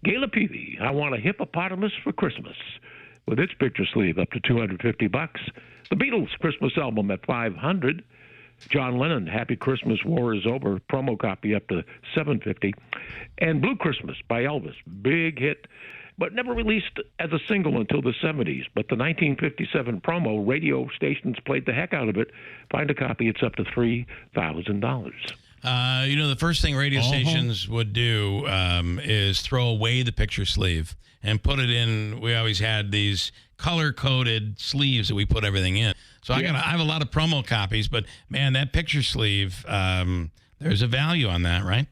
Gala Peavy, I Want a Hippopotamus for Christmas, with its picture sleeve up to $250. The Beatles Christmas album at $500. John Lennon, Happy Christmas, War is Over, promo copy up to $750. And Blue Christmas by Elvis, big hit, but never released as a single until the 70s. But the 1957 promo, radio stations played the heck out of it. Find a copy, it's up to $3,000. The first thing radio stations would do is throw away the picture sleeve and put it in. We always had these color-coded sleeves that we put everything in. So I have a lot of promo copies, but man, that picture sleeve, there's a value on that, right?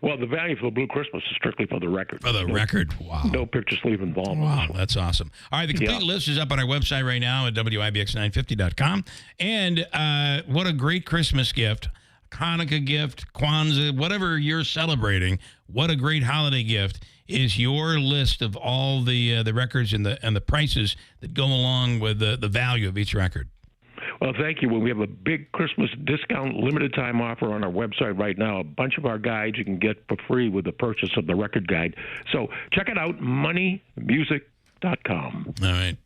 Well, the value for the Blue Christmas is strictly for the record. For the record, wow. No picture sleeve involved. Wow, that's awesome. All right, the complete list is up on our website right now at WIBX950.com. And what a great Christmas gift, Hanukkah gift, Kwanzaa, whatever you're celebrating, what a great holiday gift is your list of all the records and the prices that go along with the value of each record. Well, thank you. Well, we have a big Christmas discount limited time offer on our website right now. A bunch of our guides you can get for free with the purchase of the record guide. So check it out, moneymusic.com. All right.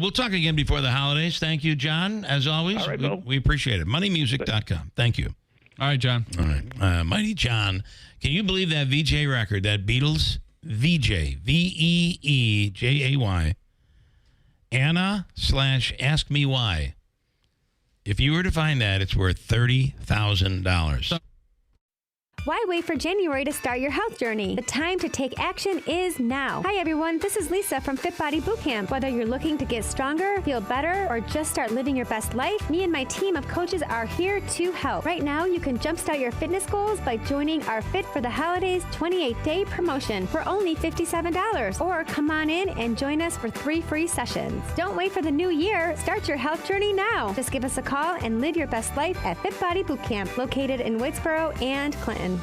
We'll talk again before the holidays. Thank you, John, as always. All right, Bill. We appreciate it. Moneymusic.com. Thank you. All right, John. All right. Mighty John. Can you believe that VJ record, that Beatles VJ, VEEJAY, Anna/Ask Me Why? If you were to find that, it's worth $30,000. Why wait for January to start your health journey? The time to take action is now. Hi, everyone. This is Lisa from Fit Body Bootcamp. Whether you're looking to get stronger, feel better, or just start living your best life, me and my team of coaches are here to help. Right now, you can jumpstart your fitness goals by joining our Fit for the Holidays 28-day promotion for only $57. Or come on in and join us for 3 free sessions. Don't wait for the new year. Start your health journey now. Just give us a call and live your best life at Fit Body Bootcamp, located in Whitesboro and Clinton.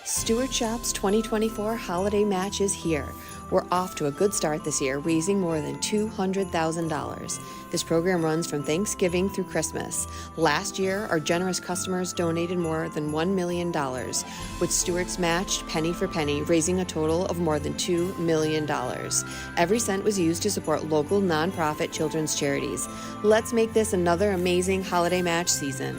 Stewart Shop's 2024 holiday match is here. We're off to a good start this year, raising more than $200,000. This program runs from Thanksgiving through Christmas. Last year, our generous customers donated more than $1 million, with Stewart's matched penny for penny, raising a total of more than $2 million. Every cent was used to support local nonprofit children's charities. Let's make this another amazing holiday match season.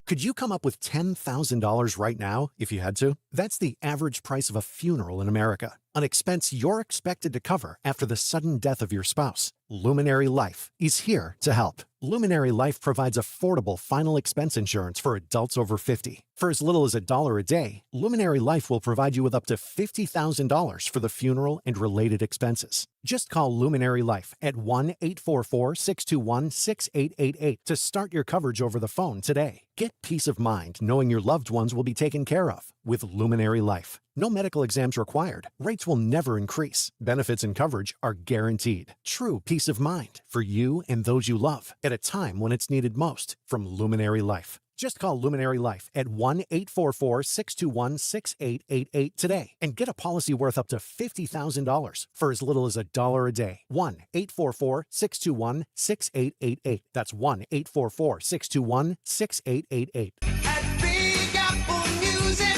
Could you come up with $10,000 right now if you had to? That's the average price of a funeral in America, an expense you're expected to cover after the sudden death of your spouse. Luminary Life is here to help. Luminary Life provides affordable final expense insurance for adults over 50. For as little as $1 a day, Luminary Life will provide you with up to $50,000 for the funeral and related expenses. Just call Luminary Life at 1-844-621-6888 to start your coverage over the phone today. Get peace of mind knowing your loved ones will be taken care of with Luminary Life. No medical exams required. Rates will never increase. Benefits and coverage are guaranteed. True peace of mind for you and those you love at a time when it's needed most from Luminary Life. Just call Luminary Life at 1-844-621-6888 today and get a policy worth up to $50,000 for as little as $1 a day. 1-844-621-6888. That's 1-844-621-6888. At Big Apple Music,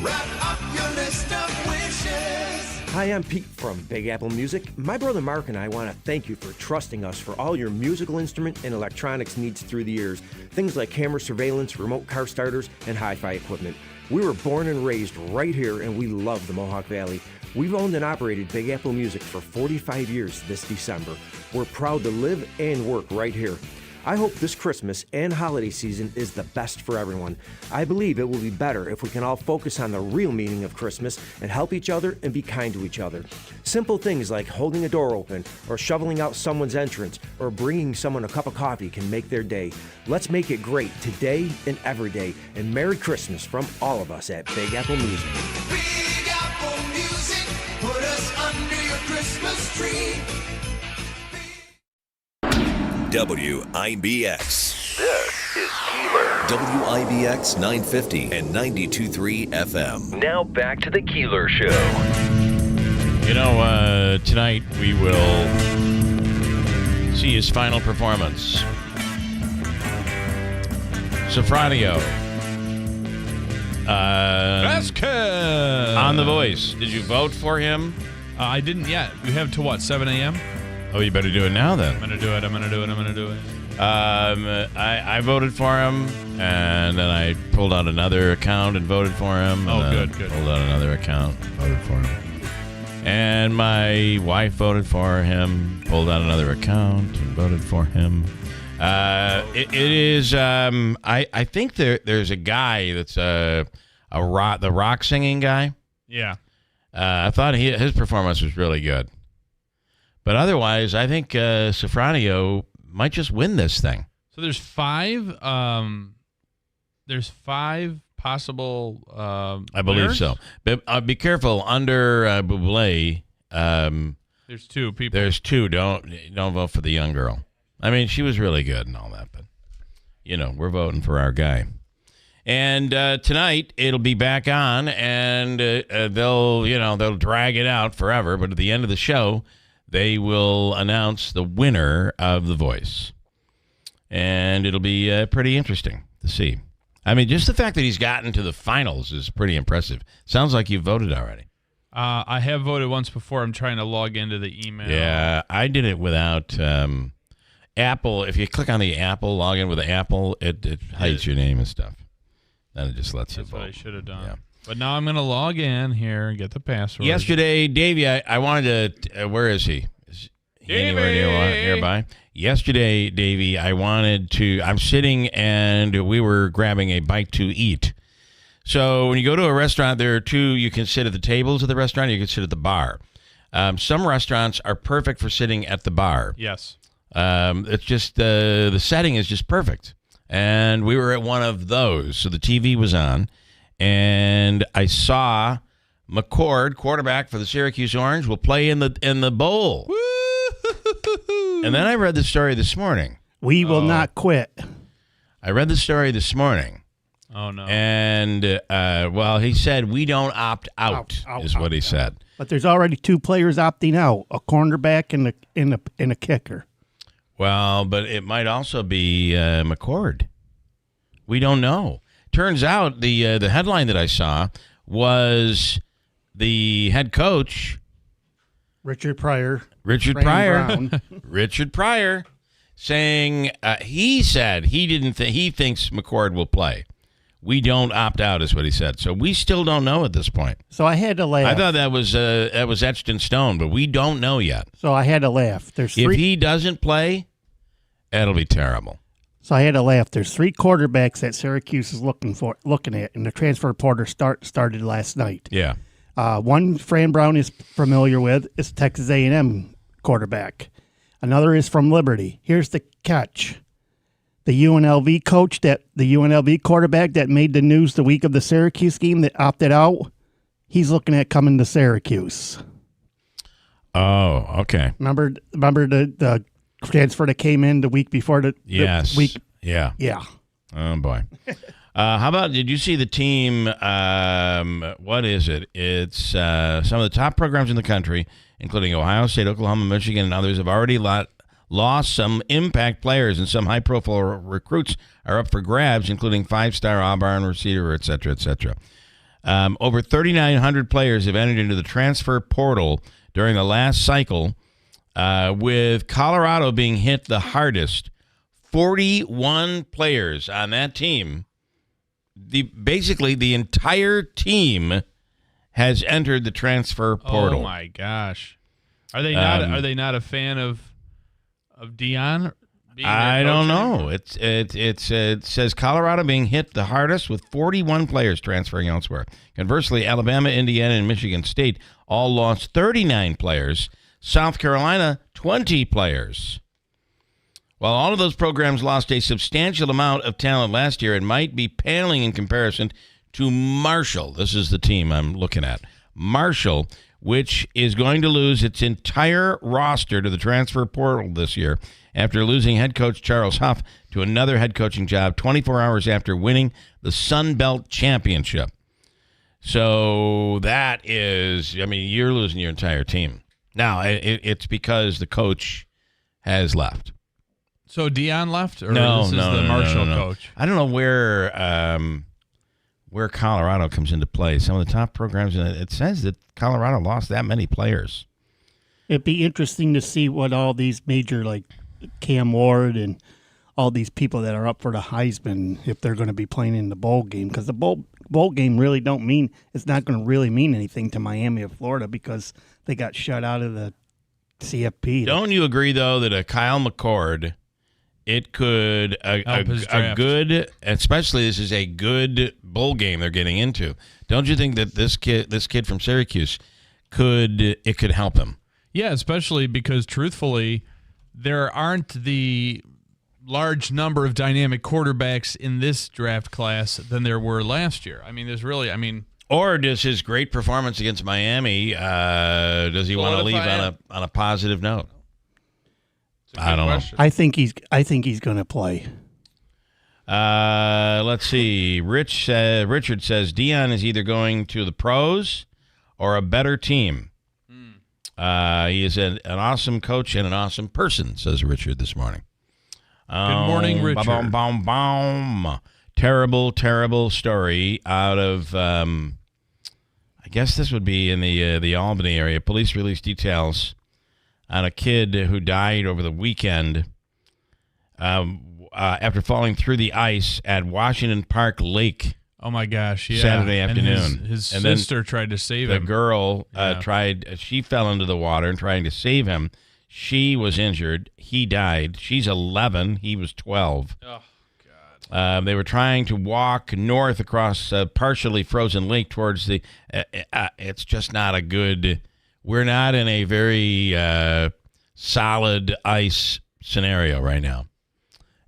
wrap up your list of wishes. Hi, I'm Pete from Big Apple Music. My brother Mark and I want to thank you for trusting us for all your musical instrument and electronics needs through the years. Things like camera surveillance, remote car starters, and hi-fi equipment. We were born and raised right here, and we love the Mohawk Valley. We've owned and operated Big Apple Music for 45 years this December. We're proud to live and work right here. I hope this Christmas and holiday season is the best for everyone. I believe it will be better if we can all focus on the real meaning of Christmas and help each other and be kind to each other. Simple things like holding a door open or shoveling out someone's entrance or bringing someone a cup of coffee can make their day. Let's make it great today and every day. And Merry Christmas from all of us at Big Apple Music. Big Apple Music, put us under your Christmas tree. WIBX. This is Keeler. WIBX 950 and 92.3 FM. Now back to the Keeler Show. Tonight we will see his final performance. Sofradio On The Voice. Did you vote for him? I didn't yet. We have to what, 7 a.m.? Oh, you better do it now then. I'm going to do it. I voted for him, and then I pulled out another account and voted for him. Oh, and good. Pulled out another account, voted for him. And my wife voted for him, pulled out another account and voted for him. It is. I think there's a guy that's the rock singing guy. Yeah. I thought his performance was really good, but otherwise, I think Sofranio might just win this thing. So there's five. There's five possible. I believe winners? so. But be careful under Bublé. There's two people. There's two. Don't vote for the young girl. I mean, she was really good and all that, but we're voting for our guy. And tonight it'll be back on, and they'll drag it out forever. But at the end of the show, they will announce the winner of The Voice, and it'll be pretty interesting to see. I mean, just the fact that he's gotten to the finals is pretty impressive. Sounds like you voted already. I have voted once before. I'm trying to log into the email. Yeah, I did it without Apple. If you click on the Apple, log in with the Apple, it hides your name and stuff. Then it just lets you vote. That's what I should have done. Yeah. But now I'm going to log in here and get the password. Yesterday, Davey, I wanted to. Where is he? Is he anywhere nearby? Yesterday, Davey, I'm sitting and we were grabbing a bite to eat. So when you go to a restaurant, there are two. You can sit at the tables of the restaurant. Or you can sit at the bar. Some restaurants are perfect for sitting at the bar. Yes. It's just the setting is just perfect. And we were at one of those. So the TV was on. And I saw McCord, quarterback for the Syracuse Orange, will play in the bowl. And then I read the story this morning. We will not quit. I read the story this morning. Oh, no. And, he said, we don't opt out, is what he said. But there's already two players opting out, a cornerback and a kicker. Well, but it might also be McCord. We don't know. Turns out the headline that I saw was the head coach, Richard Pryor, Richard Pryor, saying he said he thinks McCord will play. We don't opt out, is what he said. So we still don't know at this point. So I had to laugh. I thought that was etched in stone, but we don't know yet. So I had to laugh. If he doesn't play, it'll be terrible. So I had to laugh. There's three quarterbacks that Syracuse is looking at, and the transfer portal started last night. Yeah. One Fran Brown is familiar with is Texas A&M quarterback. Another is from Liberty. Here's the catch. The UNLV quarterback that made the news the week of the Syracuse game that opted out, he's looking at coming to Syracuse. Oh, okay. Remember the transfer that came in the week before the week? Yeah. Yeah. Oh, boy. How about, did you see the team, what is it? It's some of the top programs in the country, including Ohio State, Oklahoma, Michigan, and others, have already lost some impact players, and some high-profile recruits are up for grabs, including five-star Auburn receiver, et cetera, et cetera. Over 3,900 players have entered into the transfer portal during the last cycle, with Colorado being hit the hardest. 41 players on that team. Basically, the entire team has entered the transfer portal. Oh my gosh! Are they not a fan of Dion? I don't know. It says Colorado being hit the hardest with 41 players transferring elsewhere. Conversely, Alabama, Indiana, and Michigan State all lost 39 players. South Carolina, 20 players. While all of those programs lost a substantial amount of talent last year, it might be paling in comparison to Marshall. This is the team I'm looking at. Marshall, which is going to lose its entire roster to the transfer portal this year after losing head coach Charles Huff to another head coaching job 24 hours after winning the Sun Belt Championship. So that is, you're losing your entire team. Now, it's because the coach has left. So Dion left, or no, this is the Marshall coach? I don't know where Colorado comes into play. Some of the top programs, it says that Colorado lost that many players. It'd be interesting to see what all these major, like Cam Ward and all these people that are up for the Heisman, if they're going to be playing in the bowl game. Because the bowl game really don't mean, it's not going to really mean anything to Miami or Florida because they got shut out of the CFP. Don't you agree, though, that a Kyle McCord, it could, a good, especially this is a good bowl game they're getting into. Don't you think that this kid from Syracuse could help him? Yeah, especially because, truthfully, there aren't the large number of dynamic quarterbacks in this draft class than there were last year. I mean, or does his great performance against Miami, does he want to leave on a positive note? I don't know. I think he's going to play. Let's see. Richard says Dion is either going to the pros or a better team. He is an awesome coach and an awesome person, says Richard this morning. Good morning, Richard. Terrible, terrible story out of, I guess this would be in the Albany area. Police released details on a kid who died over the weekend after falling through the ice at Washington Park Lake. Oh, my gosh, yeah. Saturday afternoon. And his sister tried to save him. The girl she fell into the water and trying to save him. She was injured. He died. She's 11. He was 12. Oh, God. They were trying to walk north across a partially frozen lake towards the it's just not a good, we're not in a very solid ice scenario right now.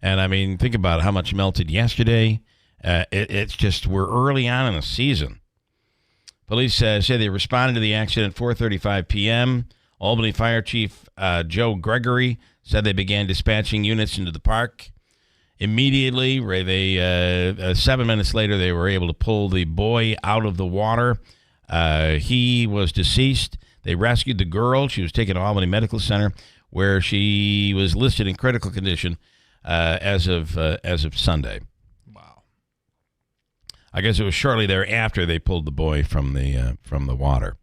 And, I mean, think about how much melted yesterday. It's just we're early on in the season. Police say they responded to the accident at 4:35 p.m. Albany Fire Chief Joe Gregory said they began dispatching units into the park. Immediately, 7 minutes later, they were able to pull the boy out of the water. He was deceased. They rescued the girl. She was taken to Albany Medical Center, where she was listed in critical condition as of Sunday. I guess it was shortly thereafter they pulled the boy from the water.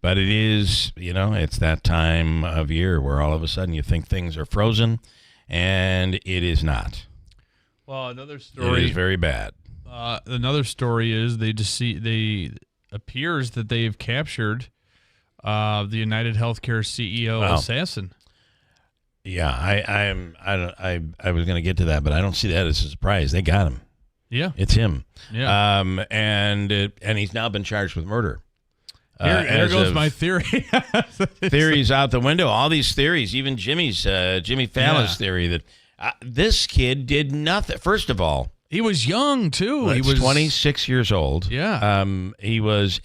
But it is, it's that time of year where all of a sudden you think things are frozen, and it is not. Well, another story. It is very bad. Another story is they appears that they have captured the United Healthcare CEO assassin. Yeah, I was going to get to that, but I don't see that as a surprise. They got him. Yeah, it's him. Yeah, and he's now been charged with murder. There goes my theory. Theories out the window. All these theories, even Jimmy Fallon's theory that this kid did nothing. First of all, he was young too. He was 26 years old. Yeah. He was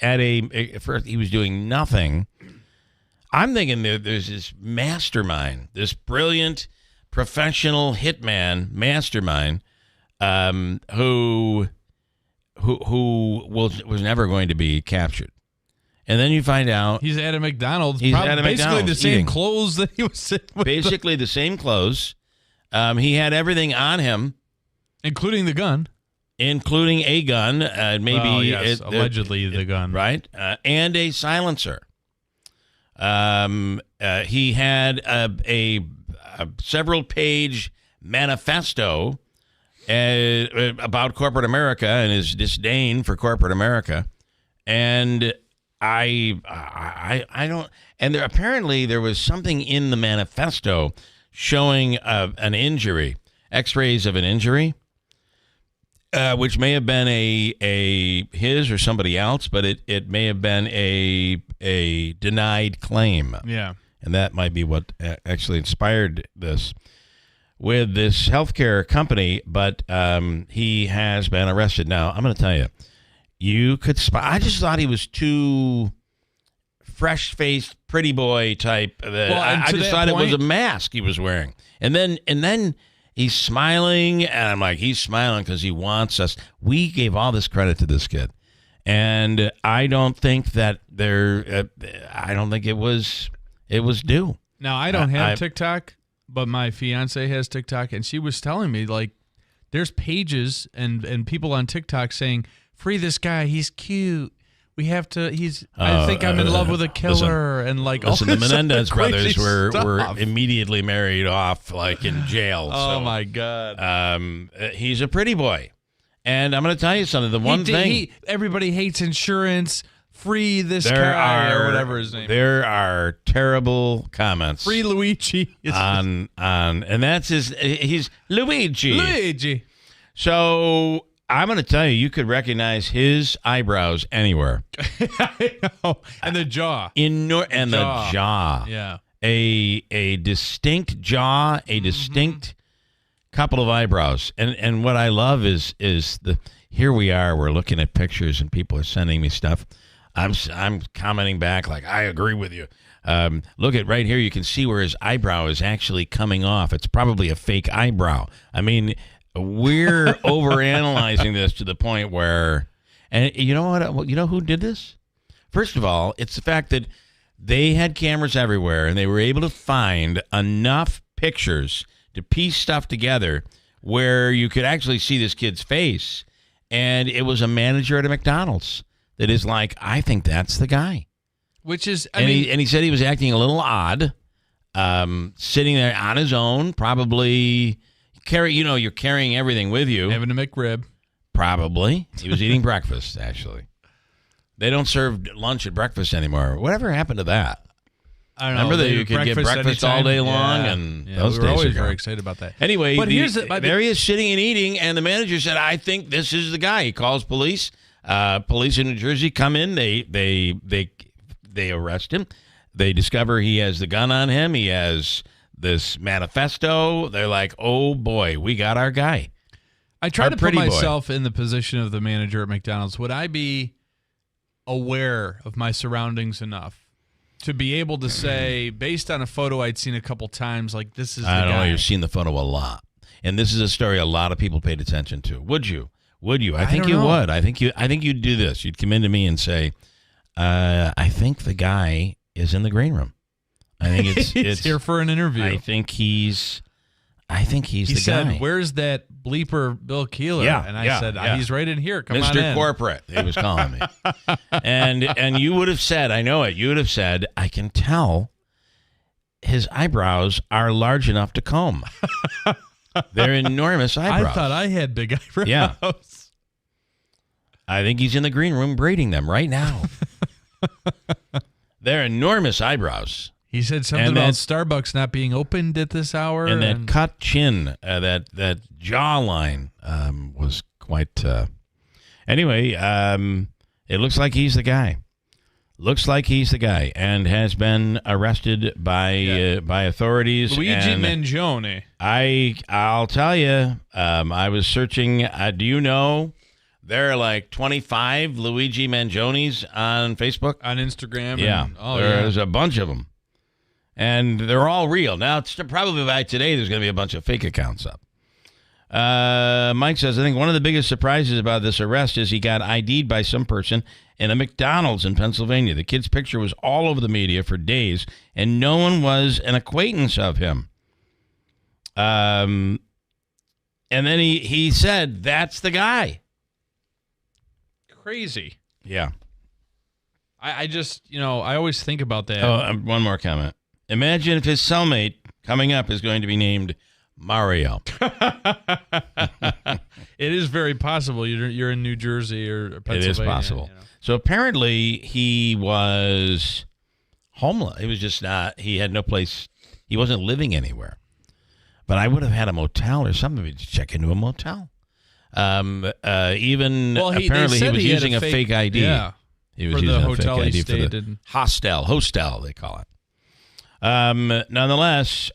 first he was doing nothing. I'm thinking there's this mastermind, this brilliant professional hitman mastermind. Who was never going to be captured. And then you find out he's at a McDonald's. He's at a basically McDonald's the same eating. Clothes that he was sitting with. Basically the same clothes. He had everything on him, including the gun, including a gun. Maybe allegedly the gun, right? And a silencer. He had a several-page manifesto about corporate America and his disdain for corporate America, and I don't. And apparently there was something in the manifesto showing an injury, X-rays of an injury, which may have been a his or somebody else, but it may have been a denied claim. Yeah, and that might be what actually inspired this. With this healthcare company, but he has been arrested. Now, I'm going to tell you, you could spot. I just thought he was too fresh-faced, pretty boy type. I just thought it was a mask he was wearing, and then he's smiling, and I'm like, he's smiling because he wants us. We gave all this credit to this kid, and I don't think that I don't think it was due. Now, I don't have TikTok. But my fiance has TikTok, and she was telling me, like, there's pages and people on TikTok saying free this guy. He's cute. We have to. I think I'm in love with a killer, and like. Listen, the Menendez brothers were stuff. immediately married off, like in jail. Oh so, my God. He's a pretty boy, and I'm going to tell you something. The one thing everybody hates insurance. Free this guy or whatever his name. There are terrible comments. Free Luigi on, and that's he's Luigi. Luigi. So I'm going to tell you, you could recognize his eyebrows anywhere. I know. And the jaw. The jaw. Yeah. A distinct jaw, a distinct couple of eyebrows. And what I love is here we are, we're looking at pictures and people are sending me stuff. I'm commenting back like, I agree with you. Look at right here, you can see where his eyebrow is actually coming off. It's probably a fake eyebrow. I mean, we're overanalyzing this to the point where, and you know what? You know who did this? First of all, it's the fact that they had cameras everywhere and they were able to find enough pictures to piece stuff together where you could actually see this kid's face. And it was a manager at a McDonald's that is like, I think that's the guy. Which is, he said he was acting a little odd, sitting there on his own, probably. You're carrying everything with you. Having a McRib. Probably. He was eating breakfast, actually. They don't serve lunch at breakfast anymore. Whatever happened to that? I don't know. Remember that you could get breakfast all day long? And those we were days always ago. very excited about that. Anyway, but there he is sitting and eating, and the manager said, I think this is the guy. He calls police. Police in New Jersey come in. They arrest him. They discover he has the gun on him. He has this manifesto. They're like, oh boy, we got our guy. I try to put myself in the position of the manager at McDonald's. Would I be aware of my surroundings enough to be able to say, based on a photo I'd seen a couple times, like this is the guy? I don't know. You've seen the photo a lot, and this is a story a lot of people paid attention to. Would you? I think you would. I think you'd do this. You'd come into me and say, I think the guy is in the green room. I think it's here for an interview. I think he's the said, guy. Where's that bleeper Bill Keeler? Yeah, and I said, he's right in here. Come on in. Mr. Corporate, he was calling me. and you would have said, I know it, you would have said, I can tell his eyebrows are large enough to comb. They're enormous eyebrows. I thought I had big eyebrows. Yeah. I think he's in the green room braiding them right now. They're enormous eyebrows. He said something about Starbucks not being opened at this hour. And that cut chin, that jawline was quite... Anyway, it looks like he's the guy. Looks like he's the guy and has been arrested by authorities. Luigi Mangione. I'll tell you, I was searching. Do you know there are like 25 Luigi Mangionis on Facebook? On Instagram? Yeah. There's a bunch of them. And they're all real. Now, it's probably by today there's going to be a bunch of fake accounts up. Mike says, I think one of the biggest surprises about this arrest is he got ID'd by some person in a McDonald's in Pennsylvania. The kid's picture was all over the media for days, and no one was an acquaintance of him. And then he said, that's the guy. Crazy. Yeah. I just, I always think about that. Oh, one more comment. Imagine if his cellmate coming up is going to be named Mario. It is very possible. You're in New Jersey or Pennsylvania. It is possible. So apparently he was homeless. He was just not. He had no place. He wasn't living anywhere. But I would have had a motel or something to check into a motel. Apparently he was using a fake ID. Yeah. He was using a fake ID for the hostel they call it. Nonetheless,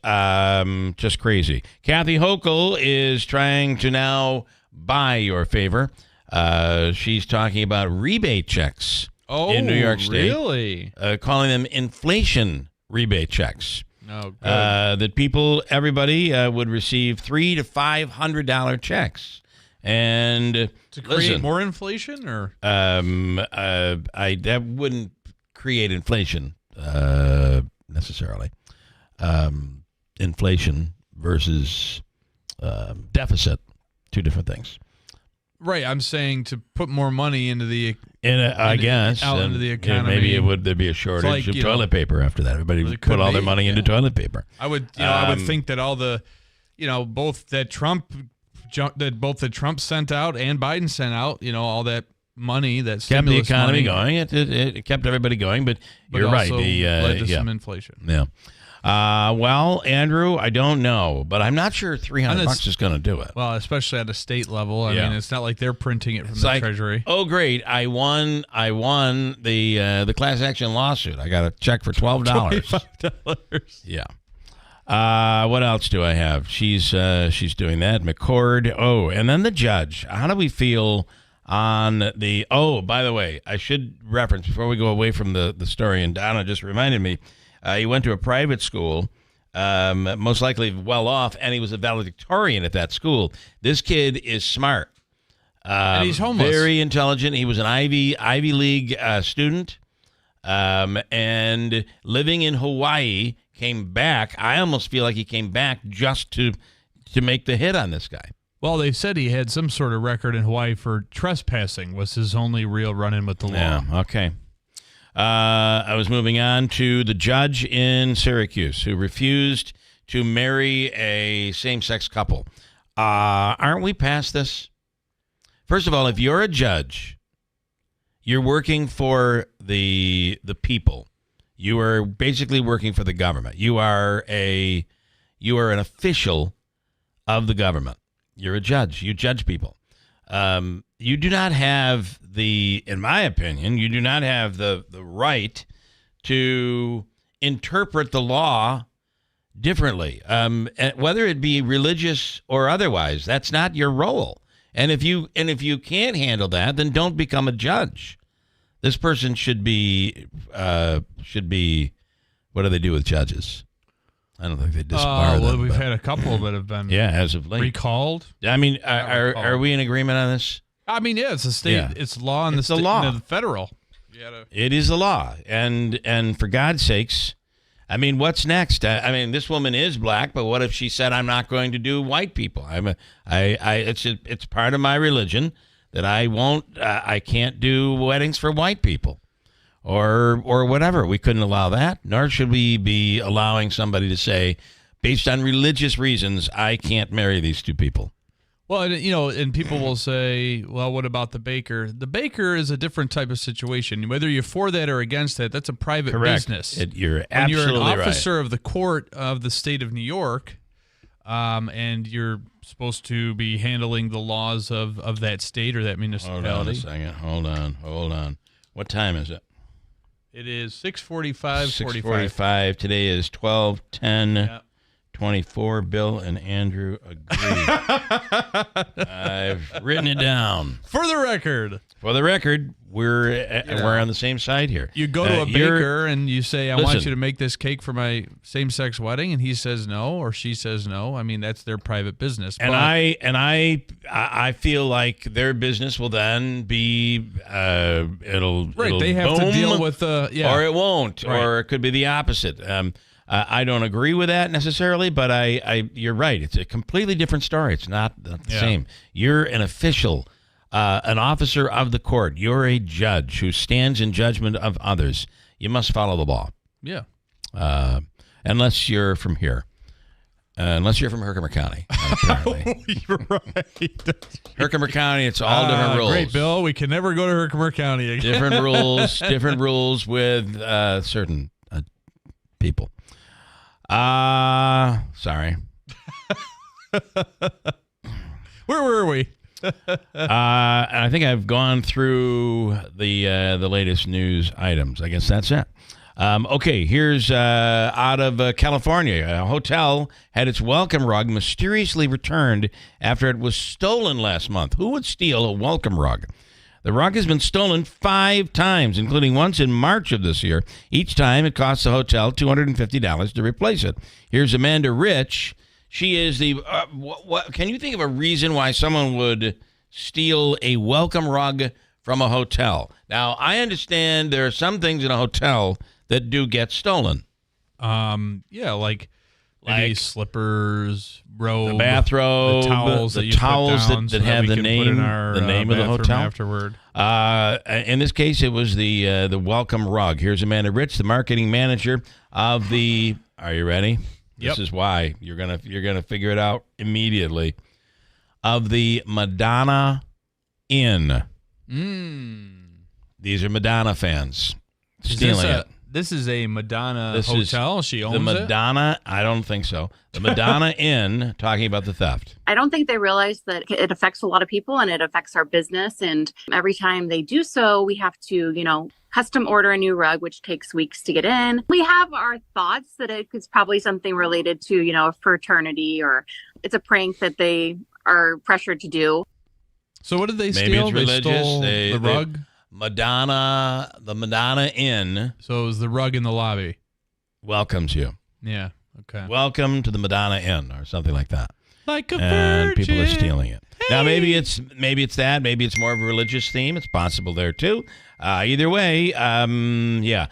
just crazy. Kathy Hochul is trying to now buy your favor. She's talking about rebate checks in New York State. Really? Calling them inflation rebate checks. Oh, good. That everybody would receive $300 to $500 checks. And to create more inflation, or that wouldn't create inflation necessarily. Inflation versus deficit, two different things. Right, I'm saying to put more money into the I guess out into the economy. Maybe there'd be a shortage of toilet paper after that. Everybody would put all their money into toilet paper. I would think that all the, both that Trump sent out and Biden sent out, all that money that kept the economy money, going. It kept everybody going, but you're right. Led to some inflation. Yeah. Well, Andrew, I don't know, but I'm not sure $300 is going to do it. Well, especially at a state level. I mean, it's not like they're printing it from the Treasury. Oh, great! I won the class action lawsuit. I got a check for $12. $25. Yeah. What else do I have? She's doing that. McCord. Oh, and then the judge. How do we feel on the? Oh, by the way, I should reference before we go away from the story. And Donna just reminded me. He went to a private school, most likely well off, and he was a valedictorian at that school. This kid is smart. And he's homeless. Very intelligent. He was an Ivy League student, and living in Hawaii, came back. I almost feel like he came back just to make the hit on this guy. Well, they said he had some sort of record in Hawaii for trespassing was his only real run-in with the law. Yeah, okay. I was moving on to the judge in Syracuse who refused to marry a same-sex couple. Aren't we past this? First of all, if you're a judge, you're working for the people. You are basically working for the government. You are an official of the government. You're a judge. You judge people. You do not have in my opinion, you do not have the right to interpret the law differently, whether it be religious or otherwise. That's not your role. And if you can't handle that, then don't become a judge. This person should be. What do they do with judges? I don't think they disbar them. Well, we've had a couple that have been as of late recalled. I mean, are we in agreement on this? I mean, yeah, it's a state. Yeah. It's law in the state. The federal. It is the law, and for God's sakes, I mean, what's next? I mean, this woman is black, but what if she said, "I'm not going to do white people"? It's part of my religion that I can't do weddings for white people, or whatever. We couldn't allow that, nor should we be allowing somebody to say, based on religious reasons, I can't marry these two people. Well, and people will say, well, what about the baker? The baker is a different type of situation. Whether you're for that or against that, that's a private business. You're absolutely right. When you're an officer of the court of the state of New York, and you're supposed to be handling the laws of that state or that municipality. Hold on a second. Hold on. What time is it? It is 6:45. 6:45. Today is 12:10. Yeah. 24. Bill and Andrew agree. I've written it down. For the record, we're on the same side here. You go to a baker and you say, I want you to make this cake for my same-sex wedding, and he says no, or she says no. I mean, that's their private business. And I feel like their business will then be it'll they have boom, to deal with or it won't, or it could be the opposite. I don't agree with that necessarily, but you're right. It's a completely different story. It's not the same. You're an official, an officer of the court. You're a judge who stands in judgment of others. You must follow the law. Yeah. Unless you're from here. Unless you're from Herkimer County. Apparently. You're right. Herkimer County, it's all different rules. Great, Bill. We can never go to Herkimer County again. Different rules with certain people. Sorry. Where were we? I think I've gone through the latest news items. I guess that's it. Okay, here's out of California. A hotel had its welcome rug mysteriously returned after it was stolen last month. Who would steal a welcome rug? The rug has been stolen 5 times, including once in March of this year. Each time, it costs the hotel $250 to replace it. Here's Amanda Rich. She is the... can you think of a reason why someone would steal a welcome rug from a hotel? Now, I understand there are some things in a hotel that do get stolen. Yeah, like Maybe slippers, robe, the bathrobe, the towels that have the name, the name of the hotel afterward. In this case, it was the welcome rug. Here's Amanda Rich, the marketing manager of the. Are you ready? Yep. This is why you're gonna figure it out immediately. Of the Madonna Inn. These are Madonna fans stealing it. This is a Madonna hotel. She owns the Madonna. I don't think so. The Madonna Inn. Talking about the theft. I don't think they realize that it affects a lot of people and it affects our business. And every time they do so, we have to, custom order a new rug, which takes weeks to get in. We have our thoughts that it's probably something related to, a fraternity, or it's a prank that they are pressured to do. So what did they Maybe steal? It's religious. They stole the rug? The Madonna Inn. So it was the rug in the lobby. Welcomes you. Yeah. Okay. Welcome to the Madonna Inn, or something like that. Like a and virgin. People are stealing it. Hey. Now maybe it's that. Maybe it's more of a religious theme. It's possible there too. Either way, yeah.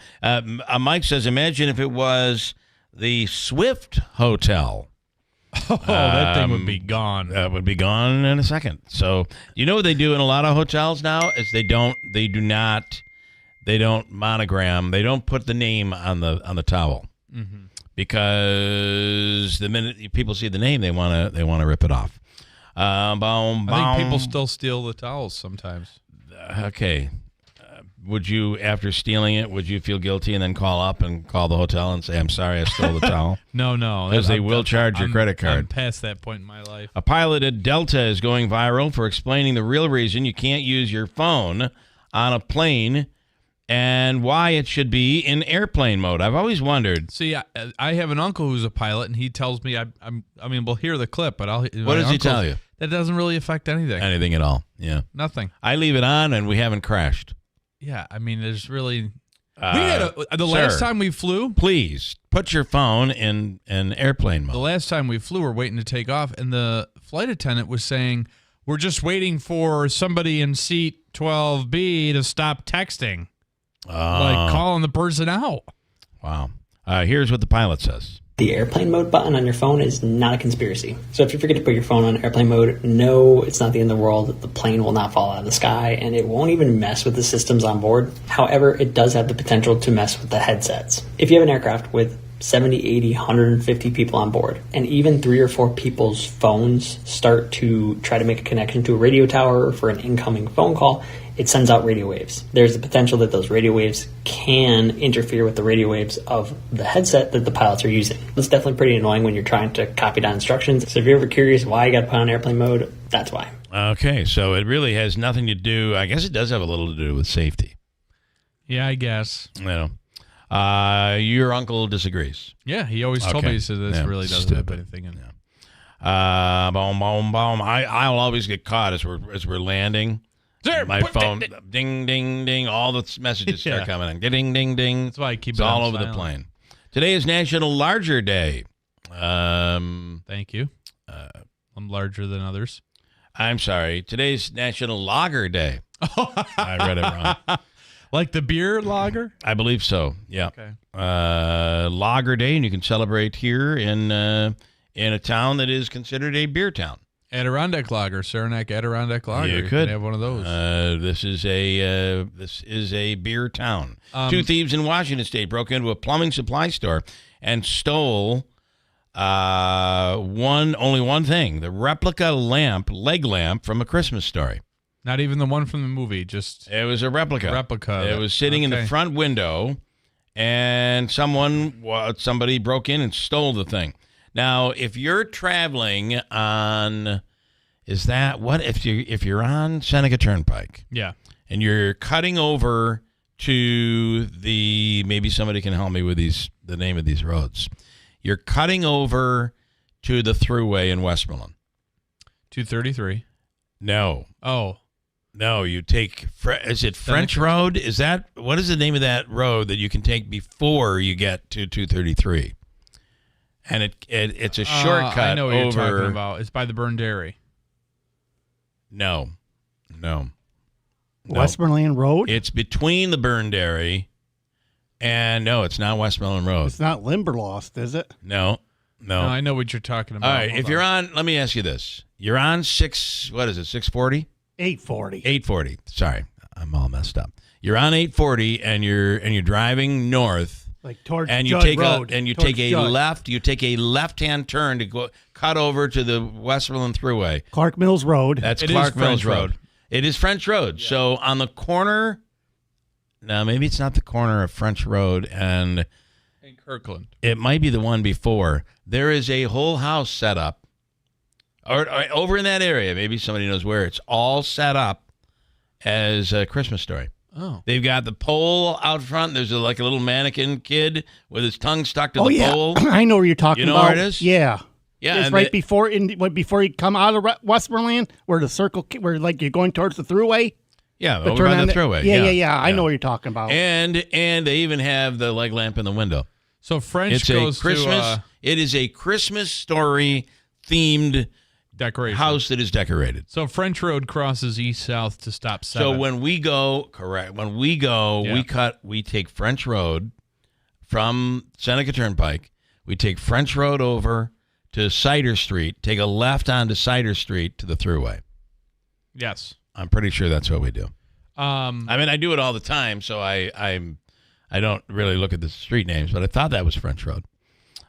Mike says, imagine if it was the Swift Hotel. Oh, that thing would be gone. That would be gone in a second. So what they do in a lot of hotels now is they don't monogram. They don't put the name on the towel, because the minute people see the name, they want to rip it off. I think people still steal the towels sometimes. Okay. Would you, after stealing it, would you feel guilty and then call up and call the hotel and say, I'm sorry, I stole the towel? No. Because they will charge your credit card. I'm past that point in my life. A pilot at Delta is going viral for explaining the real reason you can't use your phone on a plane and why it should be in airplane mode. I've always wondered. See, I have an uncle who's a pilot, and he tells me, we'll hear the clip, but what does he tell you? That doesn't really affect anything. Anything at all, yeah. Nothing. I leave it on, and we haven't crashed. Yeah, there's really... last time we flew... Please, put your phone in airplane mode. The last time we flew, we're waiting to take off, and the flight attendant was saying, we're just waiting for somebody in seat 12B to stop texting. Like calling the person out. Wow. Here's what the pilot says. The airplane mode button on your phone is not a conspiracy. So if you forget to put your phone on airplane mode, no, it's not the end of the world. The plane will not fall out of the sky, and it won't even mess with the systems on board. However, it does have the potential to mess with the headsets. If you have an aircraft with 70, 80, 150 people on board, and even 3 or 4 people's phones start to try to make a connection to a radio tower for an incoming phone call, it sends out radio waves. There's the potential that those radio waves can interfere with the radio waves of the headset that the pilots are using. It's definitely pretty annoying when you're trying to copy down instructions. So if you're ever curious why you got to put on airplane mode, that's why. Okay, so it really has nothing to do, I guess it does have a little to do with safety. Yeah, I guess. Your uncle disagrees. Yeah, he always told me, he said this really doesn't have anything in it. Boom, boom, boom. I'll always get caught as we're landing. My phone, ding, ding, ding. All the messages start coming in. Ding, ding, ding. That's why I keep it's it all on over silent. the plane. Today is National Larger Day. Thank you. I'm larger than others. I'm sorry. Today's National Lager Day. I read it wrong. Like the beer lager? I believe so. Yeah. Okay. Lager Day, and you can celebrate here in a town that is considered a beer town. Adirondack Lager, Saranac Adirondack Lager. You could could have one of those. This is a beer town. 2 thieves in Washington State broke into a plumbing supply store and stole only one thing: the replica leg lamp from A Christmas Story. Not even the one from the movie. Just it was a replica. It was sitting in the front window, and somebody broke in and stole the thing. Now, if you're traveling on, if you're on Seneca Turnpike, yeah, and you're cutting over to maybe somebody can help me with the name of these roads. You're cutting over to the thruway in Westmoreland. 233. No. Oh. No, you take, is it French Road? What is the name of that road that you can take before you get to 233? And it's a shortcut I know what over. You're talking about. It's by the Burn Dairy. No. Westmoreland Road? It's between the Burn Dairy and no, it's not Westmoreland Road. It's not Limberlost, is it? No. No, I know what you're talking about. All right, if you're on, let me ask you this. You're on 640? 840. 840. Sorry, I'm all messed up. You're on 840 and you're driving north. Like towards and you Judd take Road. a Judd. left. You take a left-hand turn to go cut over to the Westmoreland Thruway. Clark Mills Road. That's Clark Mills Road. It is French Road. Yeah. So on the corner. No, maybe it's not the corner of French Road and Kirkland. It might be the one before. There is a whole house set up, or over in that area. Maybe somebody knows where. It's all set up as a Christmas Story. Oh. They've got the pole out front. There's like a little mannequin kid with his tongue stuck to the pole. I know where you're talking about. You know where it is? Yeah. Yeah. It's right before you come out of Westmoreland, where the circle, where like you're going towards the Thruway. Yeah, over by the Thruway. Yeah. I know what you're talking about. And they even have the leg lamp in the window. So French goes to it is a Christmas Story themed decoration house that is decorated. So French Road crosses east-south to stop 7. So when we go, we take French Road from Seneca Turnpike. We take French Road over to Cider Street, take a left onto Cider Street to the Thruway. Yes. I'm pretty sure that's what we do. I mean, I do it all the time, so I don't really look at the street names, but I thought that was French Road.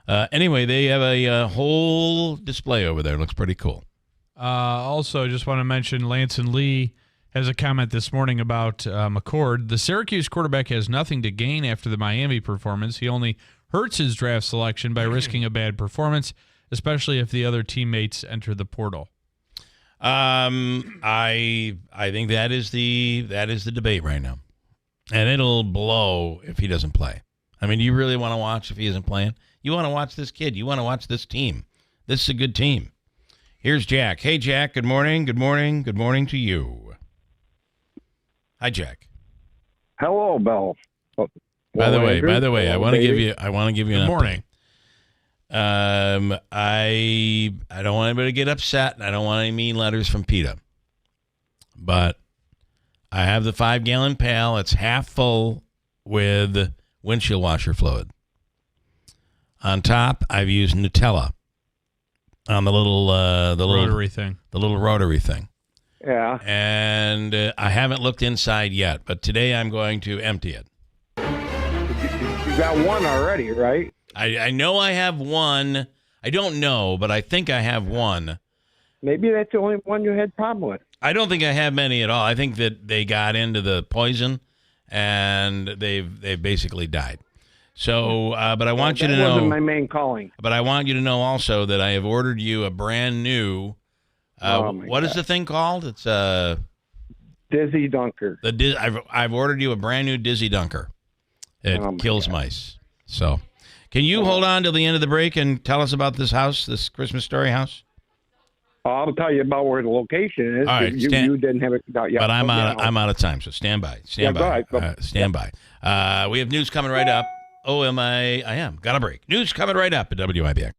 Anyway, they have a whole display over there. It looks pretty cool. Also, just want to mention Lance and Lee has a comment this morning about McCord. The Syracuse quarterback has nothing to gain after the Miami performance. He only hurts his draft selection by risking a bad performance, especially if the other teammates enter the portal. I think that is the debate right now. And it'll blow if he doesn't play. I mean, do you really want to watch if he isn't playing? You want to watch this kid. You want to watch this team. This is a good team. Here's Jack. Hey, Jack. Good morning. Good morning. Good morning to you. Hi, Jack. Hello, Bill. By the way, I want to give you an morning. Update. I don't want anybody to get upset, and I don't want any mean letters from PETA. But I have the 5-gallon pail. It's half full with windshield washer fluid. On top, I've used Nutella on the little rotary thing. The little rotary thing. Yeah. And I haven't looked inside yet, but today I'm going to empty it. You got one already, right? I know I have one. I don't know, but I think I have one. Maybe that's the only one you had problem with. I don't think I have many at all. I think that they got into the poison and they've basically died. So, but I want you to know. That wasn't my main calling. But I want you to know also that I have ordered you a brand new. What is the thing called? It's a Dizzy Dunker. I've ordered you a brand new Dizzy Dunker. It kills mice. So, can you hold on till the end of the break and tell us about this house, this Christmas Story house? I'll tell you about where the location is. All right, you didn't have it out yet. But I'm out of time, so stand by. Stand by. We have news coming right up. Oh, am I? I am. Got a break. News coming right up at WIBX.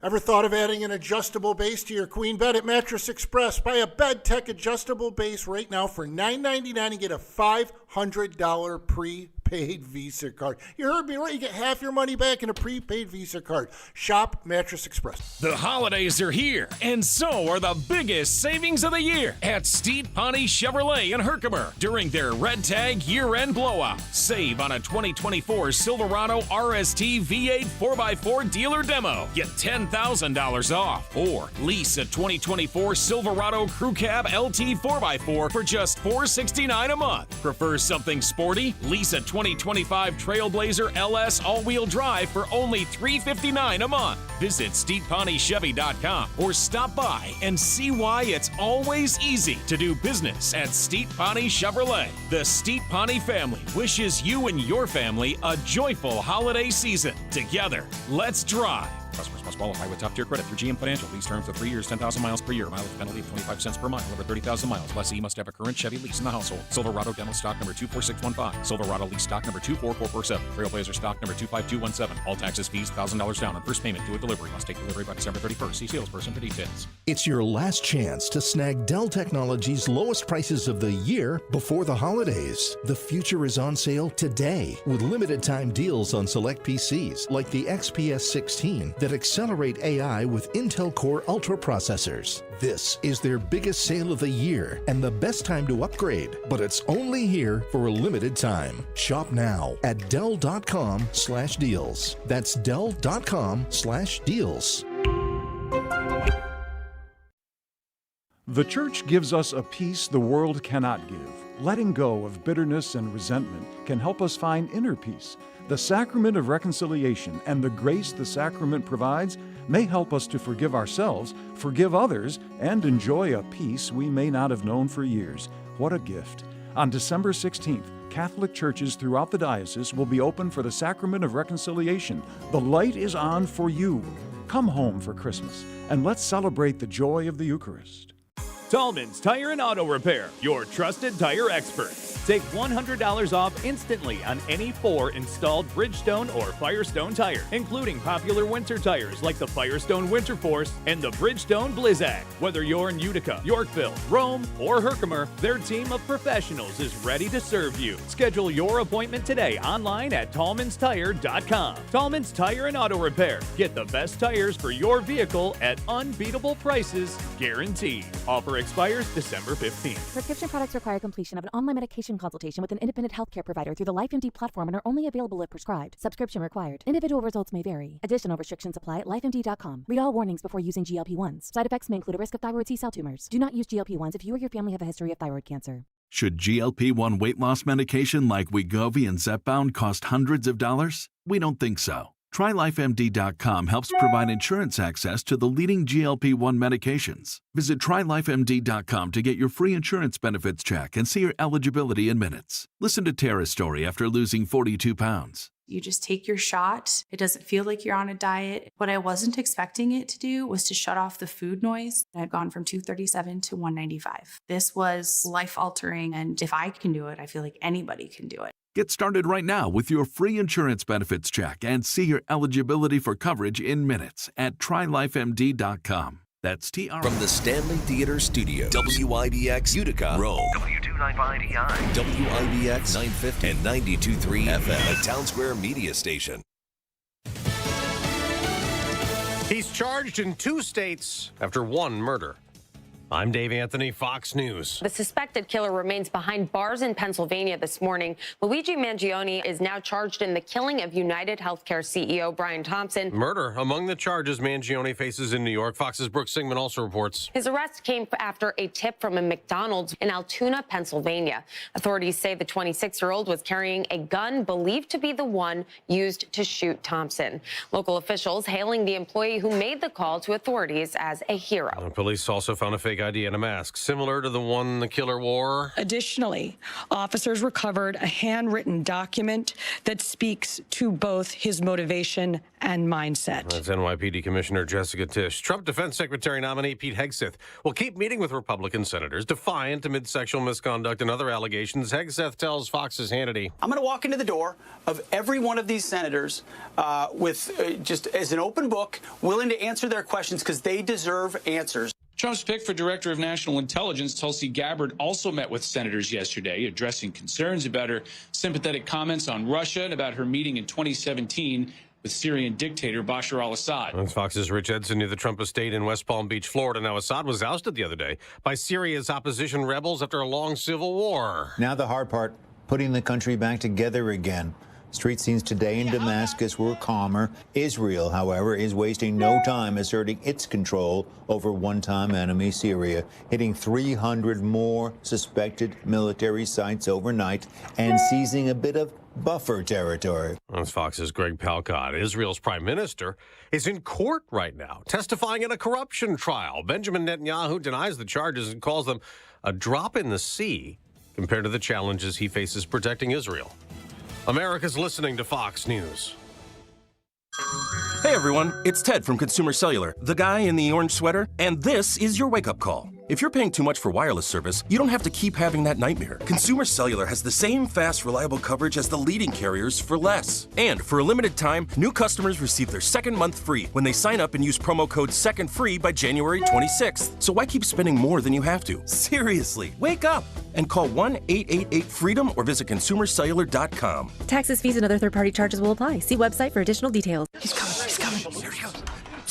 Ever thought of adding an adjustable base to your queen bed at Mattress Express? Buy a Bed Tech adjustable base right now for $9.99 and get a $500 prepaid Visa card. You heard me right. You get half your money back in a prepaid Visa card. Shop Mattress Express. The holidays are here, and so are the biggest savings of the year at Steed Pawnee Chevrolet in Herkimer during their Red Tag year-end blowout. Save on a 2024 Silverado RST V8 4x4 dealer demo. Get $10,000 off. Or lease a 2024 Silverado Crew Cab LT 4x4 for just $469 a month. Prefer something sporty? Lease a 2025 Trailblazer LS all-wheel drive for only $359 a month. Visit SteetPawneeChevy.com or stop by and see why it's always easy to do business at Steet Pawnee Chevrolet. The Steet Pawnee family wishes you and your family a joyful holiday season. Together, let's drive. Customers must qualify with top-tier credit through GM Financial. Lease terms of 3 years, 10,000 miles per year. Mileage penalty of 25 cents per mile. Over 30,000 miles. Lessee must have a current Chevy lease in the household. Silverado demo stock number 24615. Silverado lease stock number 24447. Trailblazer stock number 25217. All taxes, fees, $1,000 down on first payment due at delivery. Must take delivery by December 31st. See salesperson for details. It's your last chance to snag Dell Technologies' lowest prices of the year before the holidays. The future is on sale today with limited time deals on select PCs like the XPS 16 that that accelerate AI with Intel Core Ultra processors. This is their biggest sale of the year and the best time to upgrade, but it's only here for a limited time. Shop now at Dell.com/deals. That's Dell.com/deals. The church gives us a peace the world cannot give. Letting go of bitterness and resentment can help us find inner peace. The sacrament of reconciliation and the grace the sacrament provides may help us to forgive ourselves, forgive others, and enjoy a peace we may not have known for years. What a gift. On December 16th, Catholic churches throughout the diocese will be open for the sacrament of reconciliation. The light is on for you. Come home for Christmas, and let's celebrate the joy of the Eucharist. Tallman's Tire and Auto Repair, your trusted tire expert. Take $100 off instantly on any 4 installed Bridgestone or Firestone tire, including popular winter tires like the Firestone Winter Force and the Bridgestone Blizzak. Whether you're in Utica, Yorkville, Rome, or Herkimer, their team of professionals is ready to serve you. Schedule your appointment today online at tallmanstire.com. Tallman's Tire and Auto Repair. Get the best tires for your vehicle at unbeatable prices, guaranteed. Offer expires December 15th. Prescription products require completion of an online medication consultation with an independent healthcare provider through the LifeMD platform and are only available if prescribed. Subscription required. Individual results may vary. Additional restrictions apply at lifemd.com. Read all warnings before using GLP-1s. Side effects may include a risk of thyroid C-cell tumors. Do not use GLP-1s if you or your family have a history of thyroid cancer. Should GLP-1 weight loss medication like Wegovy and Zepbound cost hundreds of dollars? We don't think so. TryLifeMD.com helps provide insurance access to the leading GLP-1 medications. Visit TryLifeMD.com to get your free insurance benefits check and see your eligibility in minutes. Listen to Tara's story after losing 42 pounds. You just take your shot. It doesn't feel like you're on a diet. What I wasn't expecting it to do was to shut off the food noise. I'd gone from 237 to 195. This was life-altering, and if I can do it, I feel like anybody can do it. Get started right now with your free insurance benefits check and see your eligibility for coverage in minutes at TryLifeMD.com. That's TR. From the Stanley Theater Studios, WIBX Utica, Rome, W295DI, WIBX 950 and 92.3 FM, a Town Square media station. He's charged in 2 states after 1 murder. I'm Dave Anthony, Fox News. The suspected killer remains behind bars in Pennsylvania this morning. Luigi Mangione is now charged in the killing of United Healthcare CEO Brian Thompson. Murder among the charges Mangione faces in New York. Fox's Brooke Singman also reports. His arrest came after a tip from a McDonald's in Altoona, Pennsylvania. Authorities say the 26-year-old was carrying a gun believed to be the one used to shoot Thompson. Local officials hailing the employee who made the call to authorities as a hero. Police also found a fake ID and a mask, similar to the one the killer wore. Additionally, officers recovered a handwritten document that speaks to both his motivation and mindset. That's NYPD Commissioner Jessica Tisch. Trump Defense Secretary nominee Pete Hegseth will keep meeting with Republican senators, defiant amid sexual misconduct and other allegations. Hegseth tells Fox's Hannity, I'm going to walk into the door of every one of these senators with just as an open book, willing to answer their questions because they deserve answers. Trump's pick for Director of National Intelligence, Tulsi Gabbard, also met with senators yesterday, addressing concerns about her sympathetic comments on Russia and about her meeting in 2017 with Syrian dictator Bashar al-Assad. That's Fox's Rich Edson near the Trump estate in West Palm Beach, Florida. Now, Assad was ousted the other day by Syria's opposition rebels after a long civil war. Now the hard part, putting the country back together again. Street scenes today in Damascus were calmer. Israel, however, is wasting no time asserting its control over one-time enemy Syria, hitting 300 more suspected military sites overnight and seizing a bit of buffer territory. That's Fox's Greg Palcott. Israel's prime minister is in court right now, testifying in a corruption trial. Benjamin Netanyahu denies the charges and calls them a drop in the sea compared to the challenges he faces protecting Israel. America's listening to Fox News. Hey everyone, it's Ted from Consumer Cellular, the guy in the orange sweater, and this is your wake-up call. If you're paying too much for wireless service, you don't have to keep having that nightmare. Consumer Cellular has the same fast, reliable coverage as the leading carriers for less. And for a limited time, new customers receive their second month free when they sign up and use promo code SECONDFREE by January 26th. So why keep spending more than you have to? Seriously, wake up and call 1-888-FREEDOM or visit consumercellular.com. Taxes, fees, and other third-party charges will apply. See website for additional details. He's coming. Here he goes.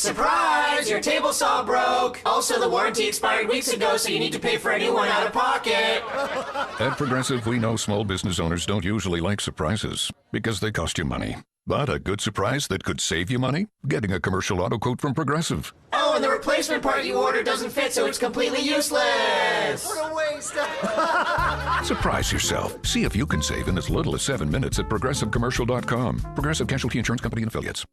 Surprise! Your table saw broke. Also, the warranty expired weeks ago, so you need to pay for a new one out of pocket. At Progressive, we know small business owners don't usually like surprises because they cost you money. But a good surprise that could save you money? Getting a commercial auto quote from Progressive. Oh, and the replacement part you ordered doesn't fit, so it's completely useless. What a waste. Surprise yourself. See if you can save in as little as 7 minutes at ProgressiveCommercial.com. Progressive Casualty Insurance Company and Affiliates.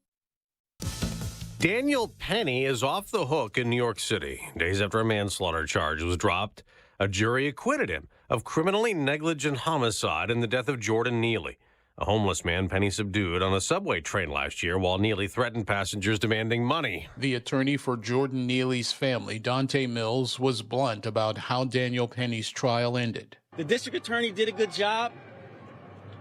Daniel Penny is off the hook in New York City. Days after a manslaughter charge was dropped, a jury acquitted him of criminally negligent homicide in the death of Jordan Neely, a homeless man Penny subdued on a subway train last year while Neely threatened passengers demanding money. The attorney for Jordan Neely's family, Dante Mills, was blunt about how Daniel Penny's trial ended. The district attorney did a good job,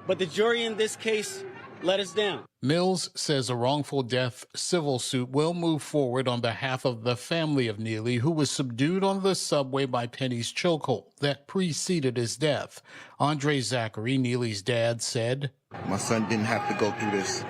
but the jury in this case let us down. Mills says a wrongful death civil suit will move forward on behalf of the family of Neely, who was subdued on the subway by Penny's chokehold that preceded his death. Andre Zachary, Neely's dad, said, "My son didn't have to go through this.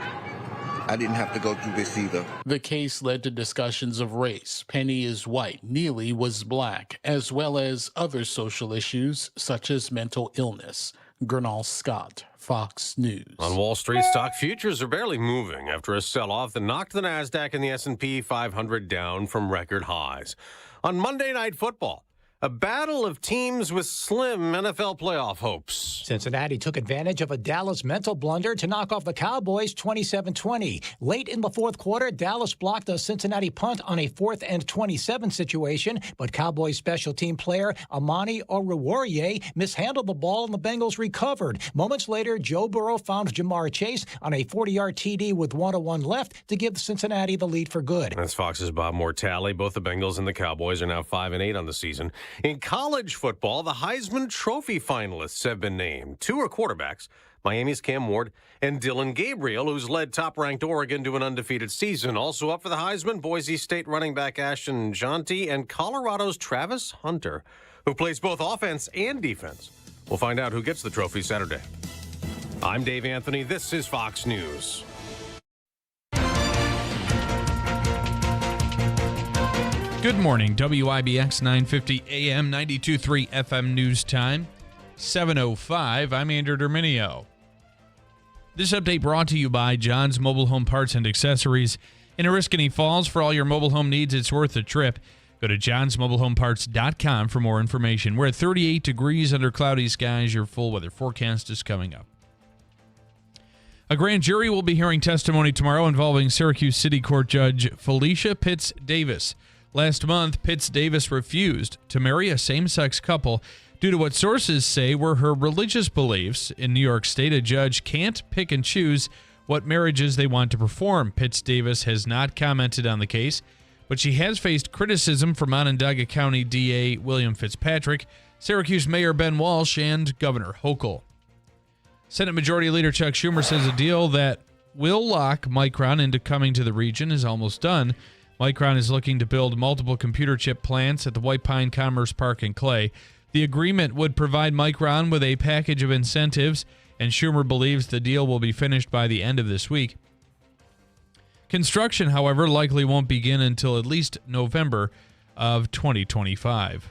I didn't have to go through this either." The case led to discussions of race. Penny is white, Neely was black, as well as other social issues such as mental illness. Gernal Scott, Fox News. On Wall Street, stock futures are barely moving after a sell-off that knocked the NASDAQ and the S&P 500 down from record highs. On Monday Night Football, a battle of teams with slim NFL playoff hopes. Cincinnati took advantage of a Dallas mental blunder to knock off the Cowboys 27-20. Late in the fourth quarter, Dallas blocked a Cincinnati punt on a 4th and 27 situation, but Cowboys special team player Amani Oruwariye mishandled the ball and the Bengals recovered. Moments later, Joe Burrow found Jamar Chase on a 40-yard TD with 1:01 left to give Cincinnati the lead for good. That's Fox's Bob Mortale. Both the Bengals and the Cowboys are now 5-8 on the season. In college football, the Heisman Trophy finalists have been named. 2 are quarterbacks, Miami's Cam Ward and Dylan Gabriel, who's led top-ranked Oregon to an undefeated season. Also up for the Heisman, Boise State running back Ashton Jonty and Colorado's Travis Hunter, who plays both offense and defense. We'll find out who gets the trophy Saturday. I'm Dave Anthony. This is Fox News. Good morning, WIBX 950 AM, 92.3 FM news time, 7:05. I'm Andrew Derminio. This update brought to you by John's Mobile Home Parts and Accessories in Oriskany Falls. For all your mobile home needs, it's worth a trip. Go to johnsmobilehomeparts.com for more information. We're at 38 degrees under cloudy skies. Your full weather forecast is coming up. A grand jury will be hearing testimony tomorrow involving Syracuse City Court Judge Felicia Pitts Davis. Last month, Pitts Davis refused to marry a same-sex couple due to what sources say were her religious beliefs. In New York State, a judge can't pick and choose what marriages they want to perform. Pitts Davis has not commented on the case, but she has faced criticism from Onondaga County DA William Fitzpatrick, Syracuse Mayor Ben Walsh, and Governor Hochul. Senate Majority Leader Chuck Schumer says a deal that will lock Micron into coming to the region is almost done. Micron is looking to build multiple computer chip plants at the White Pine Commerce Park in Clay. The agreement would provide Micron with a package of incentives, and Schumer believes the deal will be finished by the end of this week. Construction, however, likely won't begin until at least November of 2025.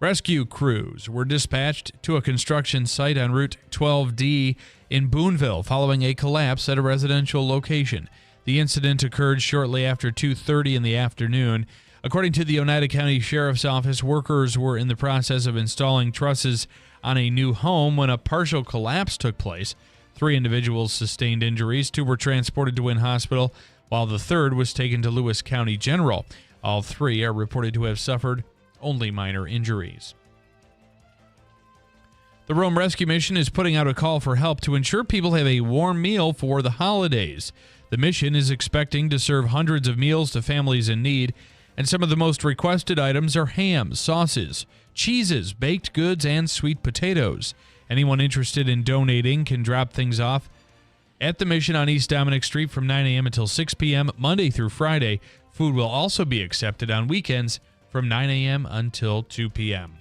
Rescue crews were dispatched to a construction site on Route 12D in Boonville following a collapse at a residential location. The incident occurred shortly after 2:30 in the afternoon. According to the Oneida County Sheriff's Office, workers were in the process of installing trusses on a new home when a partial collapse took place. 3 individuals sustained injuries. 2 were transported to Wynn Hospital, while the third was taken to Lewis County General. All 3 are reported to have suffered only minor injuries. The Rome Rescue Mission is putting out a call for help to ensure people have a warm meal for the holidays. The mission is expecting to serve hundreds of meals to families in need, and some of the most requested items are hams, sauces, cheeses, baked goods, and sweet potatoes. Anyone interested in donating can drop things off at the mission on East Dominic Street from 9 a.m. until 6 p.m. Monday through Friday. Food will also be accepted on weekends from 9 a.m. until 2 p.m.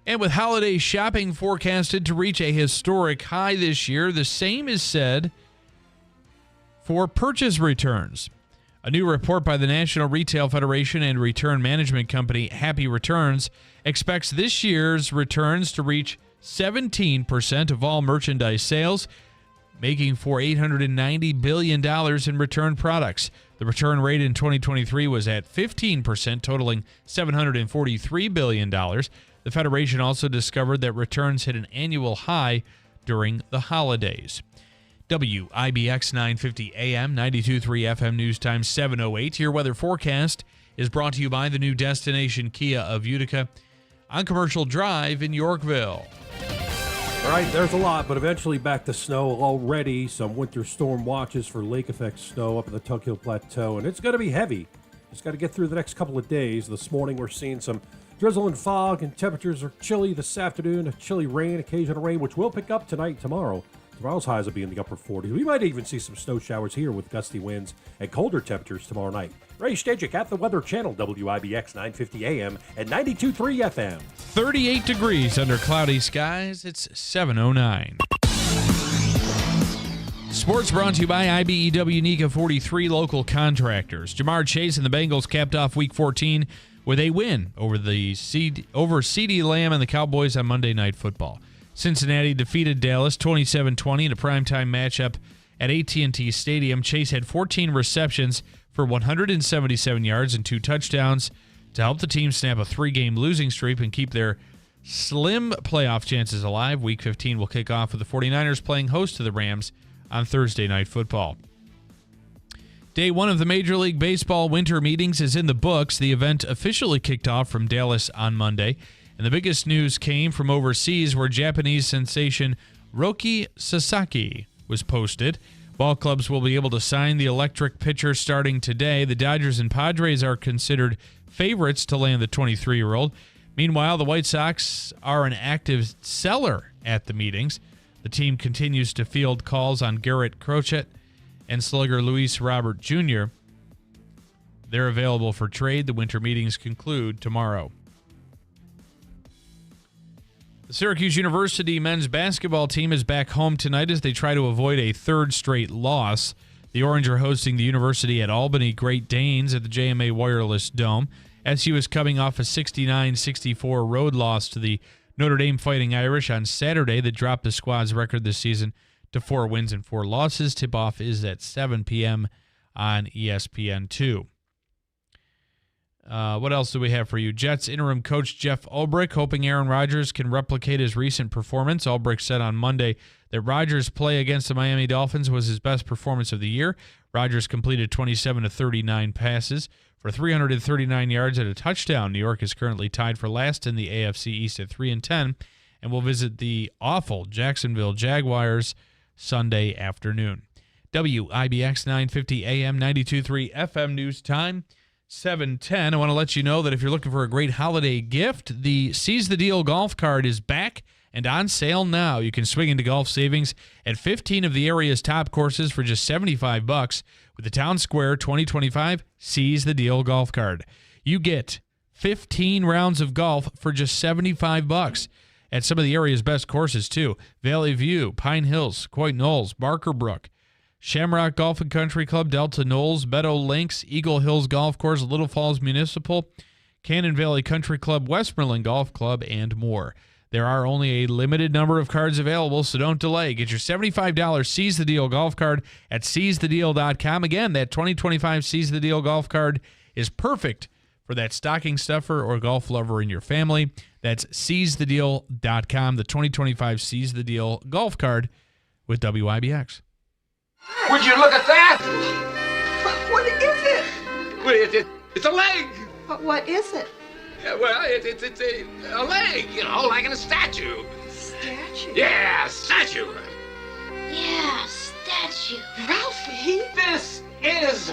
And with holiday shopping forecasted to reach a historic high this year, the same is said for purchase returns. A new report by the National Retail Federation and return management company Happy Returns expects this year's returns to reach 17% of all merchandise sales, making for $890 billion in returned products. The return rate in 2023 was at 15%, totaling $743 billion. The Federation also discovered that returns hit an annual high during the holidays. WIBX 950 AM, 92.3 FM News Time 7:08. Your weather forecast is brought to you by the new destination Kia of Utica on Commercial Drive in Yorkville. All right, there's a lot, but eventually back to snow already. Some winter storm watches for lake effect snow up in the Tug Hill Plateau, and it's going to be heavy. Just got to get through the next couple of days. This morning we're seeing some drizzle and fog, and temperatures are chilly this afternoon. Chilly rain, occasional rain, which will pick up tonight and tomorrow. Tomorrow's highs will be in the upper 40s. We might even see some snow showers here with gusty winds and colder temperatures tomorrow night. Ray Stajic at the Weather Channel, WIBX 950 AM and 92.3 FM. 38 degrees under cloudy skies. It's 7:09. Sports brought to you by IBEW NECA 43 local contractors. Jamar Chase and the Bengals capped off Week 14 with a win over CeeDee Lamb and the Cowboys on Monday Night Football. Cincinnati defeated Dallas 27-20 in a primetime matchup at AT&T Stadium. Chase had 14 receptions for 177 yards and 2 touchdowns to help the team snap a 3-game losing streak and keep their slim playoff chances alive. Week 15 will kick off with the 49ers playing host to the Rams on Thursday Night Football. Day 1 of the Major League Baseball winter meetings is in the books. The event officially kicked off from Dallas on Monday. And the biggest news came from overseas, where Japanese sensation Roki Sasaki was posted. Ball clubs will be able to sign the electric pitcher starting today. The Dodgers and Padres are considered favorites to land the 23-year-old. Meanwhile, the White Sox are an active seller at the meetings. The team continues to field calls on Garrett Crochet and slugger Luis Robert Jr. They're available for trade. The winter meetings conclude tomorrow. The Syracuse University men's basketball team is back home tonight as they try to avoid a third straight loss. The Orange are hosting the University at Albany Great Danes at the JMA Wireless Dome. SU is coming off a 69-64 road loss to the Notre Dame Fighting Irish on Saturday that dropped the squad's record this season to 4 wins and 4 losses. Tip-off is at 7 p.m. on ESPN2. What else do we have for you? Jets interim coach Jeff Ulbrich hoping Aaron Rodgers can replicate his recent performance. Ulbrich said on Monday that Rodgers' play against the Miami Dolphins was his best performance of the year. Rodgers completed 27 of 39 passes for 339 yards and a touchdown. New York is currently tied for last in the AFC East at 3-10 and will visit the awful Jacksonville Jaguars Sunday afternoon. WIBX 950 AM 92.3 FM News Time. 7:10. I want to let you know that if you're looking for a great holiday gift, the Seize the Deal golf cart is back and on sale now. You can swing into golf savings at 15 of the area's top courses for just $75 with the Town Square 2025 Seize the Deal golf cart. You get 15 rounds of golf for just $75 at some of the area's best courses too. Valley View, Pine Hills, Coit Knolls, Barker Brook, Shamrock Golf and Country Club, Delta Knolls, Meadow Links, Eagle Hills Golf Course, Little Falls Municipal, Cannon Valley Country Club, Westmoreland Golf Club, and more. There are only a limited number of cards available, so don't delay. Get your $75 Seize the Deal golf card at seizethedeal.com. Again, that 2025 Seize the Deal golf card is perfect for that stocking stuffer or golf lover in your family. That's seizethedeal.com, the 2025 Seize the Deal golf card with WIBX. Would you look at that? What is it? Well, it's a leg. What is it? Well, it's a leg, you know, like in a statue. Statue? Yeah, statue. Yeah, statue. Ralphie! This is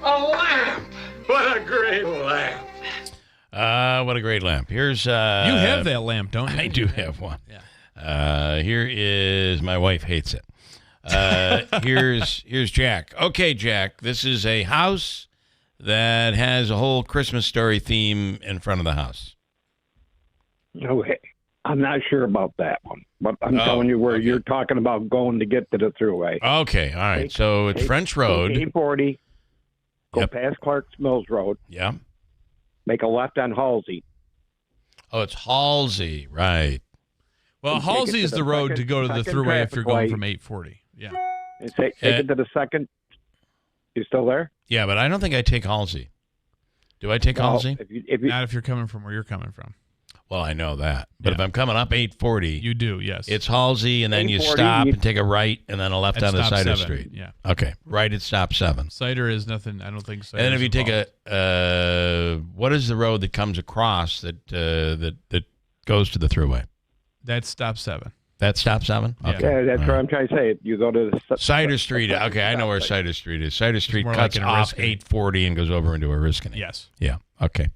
a lamp. What a great lamp. What a great lamp. Here's you have that lamp, don't you? I do have one. Yeah. Here is, my wife hates it. Here's Jack. Okay, Jack, this is a house that has a whole Christmas story theme in front of the house. Okay. I'm not sure about that one, but I'm telling you where you're talking about going to get to the throughway. Okay, all right. So it's French Road. 840, go past Clark's Mills Road. Yeah. Make a left on Halsey. Oh, it's Halsey, right. Well, Halsey is the road to go to the thruway if you're going from 840. Yeah. And take it to the second. You still there? Yeah, but I don't think I take Halsey. Do I take Halsey? Not if you're coming from where you're coming from. Well, I know that. But if I'm coming up 840. You do, yes. It's Halsey, and then you stop and take a right, and then a left on the Cider Street. Yeah. Okay. Right at stop 7. Cider is nothing. I don't think Cider. And then if you take what is the road that comes across that goes to the thruway? That's stop 7. That's stop 7? Okay. Yeah, that's what I'm trying to say. You go to the Cider Street. Okay, I know where Cider Street is. Cider Street cuts off 840 and goes over into Oriskany. Yes. Yeah. Okay.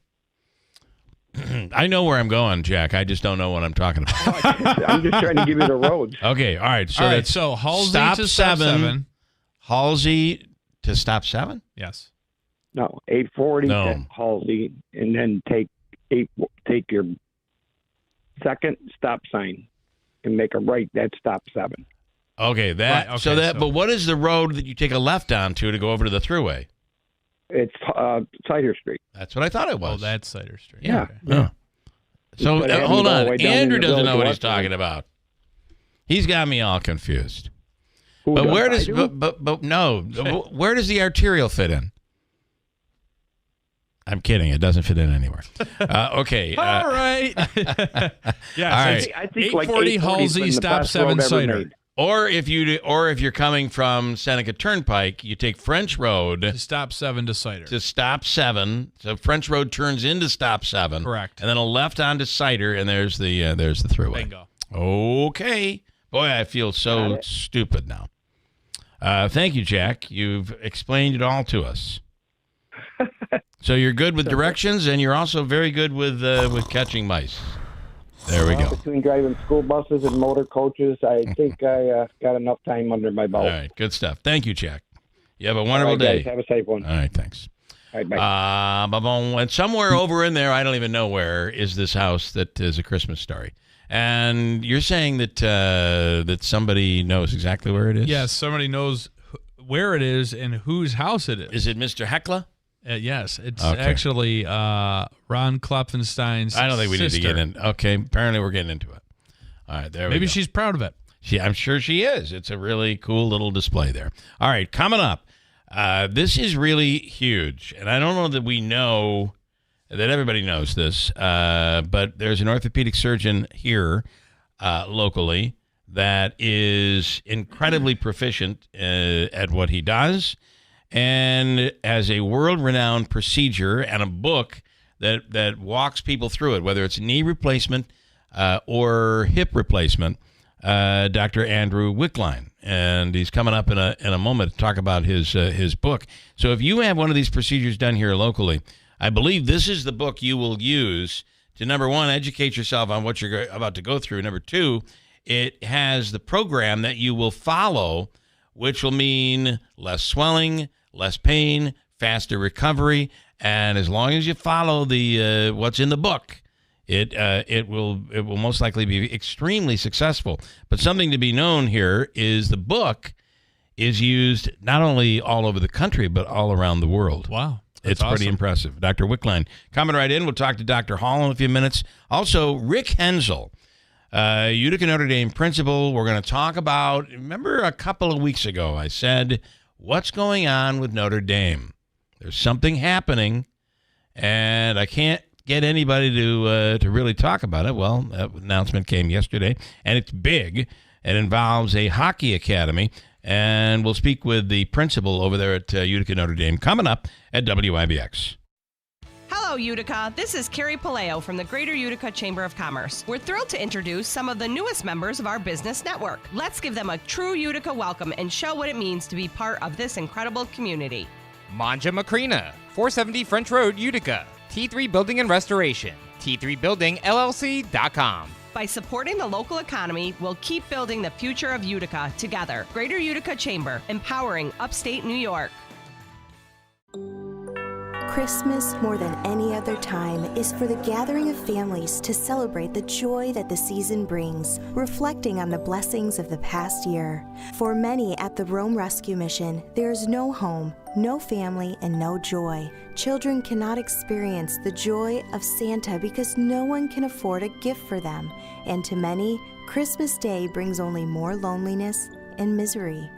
I know where I'm going, Jack. I just don't know what I'm talking about. I'm just trying to give you the roads. Okay. All right. So that's so Halsey stop to stop 7. Halsey to stop 7? Yes. No, 840 to Halsey, and then take your second stop sign and make a right. That's stop 7. Okay. But what is the road that you take a left onto to go over to the thruway? It's Cider Street. That's what I thought it was. Oh, that's Cider Street. Yeah. Okay. Yeah. So hold on. Andrew doesn't know what he's talking about. He's got me all confused. But where does where does the arterial fit in? I'm kidding. It doesn't fit in anywhere. Okay. All right. Yeah. All right. I think 840 Halsey, stop 7 Cider. Or if you're coming from Seneca Turnpike, you take French Road to stop 7 to Cider. To stop 7. So French Road turns into stop 7. Correct. And then a left onto Cider, and there's the thruway. Bingo. Okay. Boy, I feel so stupid now. Thank you, Jack. You've explained it all to us. So you're good with directions, and you're also very good with catching mice. There we go. Between driving school buses and motor coaches, I think I got enough time under my belt. All right, good stuff. Thank you, Jack. You have a wonderful day. Guys, have a safe one. All right, thanks. All right, bye. And somewhere over in there, I don't even know where, is this house that is a Christmas story. And you're saying that that somebody knows exactly where it is? Yes, somebody knows where it is and whose house it is. Is it Mr. Heckler? Yes, it's actually Ron Klopfenstein's I don't think we sister. need to get in. Okay, apparently we're getting into it. All right, there we go. Maybe she's proud of it. I'm sure she is. It's a really cool little display there. All right, coming up, this is really huge, and I don't know that we know that everybody knows this, but there's an orthopedic surgeon here locally that is incredibly proficient at what he does, and has a world-renowned procedure and a book that walks people through it, whether it's knee replacement or hip replacement. Dr. Andrew Wickline, and he's coming up in a moment to talk about his book. So if you have one of these procedures done here locally, I believe this is the book you will use to, number one, educate yourself on what you're about to go through. Number two, it has the program that you will follow, which will mean less swelling, less pain, faster recovery, and as long as you follow the what's in the book, it will most likely be extremely successful. But something to be known here is the book is used not only all over the country but all around the world. Wow. It's pretty impressive. Dr. Wickline coming right in. We'll talk to Dr. Hall in a few minutes. Also, Rick Hensel, Utica Notre Dame principal. We're going to talk about, remember a couple of weeks ago I said, what's going on with Notre Dame? There's something happening, and I can't get anybody to really talk about it. Well, that announcement came yesterday, and it's big. It involves a hockey academy, and we'll speak with the principal over there at Utica Notre Dame coming up at WIBX. Hello, Utica. This is Carrie Paleo from the Greater Utica Chamber of Commerce. We're thrilled to introduce some of the newest members of our business network. Let's give them a true Utica welcome and show what it means to be part of this incredible community. Manja Macrina, 470 French Road, Utica. T3 Building and Restoration, T3BuildingLLC.com. By supporting the local economy, we'll keep building the future of Utica together. Greater Utica Chamber, empowering upstate New York. Christmas, more than any other time, is for the gathering of families to celebrate the joy that the season brings, reflecting on the blessings of the past year. For many at the Rome Rescue Mission, there is no home, no family, and no joy. Children cannot experience the joy of Santa because no one can afford a gift for them. And to many, Christmas Day brings only more loneliness and misery.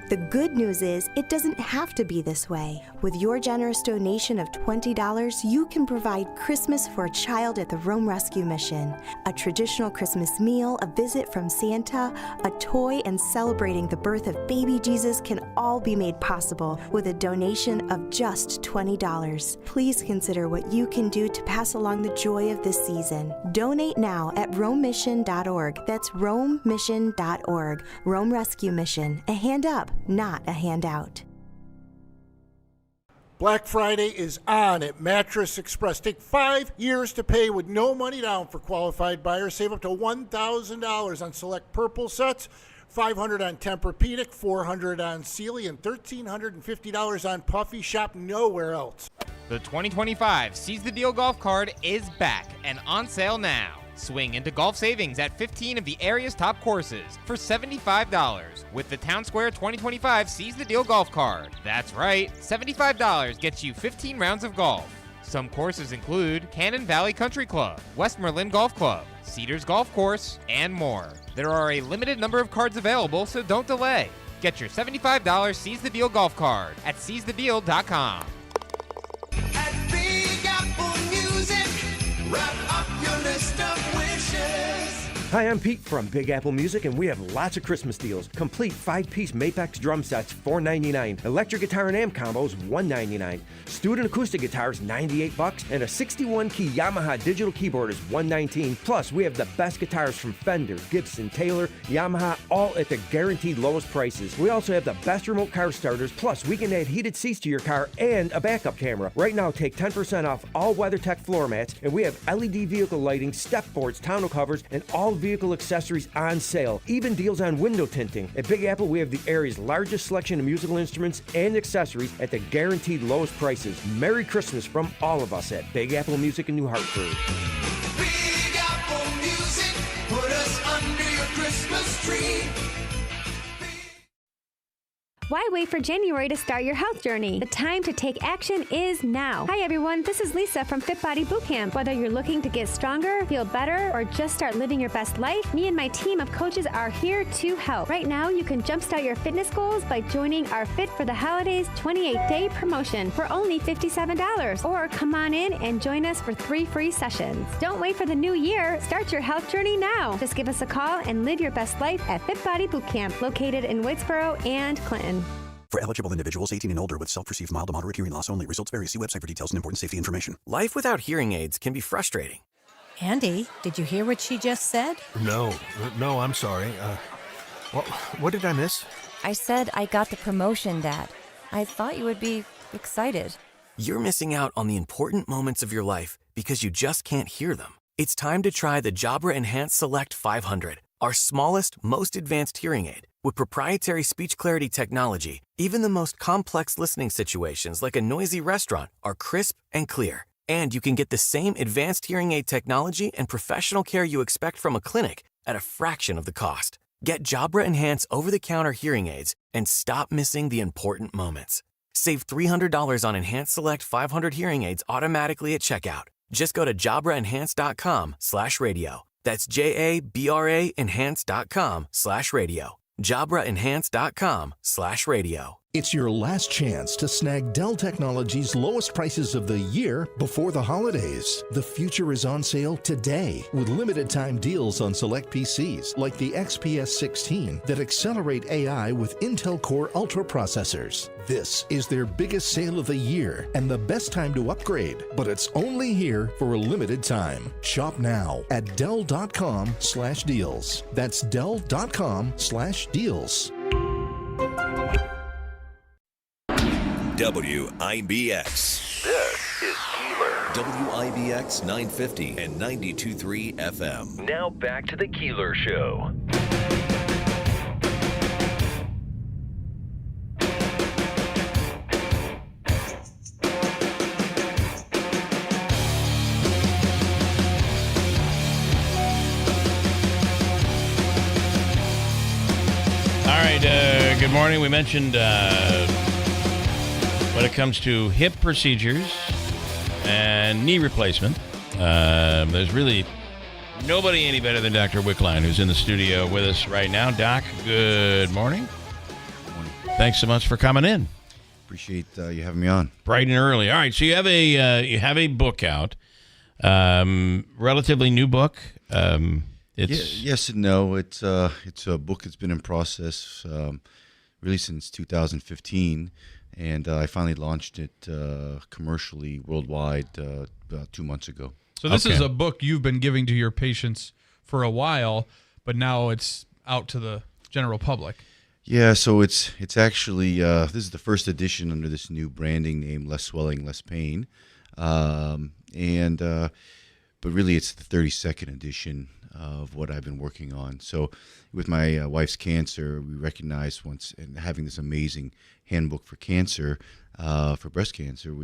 The good news is it doesn't have to be this way. With your generous donation of $20, you can provide Christmas for a child at the Rome Rescue Mission. A traditional Christmas meal, a visit from Santa, a toy, and celebrating the birth of baby Jesus can all be made possible with a donation of just $20. Please consider what you can do to pass along the joy of this season. Donate now at romemission.org. That's romemission.org. Rome Rescue Mission. A hand up, not a handout. Black Friday is on at Mattress Express. Take 5 years to pay with no money down for qualified buyers. Save up to $1,000 on select Purple sets, $500 on Tempur-Pedic, $400 on Sealy, and $1,350 on Puffy. Shop nowhere else. The 2025 Seize the Deal golf card is back and on sale now. Swing into golf savings at 15 of the area's top courses for $75 with the Town Square 2025 Seize the Deal golf card. That's right, $75 gets you 15 rounds of golf. Some courses include Cannon Valley Country Club, Westmoreland Golf Club, Cedars Golf Course, and more. There are a limited number of cards available, so don't delay. Get your $75 Seize the Deal golf card at seizethedeal.com. At Big Apple Music, wrap up your list of wishes. Hi, I'm Pete from Big Apple Music, and we have lots of Christmas deals. Complete 5-piece Mapex drum sets, $4.99. Electric guitar and amp combos, $1.99. Student acoustic guitars, $98. And a 61-key Yamaha digital keyboard is $119. Plus, we have the best guitars from Fender, Gibson, Taylor, Yamaha, all at the guaranteed lowest prices. We also have the best remote car starters. Plus, we can add heated seats to your car and a backup camera. Right now, take 10% off all WeatherTech floor mats, and we have LED vehicle lighting, step boards, tonneau covers, and all vehicle accessories on sale. Even deals on window tinting. At Big Apple, we have the area's largest selection of musical instruments and accessories at the guaranteed lowest prices. Merry Christmas from all of us at Big Apple Music in New Hartford. Big Apple Music, put us under your Christmas tree. Why wait for January to start your health journey? The time to take action is now. Hi everyone, this is Lisa from Fit Body Bootcamp. Whether you're looking to get stronger, feel better, or just start living your best life, me and my team of coaches are here to help. Right now, you can jumpstart your fitness goals by joining our Fit for the Holidays 28-day promotion for only $57. Or come on in and join us for 3 free sessions. Don't wait for the new year. Start your health journey now. Just give us a call and live your best life at Fit Body Bootcamp, located in Whitesboro and Clinton. For eligible individuals 18 and older with self-perceived mild to moderate hearing loss only. Results vary. See website for details and important safety information. Life without hearing aids can be frustrating. Andy, did you hear what she just said? No, I'm sorry. What did I miss? I said I got the promotion, Dad. I thought you would be excited. You're missing out on the important moments of your life because you just can't hear them. It's time to try the Jabra Enhance Select 500, our smallest, most advanced hearing aid. With proprietary speech clarity technology, even the most complex listening situations like a noisy restaurant are crisp and clear. And you can get the same advanced hearing aid technology and professional care you expect from a clinic at a fraction of the cost. Get Jabra Enhance over-the-counter hearing aids and stop missing the important moments. Save $300 on Enhance Select 500 hearing aids automatically at checkout. Just go to JabraEnhance.com/radio. That's JABRA Enhance.com/radio. JabraEnhance.com/radio. It's your last chance to snag Dell Technologies' lowest prices of the year before the holidays. The future is on sale today with limited time deals on select PCs like the XPS 16 that accelerate AI with Intel Core Ultra processors. This is their biggest sale of the year and the best time to upgrade, but it's only here for a limited time. Shop now at Dell.com/deals. That's Dell.com/deals. WIBX. This is Keeler. WIBX 950 and 92.3 FM. Now back to the Keeler Show. right, good morning. We mentioned when it comes to hip procedures and knee replacement, there's really nobody any better than Dr. Wickline, who's in the studio with us right now. Doc, good morning. Good morning. Thanks so much for coming in. Appreciate you having me on. Bright and early. All right, so you have a book out, relatively new book. Yes and no. It's a book that's been in process really since 2015, and I finally launched it commercially worldwide about 2 months ago. So this is a book you've been giving to your patients for a while, but now it's out to the general public. Yeah, so it's actually this is the first edition under this new branding name, Less Swelling, Less Pain, but really it's the 32nd edition of what I've been working on. So with my wife's cancer, we recognized once, and having this amazing handbook for cancer, for breast cancer,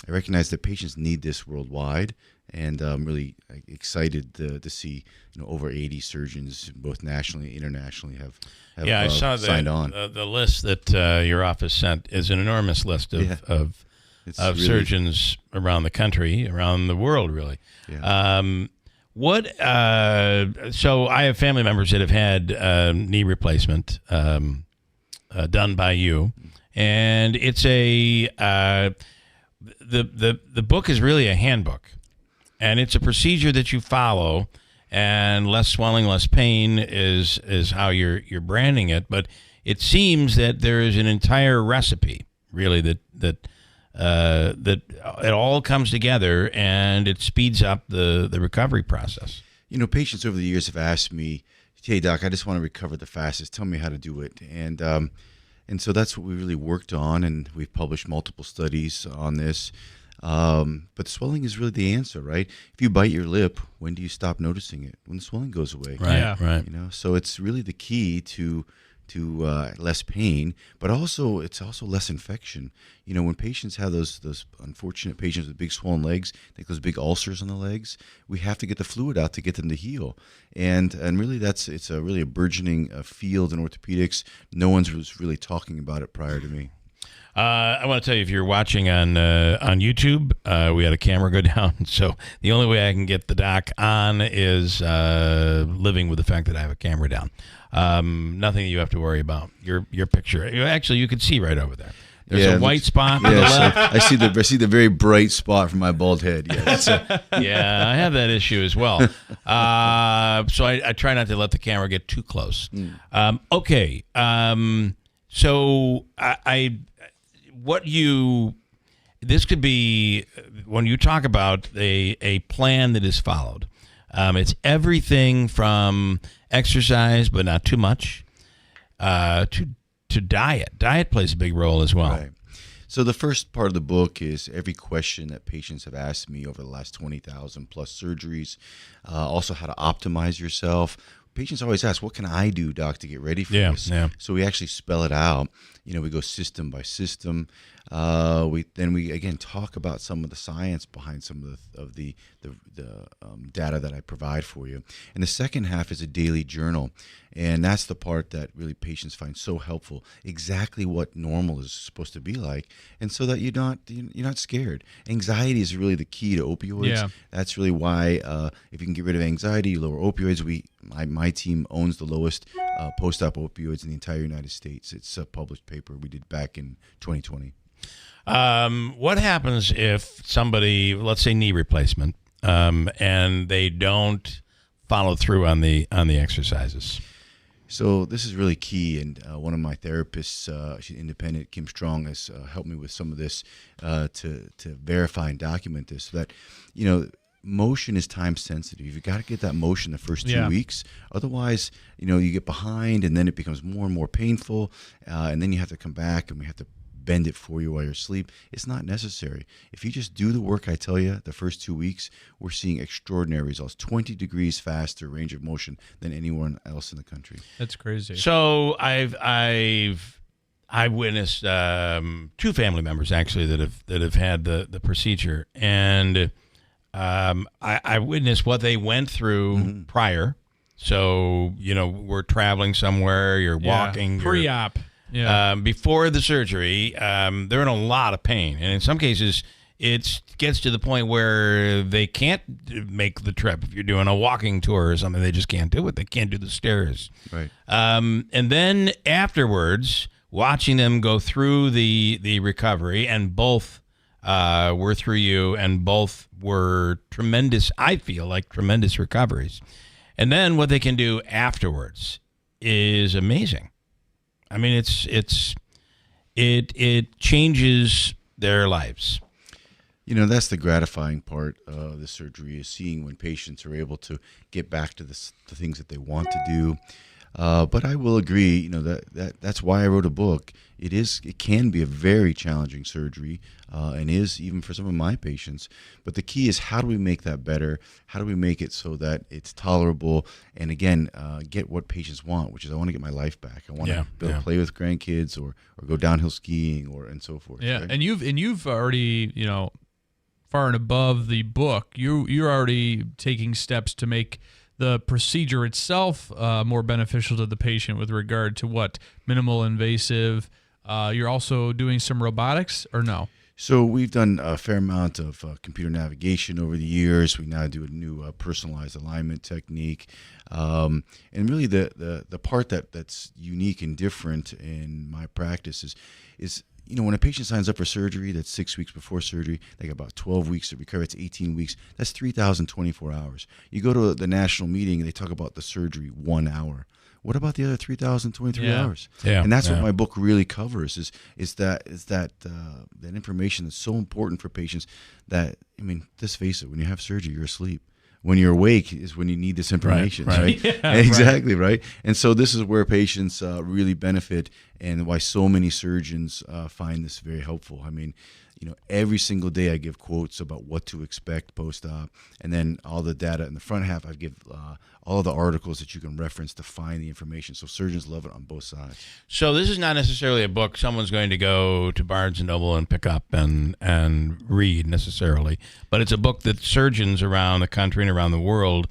I recognize that patients need this worldwide, and I'm really excited to see over 80 surgeons, both nationally and internationally, have I saw signed on. The list that your office sent is an enormous list of really, surgeons around the country, around the world, really. Yeah. So I have family members that have had knee replacement done by you, and it's the book is really a handbook, and it's a procedure that you follow, and less swelling, less pain is how you're branding it. But it seems that there is an entire recipe, really, that it all comes together and it speeds up the recovery process. Patients over the years have asked me, "Hey, Doc, I just want to recover the fastest. Tell me how to do it." And so that's what we really worked on, and we've published multiple studies on this. But swelling is really the answer, right? If you bite your lip, when do you stop noticing it? When the swelling goes away. Right. So it's really the key to less pain, but also it's also less infection. When patients have those unfortunate patients with big swollen legs, like those big ulcers on the legs, we have to get the fluid out to get them to heal. And really it's really a burgeoning field in orthopedics. No one's was really talking about it prior to me. I want to tell you, if you're watching on YouTube, we had a camera go down, so the only way I can get the doc on is living with the fact that I have a camera down. Nothing you have to worry about. Your picture, actually, you can see right over there. There's a white spot on the left. I see the very bright spot from my bald head. Yes. Yeah, I have that issue as well. So I try not to let the camera get too close. Okay. So this could be, when you talk about a plan that is followed, it's everything from exercise, but not too much, to diet. Diet plays a big role as well. Right. So the first part of the book is every question that patients have asked me over the last 20,000 plus surgeries, also how to optimize yourself. Patients always ask, what can I do, Doc, to get ready for this? Yeah. So we actually spell it out. We go system by system. We again talk about some of the science behind some of the data that I provide for you. And the second half is a daily journal, and that's the part that really patients find so helpful. Exactly what normal is supposed to be like, and so that you're not scared. Anxiety is really the key to opioids. Yeah. That's really why if you can get rid of anxiety, you lower opioids. My team owns the lowest post-op opioids in the entire United States. It's a published paper we did back in 2020. What happens if somebody, let's say knee replacement, and they don't follow through on the exercises? So this is really key, and one of my therapists, she's independent, Kim Strong, has helped me with some of this to verify and document this. So that motion is time sensitive. You've got to get that motion the first 2 weeks. Otherwise, you get behind, and then it becomes more and more painful, and then you have to come back, and we have to bend it for you while you're asleep. It's not necessary. If you just do the work I tell you the first 2 weeks, we're seeing extraordinary results. 20 degrees faster range of motion than anyone else in the country. That's crazy. So I've witnessed 2 family members actually that have had the procedure, and I witnessed what they went through prior. So, we're traveling somewhere, you're walking. Pre-op. Yeah. Before the surgery, they're in a lot of pain. And in some cases, it gets to the point where they can't make the trip. If you're doing a walking tour or something, they just can't do it. They can't do the stairs. Right. And then afterwards, watching them go through the recovery, and both were through you, and both were tremendous, I feel like tremendous recoveries. And then what they can do afterwards is amazing. I mean, it changes their lives. That's the gratifying part of the surgery, is seeing when patients are able to get back to the things that they want to do. But I will agree, that's why I wrote a book. It can be a very challenging surgery, and is even for some of my patients. But the key is, how do we make that better? How do we make it so that it's tolerable? And again, get what patients want, which is, I want to get my life back. I want to be able to play with grandkids, or go downhill skiing, and so forth. Yeah, right? and you've already, far and above the book, you're already taking steps to make the procedure itself more beneficial to the patient with regard to what minimal invasive. You're also doing some robotics, or no? So we've done a fair amount of computer navigation over the years. We now do a new personalized alignment technique, and really the part that's unique and different in my practice is when a patient signs up for surgery, that's 6 weeks before surgery, they got about 12 weeks to recover. It's 18 weeks. That's 3,024 hours. You go to the national meeting, and they talk about the surgery 1 hour. What about the other 3,023 hours? Yeah, and that's what my book really covers, is that information that's so important for patients. That, let's face it, when you have surgery, you're asleep. When you're awake is when you need this information, right? Yeah, exactly, right. And so this is where patients really benefit, and why so many surgeons find this very helpful. Every single day I give quotes about what to expect post-op, and then all the data in the front half, I give all the articles that you can reference to find the information. So surgeons love it on both sides. So this is not necessarily a book someone's going to go to Barnes & Noble and pick up and read necessarily, but it's a book that surgeons around the country and around the world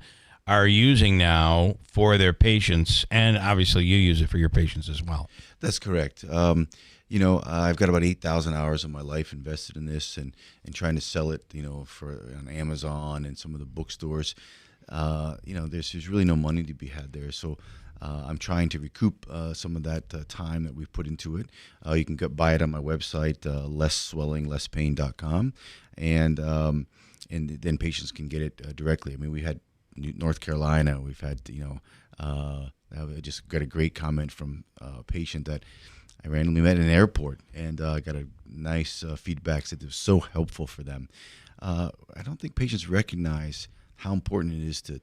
are using now for their patients, and obviously you use it for your patients as well. That's correct. I've got about 8,000 hours of my life invested in this, and trying to sell it, on Amazon and some of the bookstores. There's really no money to be had there. So I'm trying to recoup some of that time that we've put into it. You can buy it on my website, lessswellinglesspain.com, and then patients can get it directly. We had North Carolina. We've had, I just got a great comment from a patient that I randomly met in an airport, and got a nice feedback that it was so helpful for them. I don't think patients recognize how important it is to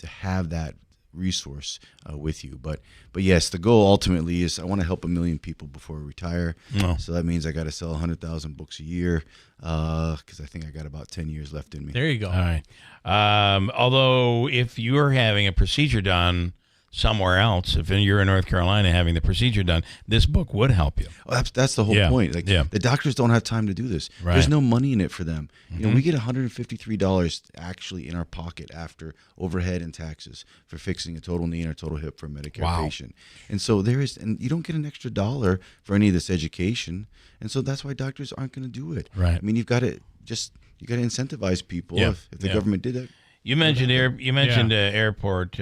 have that resource with you. But yes, the goal ultimately is I want to help 1 million people before I retire. Oh. So that means I got to sell 100,000 books a year, because I think I got about 10 years left in me. There you go. All right. Although if you're having a procedure done somewhere else, if you're in North Carolina having the procedure done, this book would help you. Oh, that's the whole point. The doctors don't have time to do this. Right. There's no money in it for them. Mm-hmm. We get $153 actually in our pocket after overhead and taxes for fixing a total knee and a total hip for a Medicare patient. And so and you don't get an extra dollar for any of this education. And so that's why doctors aren't going to do it. Right. You've got to incentivize people if the government did it. You mentioned airport.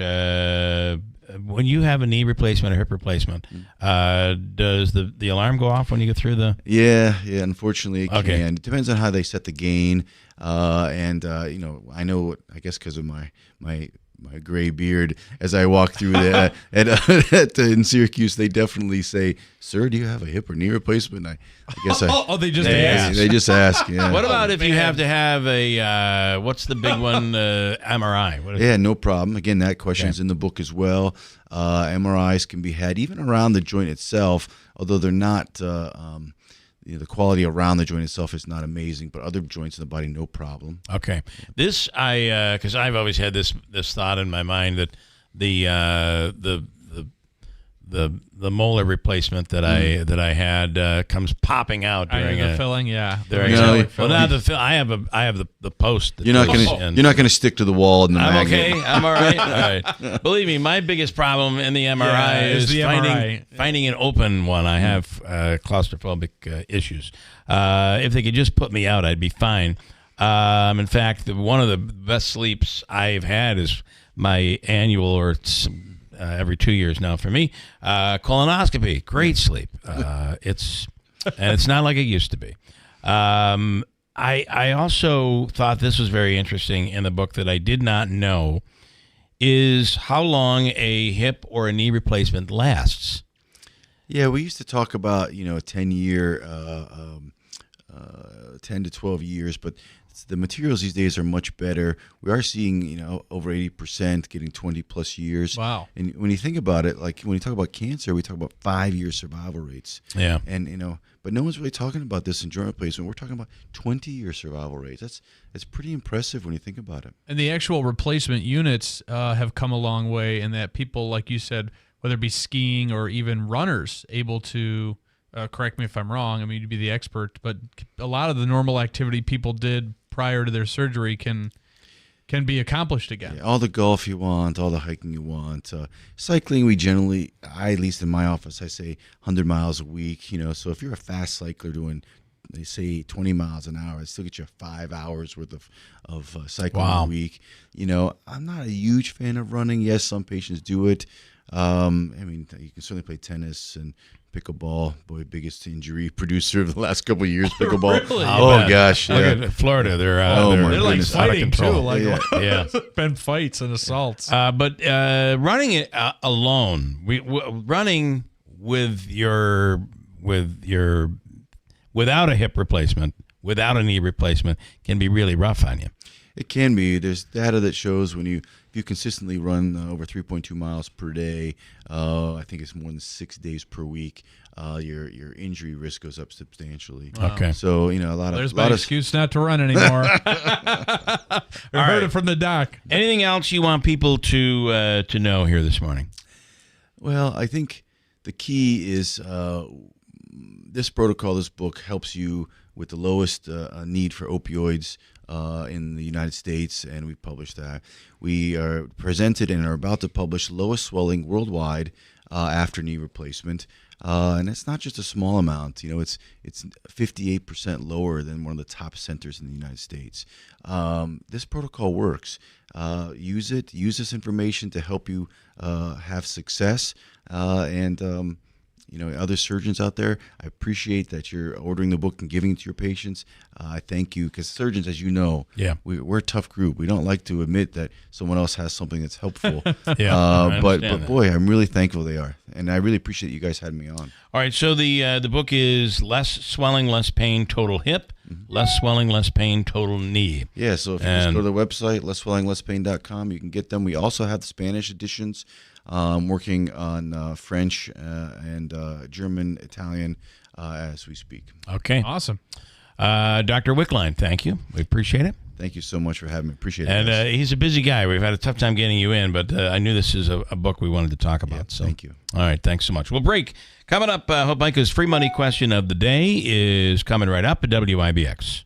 When you have a knee replacement or hip replacement, does the alarm go off when you get through the? Yeah. Unfortunately, it can. It depends on how they set the gain, and I know. I guess because of my gray beard, as I walk through there in Syracuse, they definitely say, "Sir, do you have a hip or knee replacement?" I guess they just ask. They just ask. Yeah. What about if you have to have a what's the big one? MRI. What is no problem. Again, that question's in the book as well. MRIs can be had even around the joint itself, although they're not. The quality around the joint itself is not amazing, but other joints in the body, no problem. Okay, this because I've always had this thought in my mind that the the molar replacement that I had comes popping out during the filling. Yeah, well, not the fill. I have the post. You're not gonna stick to the wall in the I'm magnet. okay. I'm all right. All right. Believe me, my biggest problem in the MRI is finding an open one. I have claustrophobic issues. If they could just put me out, I'd be fine. In fact, one of the best sleeps I've had is my annual, or it's every 2 years now for me, colonoscopy. Great sleep. It's not like it used to be. I also thought this was very interesting in the book that I did not know is how long a hip or a knee replacement lasts. Yeah, we used to talk about, a 10-year, 10 to 12 years, but the materials these days are much better. We are seeing, over 80% getting 20 plus years. Wow. And when you think about it, like when you talk about cancer, we talk about 5-year survival rates. Yeah. And, but no one's really talking about this in joint replacement. We're talking about 20-year survival rates. That's pretty impressive when you think about it. And the actual replacement units have come a long way in that people, like you said, whether it be skiing or even runners, able to, correct me if I'm wrong, I mean, you'd be the expert, but a lot of the normal activity people did prior to their surgery can be accomplished again. Yeah, all the golf you want, all the hiking you want. Cycling, we generally, at least in my office, I say 100 miles a week. So if you're a fast cycler doing, they say 20 miles an hour, it still gets you 5 hours worth of cycling a week. I'm not a huge fan of running. Yes, some patients do it. I mean, you can certainly play tennis and pickleball. Boy, biggest injury producer of the last couple of years, pickleball. Really? Oh, gosh. Look at Florida. They're like fighting out of control. too. Yeah. Been fights and assaults. But running it alone, running without a hip replacement, without a knee replacement, can be really rough on you. It can be. There's data that shows if you consistently run over 3.2 miles per day, I think it's more than 6 days per week, your injury risk goes up substantially. Wow. Okay. So, a lot of... There's my excuse not to run anymore. I heard it from the doc. Anything else you want people to know here this morning? Well, I think the key is this protocol, this book, helps you with the lowest need for opioids in the United States, and we published that. We are presented and are about to publish lowest swelling worldwide after knee replacement, and it's not just a small amount. It's 58% lower than one of the top centers in the United States. This protocol works. Use it. Use this information to help you have success, and other surgeons out there, I appreciate that you're ordering the book and giving it to your patients. I thank you, because surgeons, as you know, we're a tough group. We don't like to admit that someone else has something that's helpful. But boy, I'm really thankful they are, and I really appreciate you guys having me on. All right, so the book is Less Swelling, Less Pain, Total Hip, Less Swelling, Less Pain, Total Knee. Yeah, so if you just go to the website, lessswellinglesspain.com, you can get them. We also have the Spanish editions. I'm working on French and German, Italian as we speak. Okay. Awesome. Dr. Wickline, thank you. We appreciate it. Thank you so much for having me. Appreciate it. And he's a busy guy. We've had a tough time getting you in, but I knew this is a book we wanted to talk about. Yeah, so thank you. All right, thanks so much. We'll break. Coming up, Hope Micah's free money question of the day is coming right up at WIBX.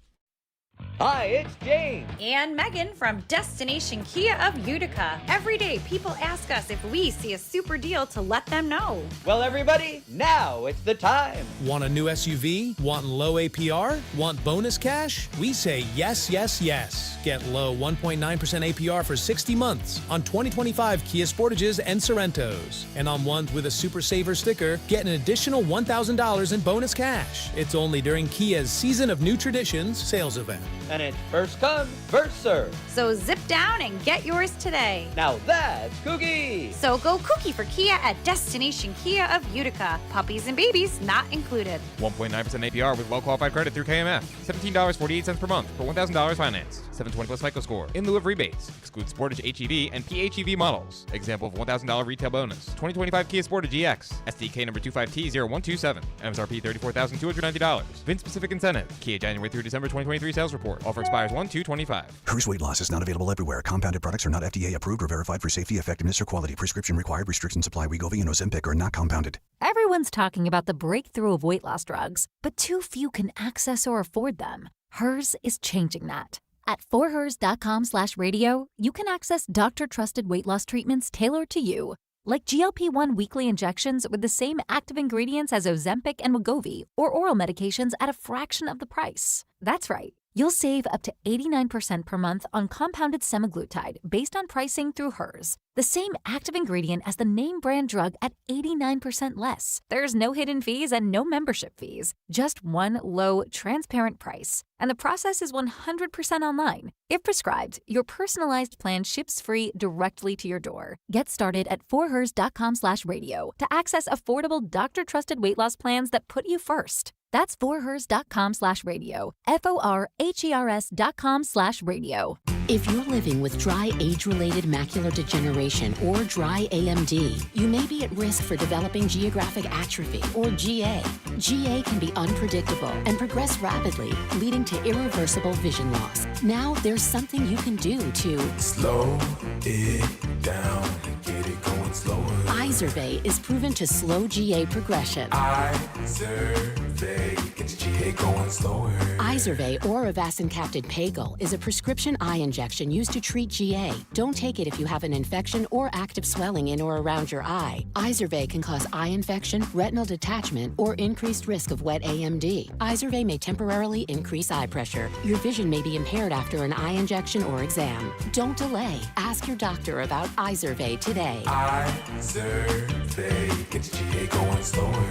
Hi, it's James. And Megan from Destination Kia of Utica. Every day, people ask us if we see a super deal to let them know. Well, everybody, now it's the time. Want a new SUV? Want low APR? Want bonus cash? We say yes, yes, yes. Get low 1.9% APR for 60 months on 2025 Kia Sportages and Sorrentos. And on ones with a Super Saver sticker, get an additional $1,000 in bonus cash. It's only during Kia's Season of New Traditions sales event. And it's first come, first serve. So zip down and get yours today. Now that's Kooky. So go Kooky for Kia at Destination Kia of Utica. Puppies and babies not included. 1.9% APR with well-qualified credit through KMF. $17.48 per month for $1,000 financed. 720 plus FICO score. In lieu of rebates. Excludes Sportage HEV and PHEV models. Example of $1,000 retail bonus. 2025 Kia Sportage EX. SDK number 25T0127. MSRP $34,290. VIN specific incentive. Kia January through December 2023 sales report. Offer expires 1/2/25. Hers weight loss is not available everywhere. Compounded products are not FDA approved or verified for safety, effectiveness, or quality. Prescription required. Restrictions apply. Wegovy and Ozempic are not compounded. Everyone's talking about the breakthrough of weight loss drugs, but too few can access or afford them. Hers is changing that. At forhers.com/radio, you can access doctor-trusted weight loss treatments tailored to you. Like GLP-1 weekly injections with the same active ingredients as Ozempic and Wegovy, or oral medications at a fraction of the price. That's right. You'll save up to 89% per month on compounded semaglutide based on pricing through Hers. The same active ingredient as the name brand drug at 89% less. There's no hidden fees and no membership fees. Just one low, transparent price. And the process is 100% online. If prescribed, your personalized plan ships free directly to your door. Get started at forhers.com/radio to access affordable doctor-trusted weight loss plans that put you first. That's forhers.com/radio. FORHERS.com/radio. If you're living with dry age-related macular degeneration or dry AMD, you may be at risk for developing geographic atrophy or GA. GA can be unpredictable and progress rapidly, leading to irreversible vision loss. Now there's something you can do to slow it down, get it going slower. Izervay is proven to slow GA progression. Izervay gets GA going slower. Izervay or avacincaptad pagel is a prescription eye injection used to treat GA. Don't take it if you have an infection or active swelling in or around your eye. Izervay can cause eye infection, retinal detachment, or increased risk of wet AMD. Izervay may temporarily increase eye pressure. Your vision may be impaired after an eye injection or exam. Don't delay. Ask your doctor about Izervay today. Izervay gets GA going slower.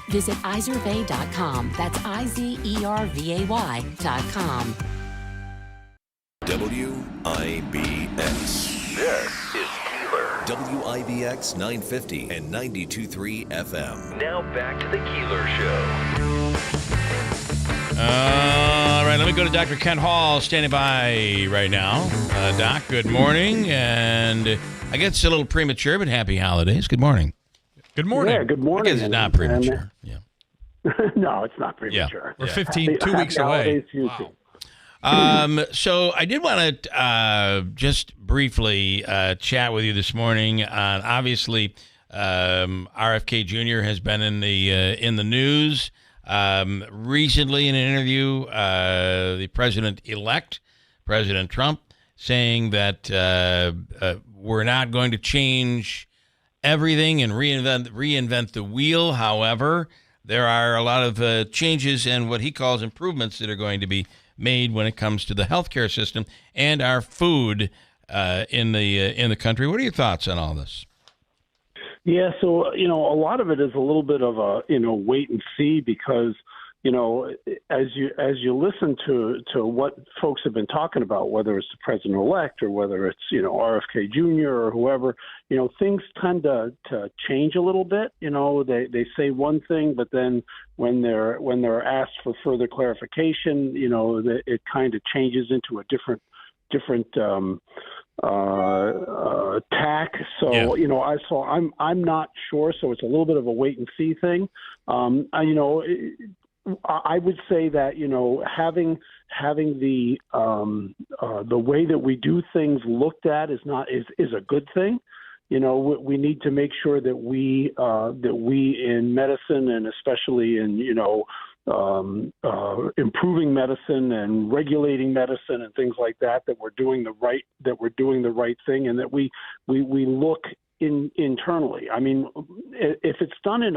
Visit Izervay.com. That's IZERVAY.com. WIBX. This is Keeler. WIBX 950 and 92.3 FM. Now back to the Keeler Show. All right, let me go to Dr. Kent Hall, standing by right now. Doc, good morning. And I guess it's a little premature, but happy holidays. Good morning. Good morning. Yeah, good morning. I guess it's not premature. Yeah. No, it's not premature. We're 2 weeks away. Wow. So I did want to just briefly chat with you this morning on, obviously, RFK Jr. has been in the news. Recently in an interview, the president-elect, President Trump, saying that we're not going to change everything and reinvent the wheel. However, there are a lot of changes and what he calls improvements that are going to be made when it comes to the healthcare system and our food in the country. What are your thoughts on all this? Yeah, so a lot of it is a little bit of a wait and see, because as you listen to what folks have been talking about, whether it's the president-elect or whether it's RFK Jr. or whoever, things tend to change a little bit. They say one thing, but then when they're asked for further clarification, it kind of changes into a different tack. So yeah. I'm not sure. So it's a little bit of a wait and see thing. I would say that having the way that we do things looked at is a good thing. We need to make sure that we in medicine, and especially in improving medicine and regulating medicine and things like that, that we're doing the right thing, and that we look internally. I mean, if it's done in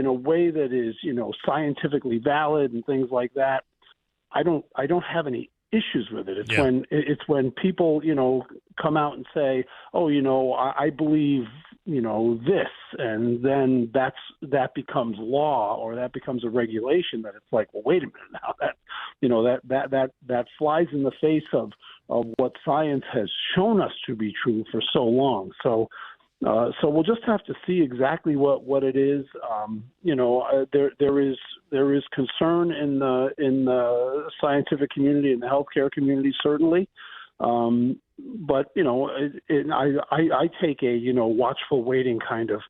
a way that is scientifically valid and things like that, I don't have any issues with it. It's when people come out and say, oh, I believe this, and then that becomes law, or that becomes a regulation, that it's like, well, wait a minute now, that flies in the face of what science has shown us to be true for so long. So we'll just have to see exactly what it is. There is concern in the scientific community and the healthcare community, certainly. But I take a watchful waiting kind of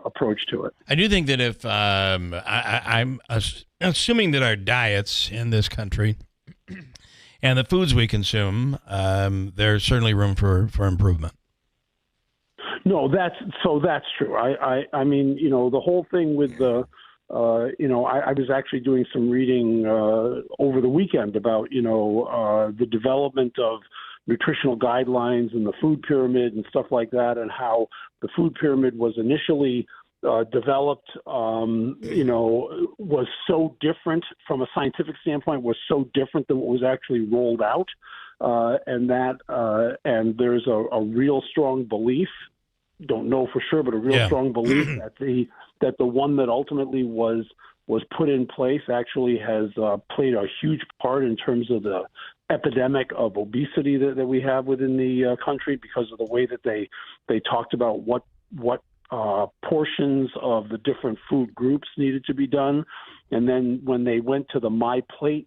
approach to it. I do think that if I'm assuming that our diets in this country and the foods we consume, there's certainly room for improvement. No, that's true. I mean, the whole thing with the, I was actually doing some reading over the weekend about, the development of nutritional guidelines and the food pyramid and stuff like that, and how the food pyramid was initially developed, was so different from a scientific standpoint, was so different than what was actually rolled out, and there's a real strong belief. Don't know for sure, but a real strong belief that the one that ultimately was put in place actually has played a huge part in terms of the epidemic of obesity that we have within the country, because of the way that they talked about what portions of the different food groups needed to be done. And then when they went to the My Plate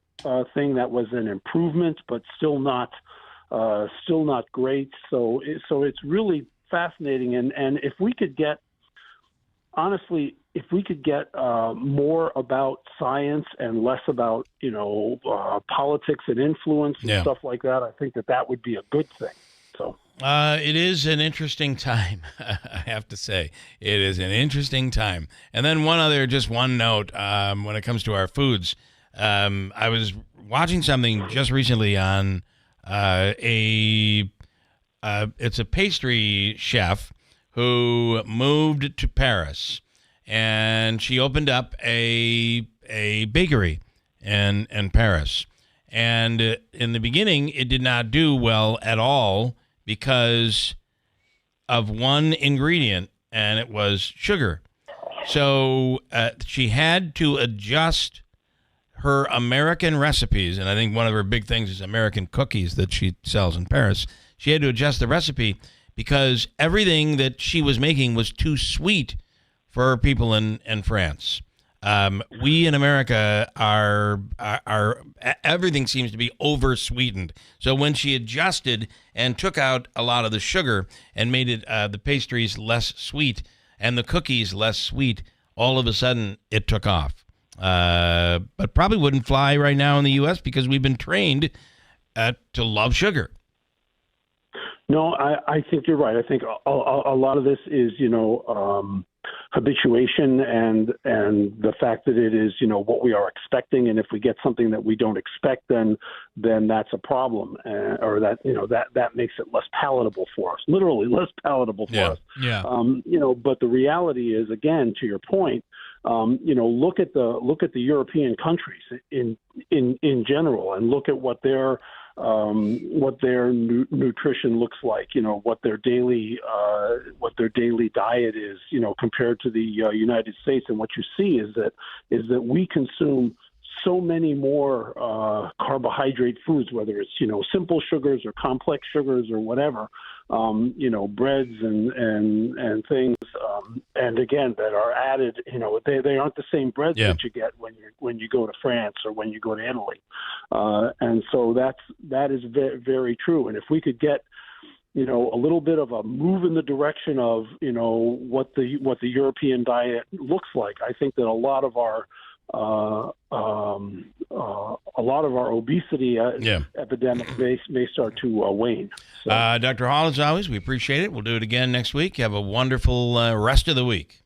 thing, that was an improvement, but still not great. So it's really fascinating. And if we could get, honestly, more about science and less about, politics and influence and stuff like that, I think that would be a good thing. So it is an interesting time, I have to say. It is an interesting time. And then one note when it comes to our foods. I was watching something just recently on it's a pastry chef who moved to Paris, and she opened up a bakery in Paris. And in the beginning, it did not do well at all because of one ingredient, and it was sugar. So she had to adjust her American recipes, and I think one of her big things is American cookies that she sells in Paris. She had to adjust the recipe because everything that she was making was too sweet for people in France. We in America are everything seems to be over sweetened. So when she adjusted and took out a lot of the sugar and made it the pastries less sweet and the cookies less sweet, all of a sudden it took off. But probably wouldn't fly right now in the U.S. because we've been trained to love sugar. No, I think you're right. I think a lot of this is, habituation and the fact that it is, what we are expecting. And if we get something that we don't expect, then that's a problem, or that makes it less palatable for us, literally less palatable for us. Yeah. But the reality is, again, to your point, look at the European countries in general, and look at what their nutrition looks like, what their daily diet is, compared to the United States. And what you see is that we consume so many more carbohydrate foods, whether it's simple sugars or complex sugars or whatever, breads and things, and again that are added. They aren't the same breads that you get when you go to France or when you go to Italy, and so that is very, very true. And if we could get a little bit of a move in the direction of what the European diet looks like, I think that a lot of our obesity epidemic may start to wane. So. Dr. Hall, as always, we appreciate it. We'll do it again next week. Have a wonderful rest of the week.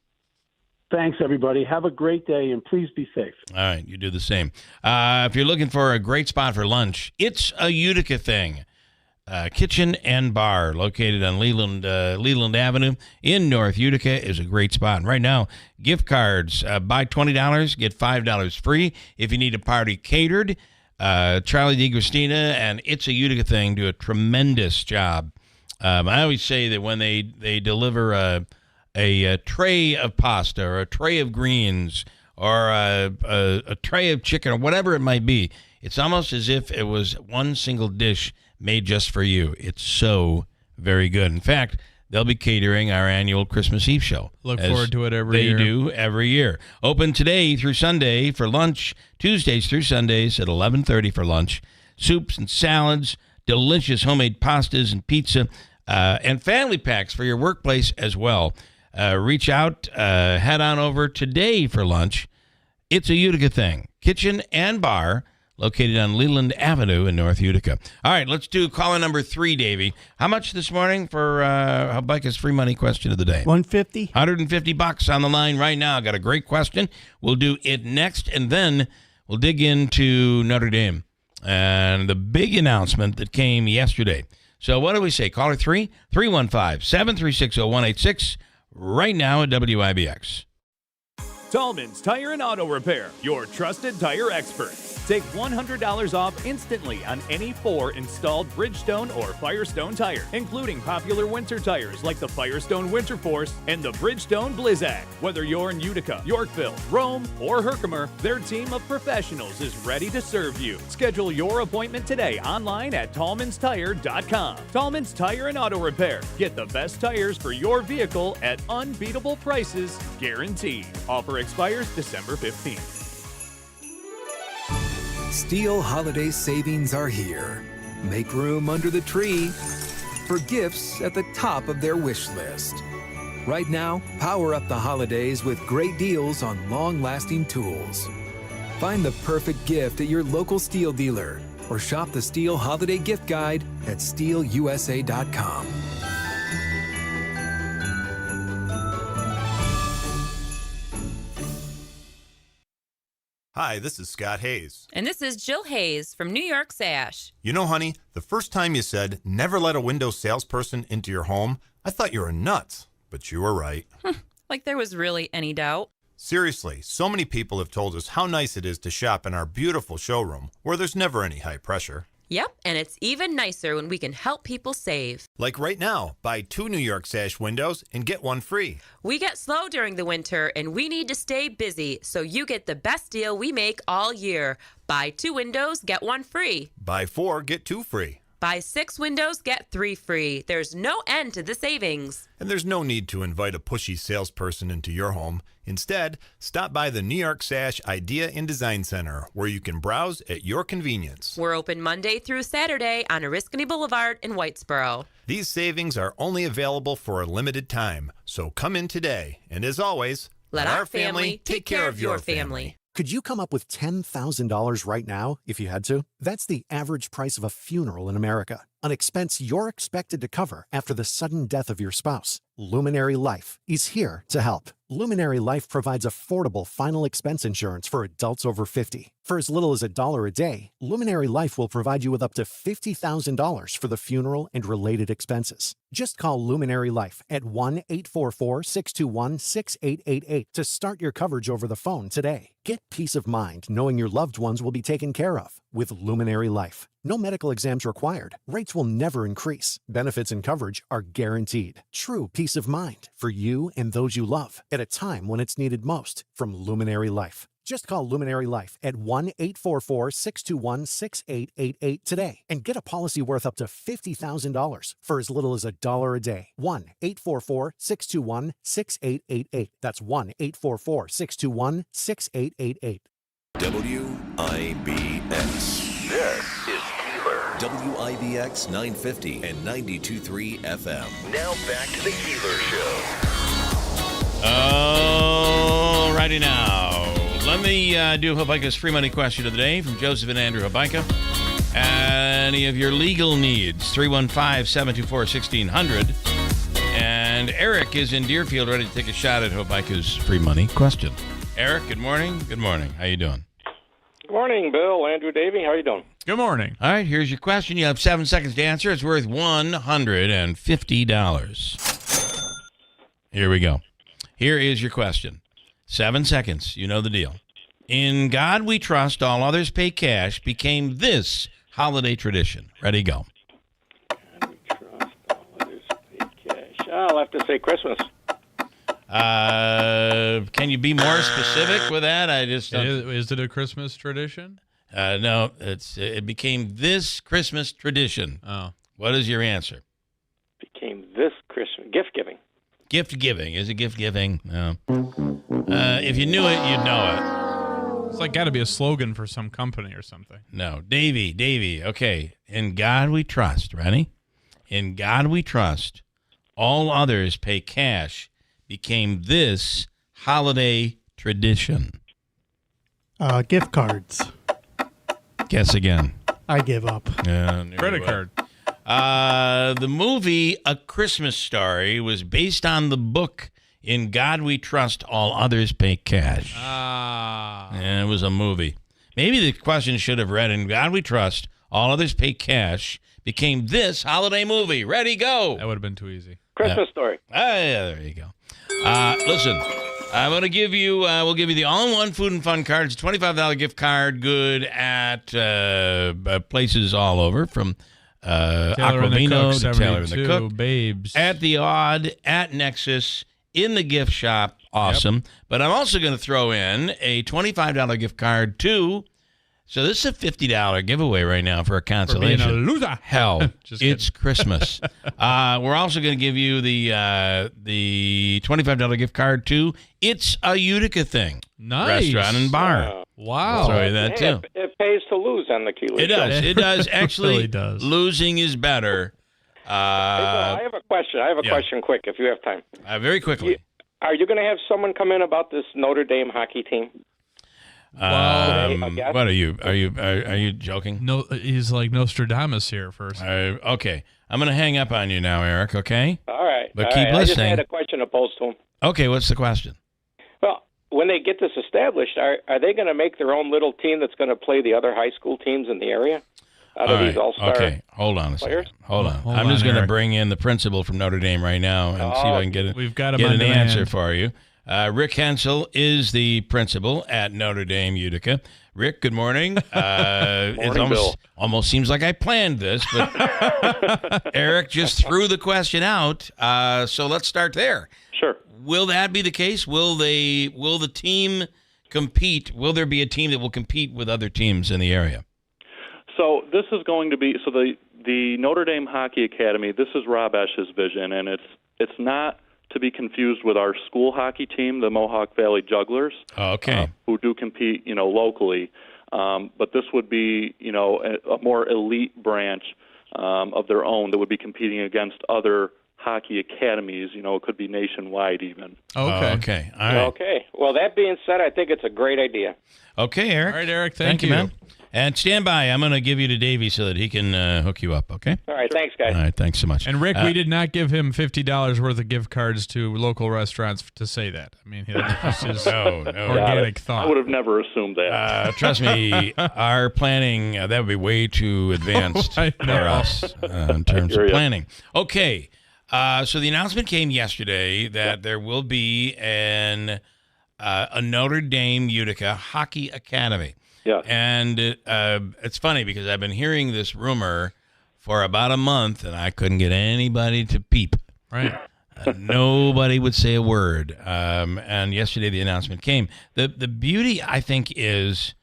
Thanks, everybody. Have a great day, and please be safe. All right, you do the same. If you're looking for a great spot for lunch, it's a Utica thing. Kitchen and Bar, located on Leland Avenue in North Utica, is a great spot. And right now, gift cards, buy $20, get $5 free. If you need a party catered, Charlie DiGristina and It's a Utica Thing do a tremendous job. I always say that when they deliver a tray of pasta or a tray of greens or a tray of chicken or whatever it might be, it's almost as if it was one single dish made just for you. It's so very good. In fact, they'll be catering our annual Christmas Eve show. Look forward to it every year. They do every year. Open today through Sunday for lunch, Tuesdays through Sundays at 11:30 for lunch. Soups and salads, delicious homemade pastas and pizza, and family packs for your workplace as well. Reach out, head on over today for lunch. It's a Utica thing. Kitchen and bar located on Leland Avenue in North Utica. All right, let's do caller number 3, Davey. How much this morning for Habaika's free money question of the day? $150. $150 on the line right now. Got a great question. We'll do it next, and then we'll dig into Notre Dame and the big announcement that came yesterday. So what do we say? Caller 3, 315-736-0186 right now at WIBX. Tallman's Tire and Auto Repair, your trusted tire expert. Take $100 off instantly on any 4 installed Bridgestone or Firestone tire, including popular winter tires like the Firestone Winter Force and the Bridgestone Blizzak. Whether you're in Utica, Yorkville, Rome, or Herkimer, their team of professionals is ready to serve you. Schedule your appointment today online at tallmanstire.com. Tallman's Tire and Auto Repair. Get the best tires for your vehicle at unbeatable prices, guaranteed. Offer expires December 15th. Steel holiday savings are here. Make room under the tree for gifts at the top of their wish list. Right now, power up the holidays with great deals on long-lasting tools. Find the perfect gift at your local Steel dealer or shop the Steel Holiday Gift Guide at steelusa.com. Hi, this is Scott Hayes. And this is Jill Hayes from New York Sash. You know, honey, the first time you said, never let a Windows salesperson into your home, I thought you were nuts. But you were right. Like there was really any doubt. Seriously, so many people have told us how nice it is to shop in our beautiful showroom, where there's never any high pressure. Yep, and it's even nicer when we can help people save. Like right now, buy 2 New York Sash windows and get 1 free. We get slow during the winter, and we need to stay busy, so you get the best deal we make all year. Buy 2 windows, get 1 free. Buy 4, get 2 free. Buy 6 windows, get 3 free. There's no end to the savings. And there's no need to invite a pushy salesperson into your home. Instead, stop by the New York Sash Idea and Design Center, where you can browse at your convenience. We're open Monday through Saturday on Oriskany Boulevard in Whitesboro. These savings are only available for a limited time, so come in today. And as always, let our family take care of your family. Could you come up with $10,000 right now if you had to? That's the average price of a funeral in America, an expense you're expected to cover after the sudden death of your spouse. Luminary Life is here to help. Luminary Life provides affordable final expense insurance for adults over 50. For as little as $1 a day, Luminary Life will provide you with up to $50,000 for the funeral and related expenses. Just call Luminary Life at 1-844-621-6888 to start your coverage over the phone today. Get peace of mind knowing your loved ones will be taken care of with Luminary Life. No medical exams required. Rates will never increase. Benefits and coverage are guaranteed. True peace of mind for you and those you love at a time when it's needed most from Luminary Life. Just call Luminary Life at 1-844-621-6888 today and get a policy worth up to $50,000 for as little as $1 a day. 1-844-621-6888. That's 1-844-621-6888. WIBX. This is Keeler. WIBX 950 and 92.3 FM. Now back to the Keeler Show. All righty now. Let me do Habaika's free money question of the day from Joseph and Andrew Habaika. Any of your legal needs, 315-724-1600. And Eric is in Deerfield ready to take a shot at Habaika's free money question. Eric, good morning. Good morning. How you doing? Good morning, Bill, Andrew, Davey. How are you doing? Good morning. All right, here's your question. You have 7 seconds to answer. It's worth $150. Here we go. Here is your question. 7 seconds. You know the deal. In God We Trust, All Others Pay Cash became this holiday tradition. Ready, go. God We Trust, All Others Pay Cash. I'll have to say Christmas. Can you be more specific with that? Is it a Christmas tradition? No, it became this Christmas tradition. Oh. What is your answer? Became this Christmas. Gift giving. Gift giving. Is it gift giving? No. If you knew it, you'd know it. It's like got to be a slogan for some company or something. No, Davey. Okay. In God we trust. Ready? In God we trust. All others pay cash. Became this holiday tradition. Gift cards. Guess again. I give up. Yeah, Credit card. The movie A Christmas Story was based on the book In God We Trust, All Others Pay Cash. Yeah, it was a movie. Maybe the question should have read In God We Trust, All Others Pay Cash, became this holiday movie. Ready, go. That would have been too easy. Christmas Story. Yeah, there you go. Listen, I'm going to give you, we'll give you the all-in-one food and fun card. It's a $25 gift card, good at places all over, from Aquavino to Taylor and the Cook, Babes, At the Odd, at Nexus, in the gift shop. Awesome. Yep. But I'm also going to throw in a $25 gift card too. So this is a $50 giveaway right now for a consolation. For being a loser. Hell, it's Christmas. We're also going to give you the $25 gift card to It's a Utica Thing. Nice. Restaurant and bar. Wow. Sorry, that too. It pays to lose on the Keeler It show. does. It does. Actually, really does. Losing is better. I have a question. Question quick, if you have time. Very quickly. Are you going to have someone come in about this Notre Dame hockey team? What are you? Are you joking? No, he's like Nostradamus here first. Okay, I'm going to hang up on you now, Eric. Okay. All right. But keep listening. I just had a question to pose to him. Okay, what's the question? Well, when they get this established, are they going to make their own little team that's going to play the other high school teams in the area? Out of these all-star Okay, hold on a players? second. Hold on. Hold I'm just on, going to Eric. bring in the principal from Notre Dame right now and see if I can get it. We've got him get on an demand. answer for you. Rick Hensel is the principal at Notre Dame Utica. Rick, good morning. It almost seems like I planned this, but Eric just threw the question out. So let's start there. Sure. Will that be the case? Will the team compete? Will there be a team that will compete with other teams in the area? So this is going to be the Notre Dame Hockey Academy. This is Rob Esch's vision, and it's not to be confused with our school hockey team, the Mohawk Valley Jugglers. Okay. Who do compete, locally. But this would be, a more elite branch of their own that would be competing against other hockey academies. It could be nationwide even. Okay. Okay. All right. Okay. Well, that being said, I think it's a great idea. Okay, Eric. All right, Eric. Thank you, man. And stand by. I'm going to give you to Davey so that he can hook you up, okay? All right. Thanks, guys. All right. Thanks so much. And Rick, we did not give him $50 worth of gift cards to local restaurants to say that. I mean, that's his organic thought. I would have never assumed that. Trust me, our planning, that would be way too advanced for us in terms of planning. Okay. So the announcement came yesterday that there will be a Notre Dame Utica Hockey Academy. Yeah. And it's funny because I've been hearing this rumor for about a month, and I couldn't get anybody to peep. Right. Nobody would say a word. And yesterday the announcement came. The beauty, I think, is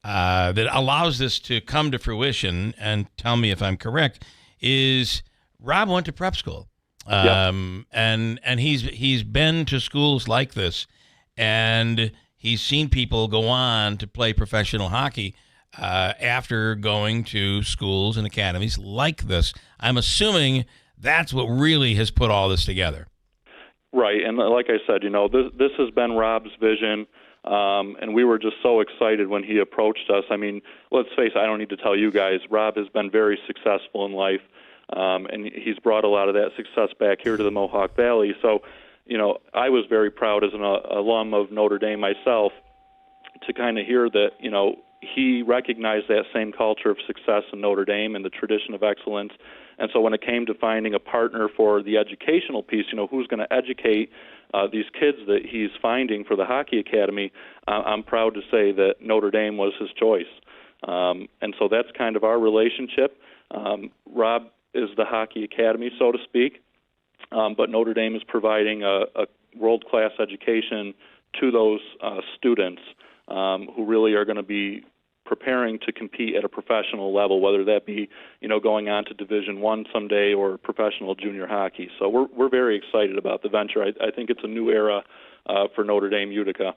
that allows this to come to fruition, and tell me if I'm correct, is Rob went to prep school. And he's been to schools like this, and he's seen people go on to play professional hockey after going to schools and academies like this. I'm assuming that's what really has put all this together. Right, and like I said, this has been Rob's vision, and we were just so excited when he approached us. I mean, let's face it, I don't need to tell you guys, Rob has been very successful in life, and he's brought a lot of that success back here to the Mohawk Valley. So, I was very proud as an alum of Notre Dame myself to kind of hear that, he recognized that same culture of success in Notre Dame and the tradition of excellence. And so when it came to finding a partner for the educational piece, who's going to educate these kids that he's finding for the hockey academy, I'm proud to say that Notre Dame was his choice. And so that's kind of our relationship. Rob is the hockey academy, so to speak. But Notre Dame is providing a world-class education to those students who really are going to be preparing to compete at a professional level, whether that be, going on to Division I someday or professional junior hockey. So we're very excited about the venture. I think it's a new era for Notre Dame Utica.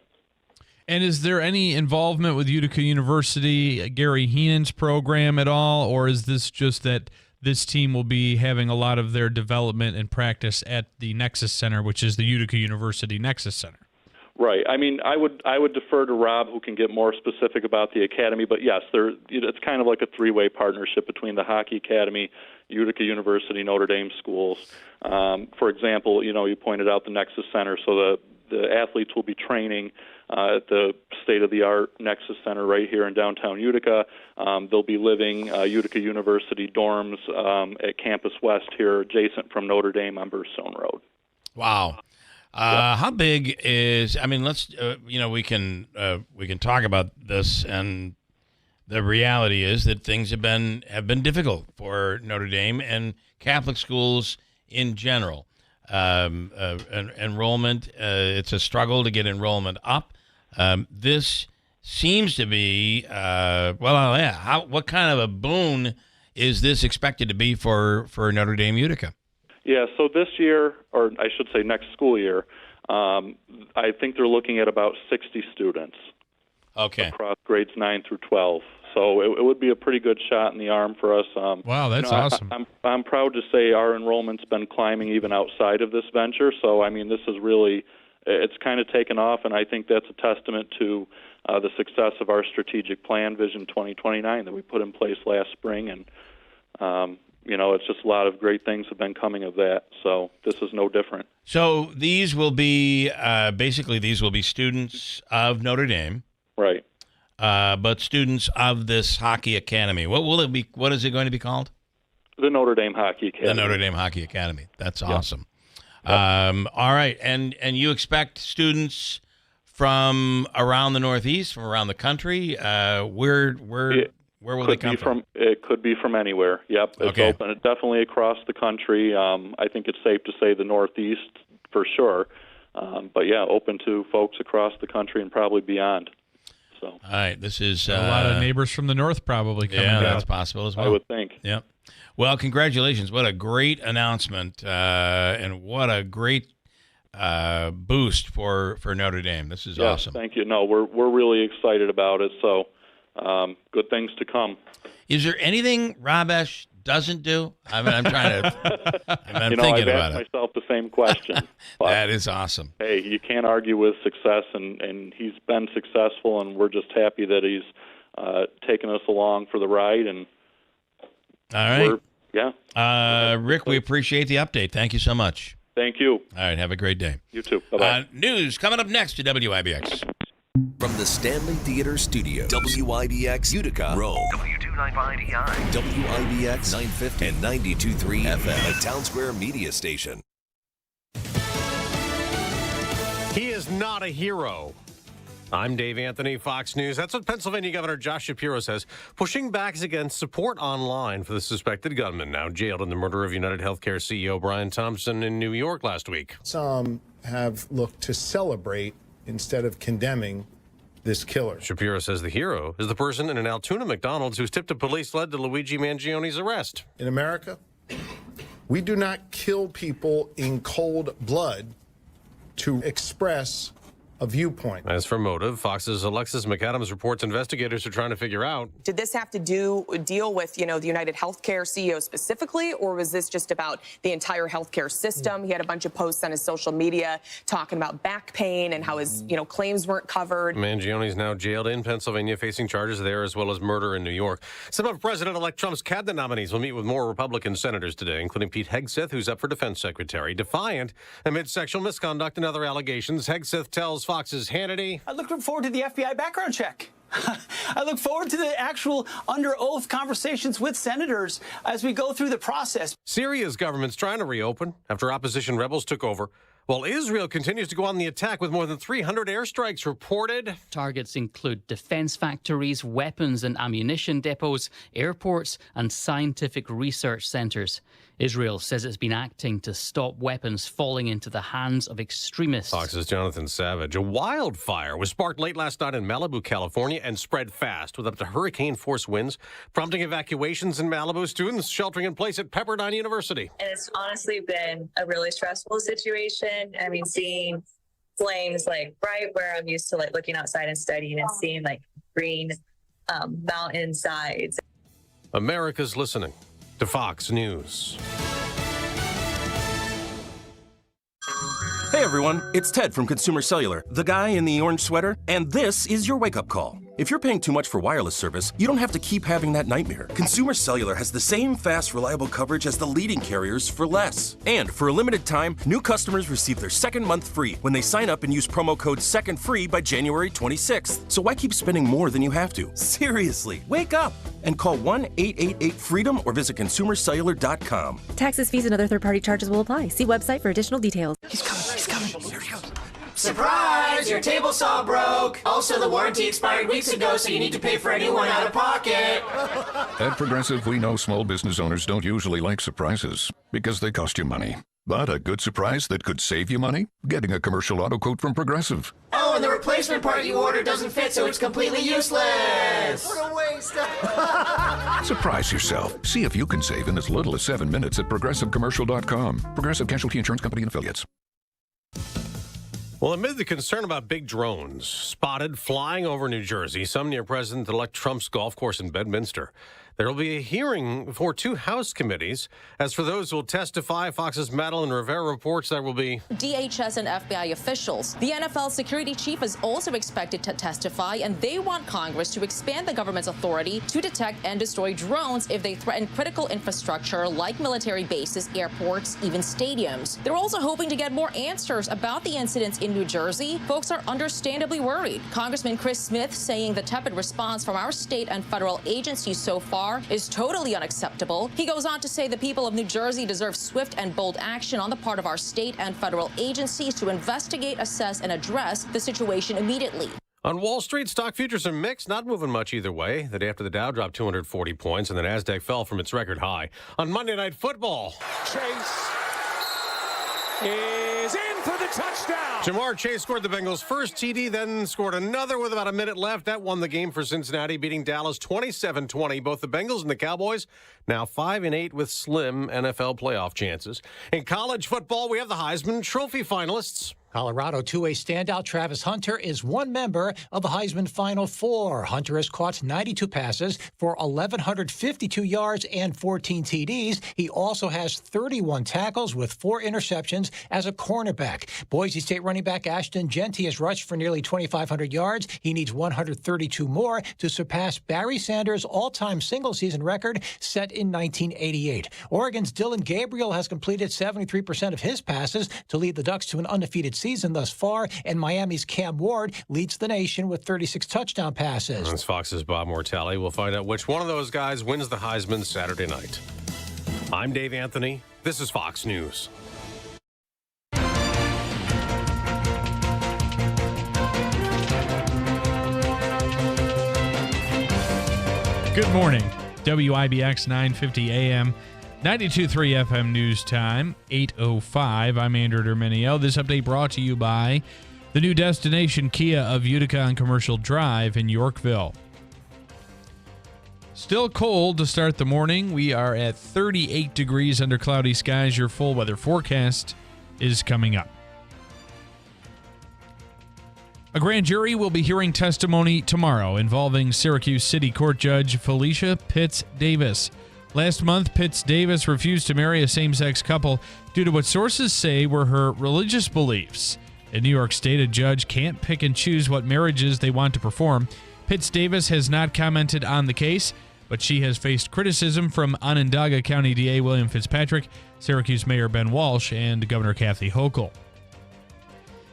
And is there any involvement with Utica University, Gary Heenan's program at all, or is this just that this team will be having a lot of their development and practice at the Nexus Center, which is the Utica University Nexus Center? Right. I mean, I would defer to Rob, who can get more specific about the academy. But yes, it's kind of like a three-way partnership between the Hockey Academy, Utica University, Notre Dame schools. For example, you pointed out the Nexus Center, so the athletes will be training at the state-of-the-art Nexus Center right here in downtown Utica. They'll be living Utica University dorms at Campus West here, adjacent from Notre Dame on Burstone Road. Wow. How big is? I mean, let's we can talk about this, and the reality is that things have been difficult for Notre Dame and Catholic schools in general. Enrollment, it's a struggle to get enrollment up. This seems to be what kind of a boon is this expected to be for Notre Dame Utica? Yeah, so this year, or I should say next school year, I think they're looking at about 60 students. Okay. Across grades 9 through 12. So it would be a pretty good shot in the arm for us. Wow, that's awesome. I'm proud to say our enrollment's been climbing even outside of this venture. So, I mean, this is really, it's kind of taken off, and I think that's a testament to the success of our strategic plan, Vision 2029, that we put in place last spring. And, it's just a lot of great things have been coming of that. So this is no different. So these will be, these will be students of Notre Dame. Right. But students of this hockey academy. What will it be? What is it going to be called? The Notre Dame Hockey Academy. The Notre Dame Hockey Academy. That's awesome. Yep. All right, and you expect students from around the Northeast, from around the country. Where will they come from? It could be from anywhere. Yep, it's open. It's definitely across the country. I think it's safe to say the Northeast for sure. But yeah, open to folks across the country and probably beyond. So. All right, this is a lot of neighbors from the north probably coming. Yeah, that's possible as well. I would think. Yep. Well, congratulations! What a great announcement, and what a great boost for Notre Dame. This is awesome. Thank you. No, we're really excited about it. So, good things to come. Is there anything Rob Esch doesn't do? I mean, I'm trying to. I'm thinking about it. I've asked myself the same question. That is awesome. Hey, you can't argue with success, and he's been successful, and we're just happy that he's taken us along for the ride. And all right, Rick, we appreciate the update. Thank you so much. Thank you. All right, have a great day. You too. Bye-bye. News coming up next to WIBX. From the Stanley Theater Studios, WIBX Utica, Rome, W295EI, WIBX 950 and 92.3 FM, a Town Square media station. He is not a hero. I'm Dave Anthony, Fox News. That's what Pennsylvania Governor Josh Shapiro says, pushing back against support online for the suspected gunman now jailed in the murder of United Healthcare CEO Brian Thompson in New York last week. Some have looked to celebrate instead of condemning this killer. Shapiro says the hero is the person in an Altoona McDonald's whose tip to police led to Luigi Mangione's arrest. In America, we do not kill people in cold blood to express a viewpoint. As for motive, Fox's Alexis McAdams reports investigators are trying to figure out. Did this have to deal with, the United Healthcare CEO specifically, or was this just about the entire healthcare system? He had a bunch of posts on his social media talking about back pain and how his, claims weren't covered. Mangione's now jailed in Pennsylvania, facing charges there as well as murder in New York. Some of President-elect Trump's cabinet nominees will meet with more Republican senators today, including Pete Hegseth, who's up for defense secretary. Defiant amid sexual misconduct and other allegations, Hegseth tells Fox's Hannity, I look forward to the FBI background check. I look forward to the actual under oath conversations with senators as we go through the process. Syria's government's trying to reopen after opposition rebels took over, while Israel continues to go on the attack with more than 300 airstrikes reported. Targets include defense factories, weapons and ammunition depots, airports and scientific research centers. Israel says it's been acting to stop weapons falling into the hands of extremists. Fox's Jonathan Savage. A wildfire was sparked late last night in Malibu, California, and spread fast with up to hurricane-force winds, prompting evacuations in Malibu. Students sheltering in place at Pepperdine University. And it's honestly been a really stressful situation. I mean, seeing flames, like right where I'm used to like looking outside and studying and seeing like green mountainsides. America's listening to Fox News. Hey everyone, it's Ted from Consumer Cellular, the guy in the orange sweater, and this is your wake-up call. If you're paying too much for wireless service, you don't have to keep having that nightmare. Consumer Cellular has the same fast, reliable coverage as the leading carriers for less. And for a limited time, new customers receive their second month free when they sign up and use promo code SECONDFREE by January 26th. So why keep spending more than you have to? Seriously, wake up and call 1-888-FREEDOM or visit consumercellular.com. Taxes, fees, and other third-party charges will apply. See website for additional details. He's coming. Here he goes. Surprise! Your table saw broke. Also, the warranty expired weeks ago, so you need to pay for a new one out of pocket. At Progressive, we know small business owners don't usually like surprises because they cost you money. But a good surprise that could save you money? Getting a commercial auto quote from Progressive. Oh, and the replacement part you ordered doesn't fit, so it's completely useless. What a waste. Surprise yourself. See if you can save in as little as 7 minutes at ProgressiveCommercial.com. Progressive Casualty Insurance Company and Affiliates. Well, amid the concern about big drones spotted flying over New Jersey, some near President-elect Trump's golf course in Bedminster, there will be a hearing for 2 House committees. As for those who will testify, Fox's Madeline Rivera reports there will be DHS and FBI officials. The NFL security chief is also expected to testify, and they want Congress to expand the government's authority to detect and destroy drones if they threaten critical infrastructure like military bases, airports, even stadiums. They're also hoping to get more answers about the incidents in New Jersey. Folks are understandably worried. Congressman Chris Smith saying the tepid response from our state and federal agencies so far is totally unacceptable. He goes on to say the people of New Jersey deserve swift and bold action on the part of our state and federal agencies to investigate, assess, and address the situation immediately. On Wall Street, stock futures are mixed, not moving much either way. The day after the Dow dropped 240 points and the Nasdaq fell from its record high. On Monday Night Football, Chase is in for the touchdown. Jamar Chase scored the Bengals' first TD, then scored another with about a minute left. That won the game for Cincinnati, beating Dallas 27-20. Both the Bengals and the Cowboys now 5-8 with slim NFL playoff chances. In college football, we have the Heisman Trophy finalists. Colorado 2A standout Travis Hunter is one member of the Heisman Final Four. Hunter has caught 92 passes for 1,152 yards and 14 TDs. He also has 31 tackles with 4 interceptions as a cornerback. Boise State running back Ashton Jeanty has rushed for nearly 2,500 yards. He needs 132 more to surpass Barry Sanders' all-time single-season record set in 1988. Oregon's Dylan Gabriel has completed 73% of his passes to lead the Ducks to an undefeated season thus far, and Miami's Cam Ward leads the nation with 36 touchdown passes. That's Fox's Bob Mortelli. We'll find out which one of those guys wins the Heisman Saturday night. I'm Dave Anthony. This is Fox News. Good morning. WIBX 950 AM. 92.3 FM News Time, 8:05. I'm Andrew Derminio. This update brought to you by the new destination Kia of Utica on Commercial Drive in Yorkville. Still cold to start the morning. We are at 38 degrees under cloudy skies. Your full weather forecast is coming up. A grand jury will be hearing testimony tomorrow involving Syracuse City Court Judge Felicia Pitts Davis. Last month, Pitts Davis refused to marry a same-sex couple due to what sources say were her religious beliefs. In New York State, a judge can't pick and choose what marriages they want to perform. Pitts Davis has not commented on the case, but she has faced criticism from Onondaga County DA William Fitzpatrick, Syracuse Mayor Ben Walsh, and Governor Kathy Hochul.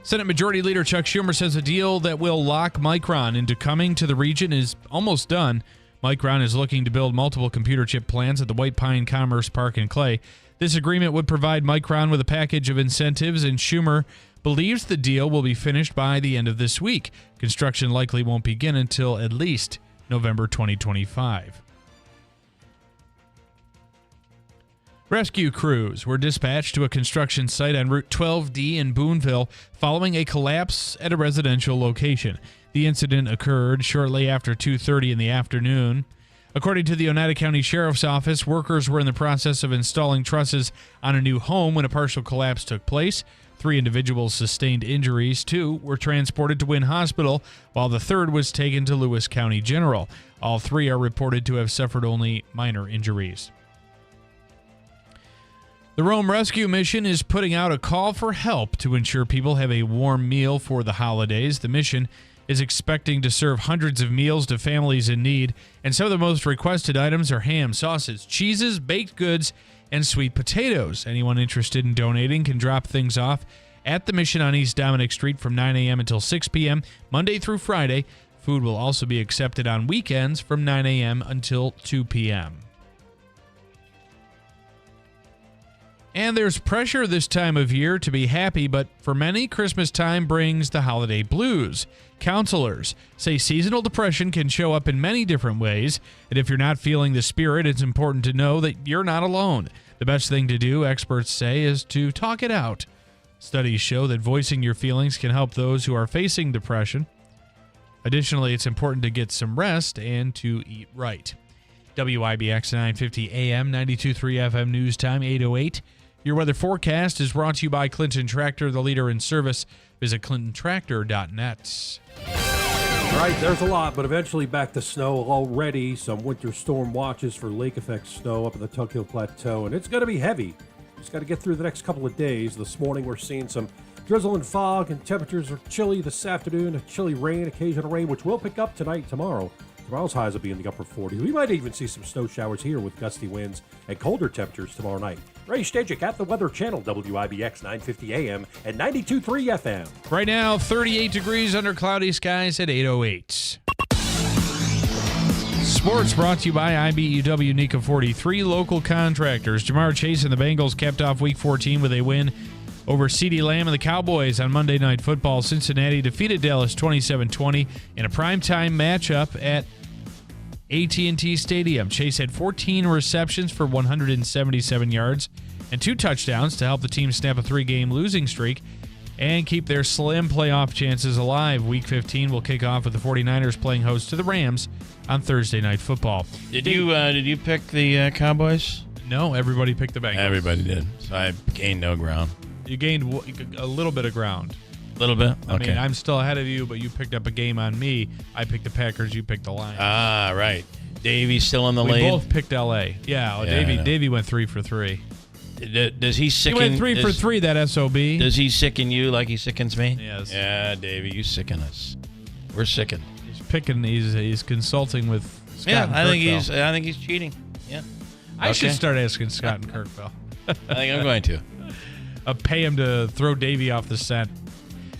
Senate Majority Leader Chuck Schumer says a deal that will lock Micron into coming to the region is almost done. Micron is looking to build multiple computer chip plants at the White Pine Commerce Park in Clay. This agreement would provide Micron with a package of incentives, and Schumer believes the deal will be finished by the end of this week. Construction likely won't begin until at least November 2025. Rescue crews were dispatched to a construction site on Route 12D in Boonville following a collapse at a residential location. The incident occurred shortly after 2:30 in the afternoon. According to the Oneida County Sheriff's Office, workers were in the process of installing trusses on a new home when a partial collapse took place. 3 individuals sustained injuries. 2 were transported to Wynn Hospital, while the third was taken to Lewis County General. All 3 are reported to have suffered only minor injuries. The Rome Rescue Mission is putting out a call for help to ensure people have a warm meal for the holidays. The mission is expecting to serve hundreds of meals to families in need, and some of the most requested items are ham, sausage, cheeses, baked goods, and sweet potatoes. Anyone interested in donating can drop things off at the mission on East Dominic Street from 9 a.m. until 6 p.m., Monday through Friday. Food will also be accepted on weekends from 9 a.m. until 2 p.m. And there's pressure this time of year to be happy, but for many, Christmas time brings the holiday blues. Counselors say seasonal depression can show up in many different ways, and if you're not feeling the spirit, it's important to know that you're not alone. The best thing to do, experts say, is to talk it out. Studies show that voicing your feelings can help those who are facing depression. Additionally, it's important to get some rest and to eat right. WIBX 950 AM, 92.3 FM News Time, 8:08. Your weather forecast is brought to you by Clinton Tractor, the leader in service. Visit clintontractor.net. All right, there's a lot, but eventually back to snow already. Some winter storm watches for lake effect snow up in the Tokyo Plateau, and it's going to be heavy. Just got to get through the next couple of days. This morning we're seeing some drizzle and fog, and temperatures are chilly this afternoon. Chilly rain, occasional rain, which will pick up tonight and tomorrow. Tomorrow's highs will be in the upper 40s. We might even see some snow showers here with gusty winds and colder temperatures tomorrow night. Ray Stajic at the Weather Channel, WIBX 950 AM and 92.3 FM. Right now, 38 degrees under cloudy skies at 8:08. Sports brought to you by IBEW NECA 43 local contractors. Jamar Chase and the Bengals capped off Week 14 with a win over CeeDee Lamb and the Cowboys on Monday Night Football. Cincinnati defeated Dallas 27-20 in a primetime matchup at AT&T Stadium. Chase had 14 receptions for 177 yards and 2 touchdowns to help the team snap a 3-game losing streak and keep their slim playoff chances alive. Week 15 will kick off with the 49ers playing host to the Rams on Thursday Night Football. Did you pick the Cowboys? No, everybody picked the Bengals. Everybody did. So I gained no ground. You gained a little bit of ground. A little bit? Okay. I mean, I'm still ahead of you, but you picked up a game on me. I picked the Packers. You picked the Lions. Ah, right. Davey's still in the lead. We both picked L.A. Yeah, Davey went 3 for 3. Does he sicken? He went 3 for 3, that SOB. Does he sicken you like he sickens me? Yes. Yeah, Davey, you sicken us. We're sickened. He's picking. He's consulting with Scott and I think he's cheating. Yeah. I should start asking Scott and Kirkville. I think I'm going to. Pay him to throw Davey off the scent.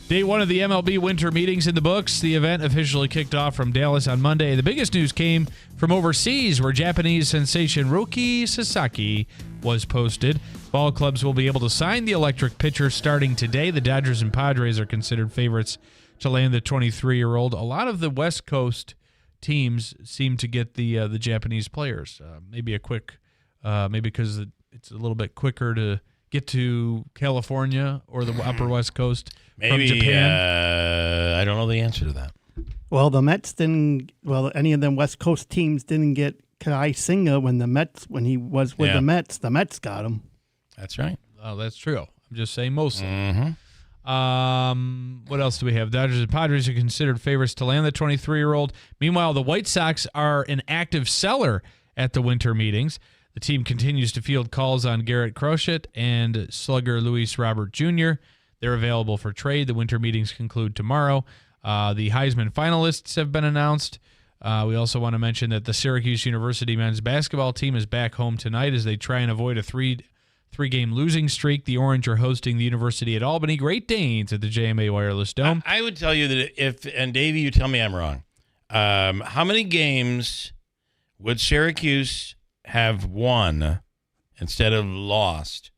Day 1 of the MLB winter meetings in the books. The event officially kicked off from Dallas on Monday. The biggest news came from overseas, where Japanese sensation Roki Sasaki was posted. Ball clubs will be able to sign the electric pitcher starting today. The Dodgers and Padres are considered favorites to land the 23-year-old. A lot of the West Coast teams seem to get the Japanese players. Maybe because it's a little bit quicker to get to California or the Upper West Coast from Japan? I don't know the answer to that. Well, the Mets didn't. Well, any of them West Coast teams didn't get Kai Singa when he was with the Mets. The Mets got him. That's right. Oh, that's true. I'm just saying mostly. Mm-hmm. What else do we have? Dodgers and Padres are considered favorites to land the 23-year-old. Meanwhile, the White Sox are an active seller at the winter meetings. The team continues to field calls on Garrett Crochet and slugger Luis Robert Jr. They're available for trade. The winter meetings conclude tomorrow. The Heisman finalists have been announced. We also want to mention that the Syracuse University men's basketball team is back home tonight as they try and avoid a three-game losing streak. The Orange are hosting the University at Albany Great Danes at the JMA Wireless Dome. I would tell you that and Davey, you tell me I'm wrong. How many games would Syracuse have won instead of lost?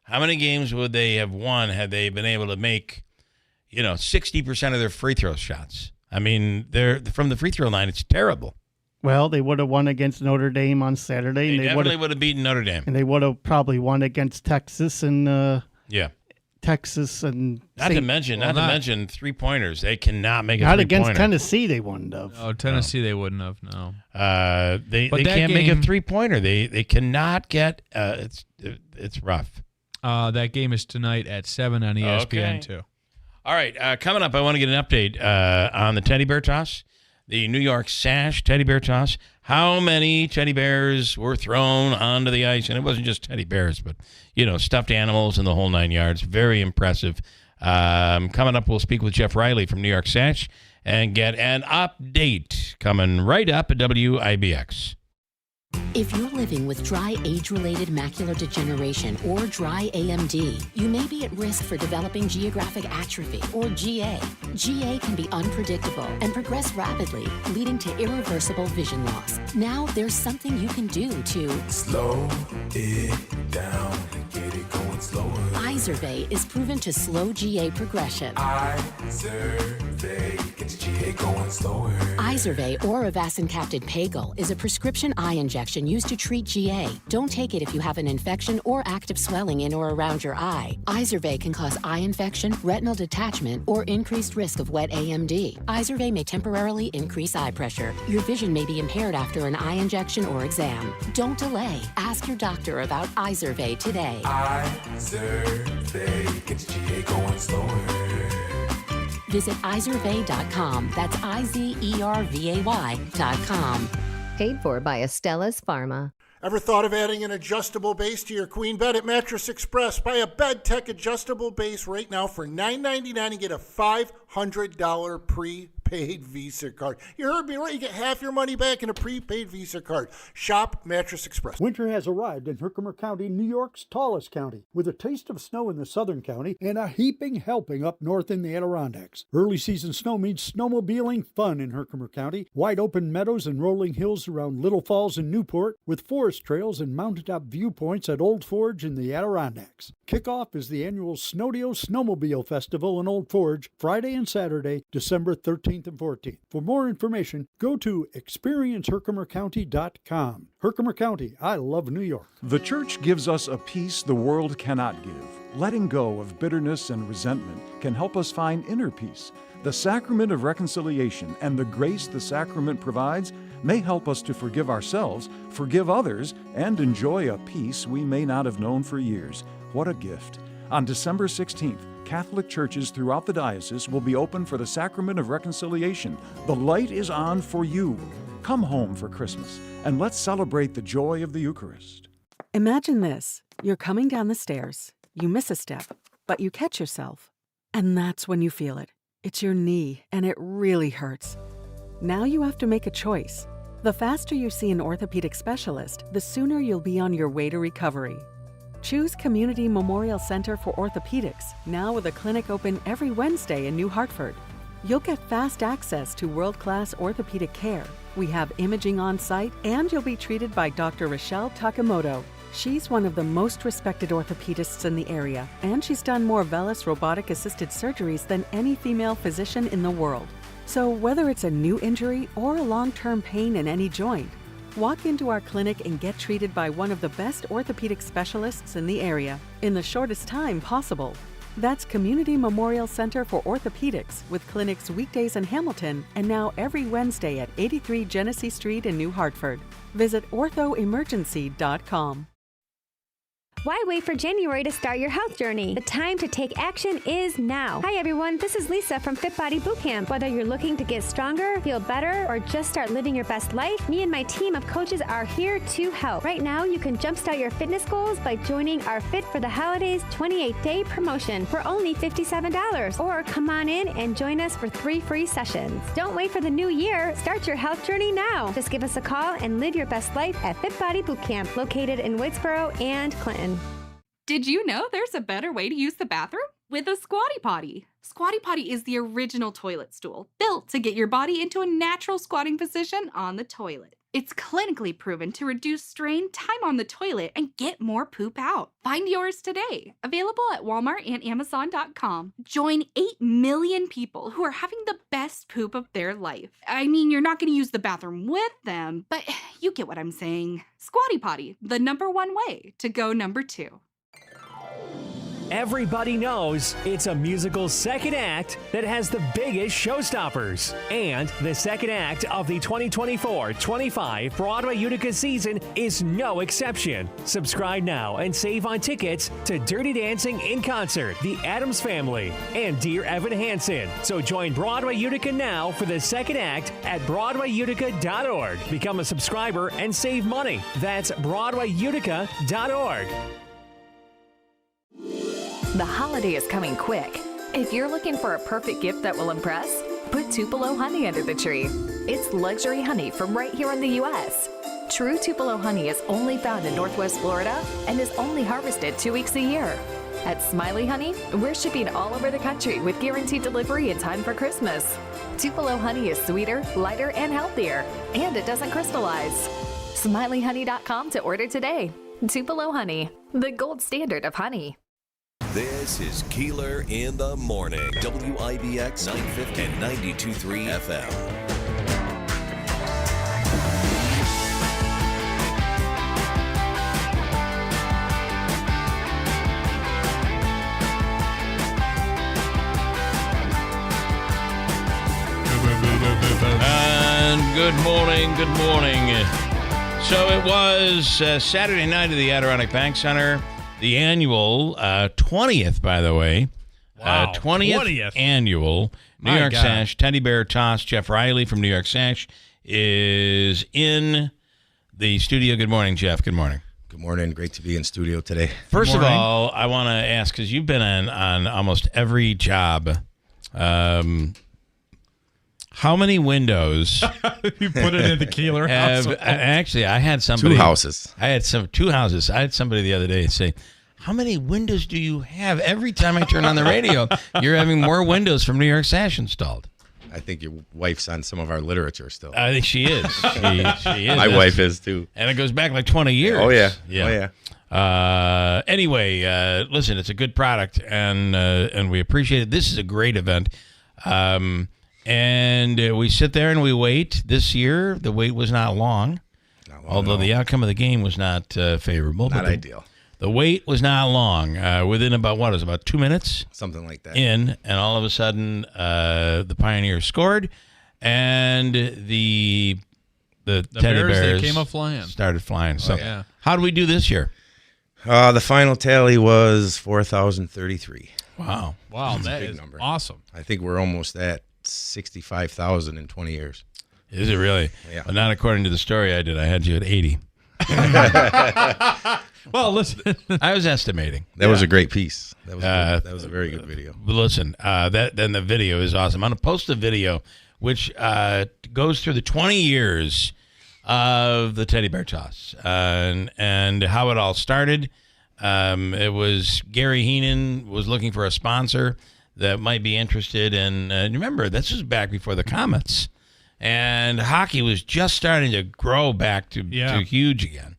How many games would they have won had they been able to make, 60% of their free throw shots? I mean, they're from the free throw line. It's terrible. Well, they would have won against Notre Dame on Saturday. They definitely would have beaten Notre Dame. And they would have probably won against Texas. And yeah. Texas and Not to mention 3-pointers. They cannot make a not 3-pointer. against Tennessee. They wouldn't have. Oh, Tennessee, they wouldn't have. No. They can't make a 3-pointer. They cannot get. It's rough. That game is tonight at 7 on ESPN too. All right, coming up, I want to get an update on the teddy bear toss, the New York Sash teddy bear toss. How many teddy bears were thrown onto the ice? And it wasn't just teddy bears, but, stuffed animals and the whole 9 yards. Very impressive. Coming up, we'll speak with Jeff Riley from New York Sash and get an update coming right up at WIBX. If you're living with dry age-related macular degeneration or dry AMD, you may be at risk for developing geographic atrophy or GA. GA can be unpredictable and progress rapidly, leading to irreversible vision loss. Now there's something you can do to slow it down, get it going slower. Izervay is proven to slow GA progression. Izervay gets GA going slower. Izervay or avacincaptad pagel is a prescription eye injection used to treat GA. Don't take it if you have an infection or active swelling in or around your eye. Izervay can cause eye infection, retinal detachment, or increased risk of wet AMD. Izervay may temporarily increase eye pressure. Your vision may be impaired after an eye injection or exam. Don't delay. Ask your doctor about Izervay today. Izervay gets GA going slower. Visit Izervay.com. That's IZERVAY.com. Paid for by Estella's Pharma. Ever thought of adding an adjustable base to your queen bed? At Mattress Express, buy a Bed Tech adjustable base right now for $9.99 and get a $500 prepaid Visa card. You heard me right. You get half your money back in a prepaid Visa card. Shop Mattress Express. Winter has arrived in Herkimer County, New York's tallest county, with a taste of snow in the southern county and a heaping helping up north in the Adirondacks. Early season snow means snowmobiling fun in Herkimer County. Wide open meadows and rolling hills around Little Falls and Newport, with forest trails and mountaintop viewpoints at Old Forge in the Adirondacks. Kickoff is the annual Snowdio Snowmobile Festival in Old Forge, Friday and Saturday, December 13th and 14th. For more information, go to experienceherkimercounty.com. Herkimer County, I love New York. The church gives us a peace the world cannot give. Letting go of bitterness and resentment can help us find inner peace. The sacrament of reconciliation and the grace the sacrament provides may help us to forgive ourselves, forgive others, and enjoy a peace we may not have known for years. What a gift. On December 16th, Catholic churches throughout the diocese will be open for the sacrament of reconciliation. The light is on for you. Come home for Christmas, and let's celebrate the joy of the Eucharist. Imagine this. You're coming down the stairs. You miss a step, but you catch yourself. And that's when you feel it. It's your knee, and it really hurts. Now you have to make a choice. The faster you see an orthopedic specialist, the sooner you'll be on your way to recovery. Choose Community Memorial Center for Orthopedics, now with a clinic open every Wednesday in New Hartford. You'll get fast access to world-class orthopedic care. We have imaging on site, and you'll be treated by Dr. Rochelle Takamoto. She's one of the most respected orthopedists in the area, and she's done more VELYS robotic-assisted surgeries than any female physician in the world. So whether it's a new injury or a long-term pain in any joint, walk into our clinic and get treated by one of the best orthopedic specialists in the area in the shortest time possible. That's Community Memorial Center for Orthopedics, with clinics weekdays in Hamilton and now every Wednesday at 83 Genesee Street in New Hartford. Visit orthoemergency.com. Why wait for January to start your health journey? The time to take action is now. Hi everyone, this is Lisa from Fit Body Bootcamp. Whether you're looking to get stronger, feel better, or just start living your best life, me and my team of coaches are here to help. Right now, you can jumpstart your fitness goals by joining our Fit for the Holidays 28-day promotion for only $57. Or come on in and join us for 3 free sessions. Don't wait for the new year. Start your health journey now. Just give us a call and live your best life at Fit Body Bootcamp, located in Whitesboro and Clinton. Did you know there's a better way to use the bathroom? With a Squatty Potty. Squatty Potty is the original toilet stool, built to get your body into a natural squatting position on the toilet. It's clinically proven to reduce strain, time on the toilet, and get more poop out. Find yours today. Available at Walmart and Amazon.com. Join 8 million people who are having the best poop of their life. I mean, you're not going to use the bathroom with them, but you get what I'm saying. Squatty Potty, the #1 way to go #2. Everybody knows it's a musical second act that has the biggest showstoppers. And the second act of the 2024-25 Broadway Utica season is no exception. Subscribe now and save on tickets to Dirty Dancing in Concert, The Addams Family, and Dear Evan Hansen. So join Broadway Utica now for the second act at BroadwayUtica.org. Become a subscriber and save money. That's BroadwayUtica.org. The holiday is coming quick. If you're looking for a perfect gift that will impress, put Tupelo honey under the tree. It's luxury honey from right here in the U.S. True Tupelo honey is only found in Northwest Florida and is only harvested 2 weeks a year. At Smiley Honey, we're shipping all over the country with guaranteed delivery in time for Christmas. Tupelo honey is sweeter, lighter, and healthier, and it doesn't crystallize. SmileyHoney.com to order today. Tupelo honey, the gold standard of honey. This is Keeler in the Morning. WIBX 950 and 92.3 FM. And good morning. So it was Saturday night at the Adirondack Bank Center, the annual 20th, by the way. Wow, 20th annual New York Sash Teddy Bear Toss. Jeff Riley from New York Sash is in the studio. Good morning, Jeff. Good morning. Good morning. Great to be in studio today. First of all, I want to ask, because you've been on almost every job, how many windows you put it in the Keeler house? Actually, I had somebody. 2 houses. I had 2 houses. I had somebody the other day say, "How many windows do you have?" Every time I turn on the radio, you're having more windows from New York Sash installed. I think your wife's on some of our literature still. I think she is. She is. My wife is too. And it goes back like 20 years. Oh yeah. Anyway, listen, it's a good product, and we appreciate it. This is a great event. And we sit there and we wait. This year, the wait was not long, although the outcome of the game was not favorable. Not ideal. The wait was not long. Within about, it was about 2 minutes? Something like that. And all of a sudden, the Pioneers scored, and the Teddy Bears, they came up flying. Started flying. So how do we do this year? The final tally was 4,033. Wow. Wow, That's that a big is number. awesome. I think we're almost at 65,000 in 20 years. Is it really? Yeah. Well, not according to the story I did. I had you at 80. Well, listen. I was estimating. That was a great piece. That was that was a very good video. But listen, then the video is awesome. I'm going to post a video which goes through the 20 years of the Teddy Bear Toss and how it all started. It was Gary Heenan was looking for a sponsor that might be interested in. Remember, this was back before the Comets, and hockey was just starting to grow back to huge again.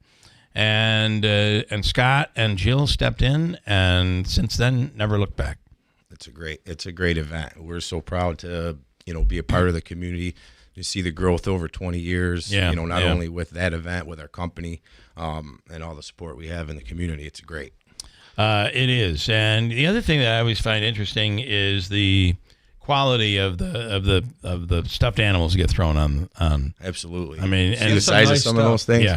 And Scott and Jill stepped in, and since then, never looked back. It's a great event. We're so proud to be a part of the community. You see the growth over 20 years. Not only with that event, with our company, and all the support we have in the community. It's great. It is, and the other thing that I always find interesting is the quality of the stuffed animals that get thrown on. Absolutely. I mean, see the size of some of those things.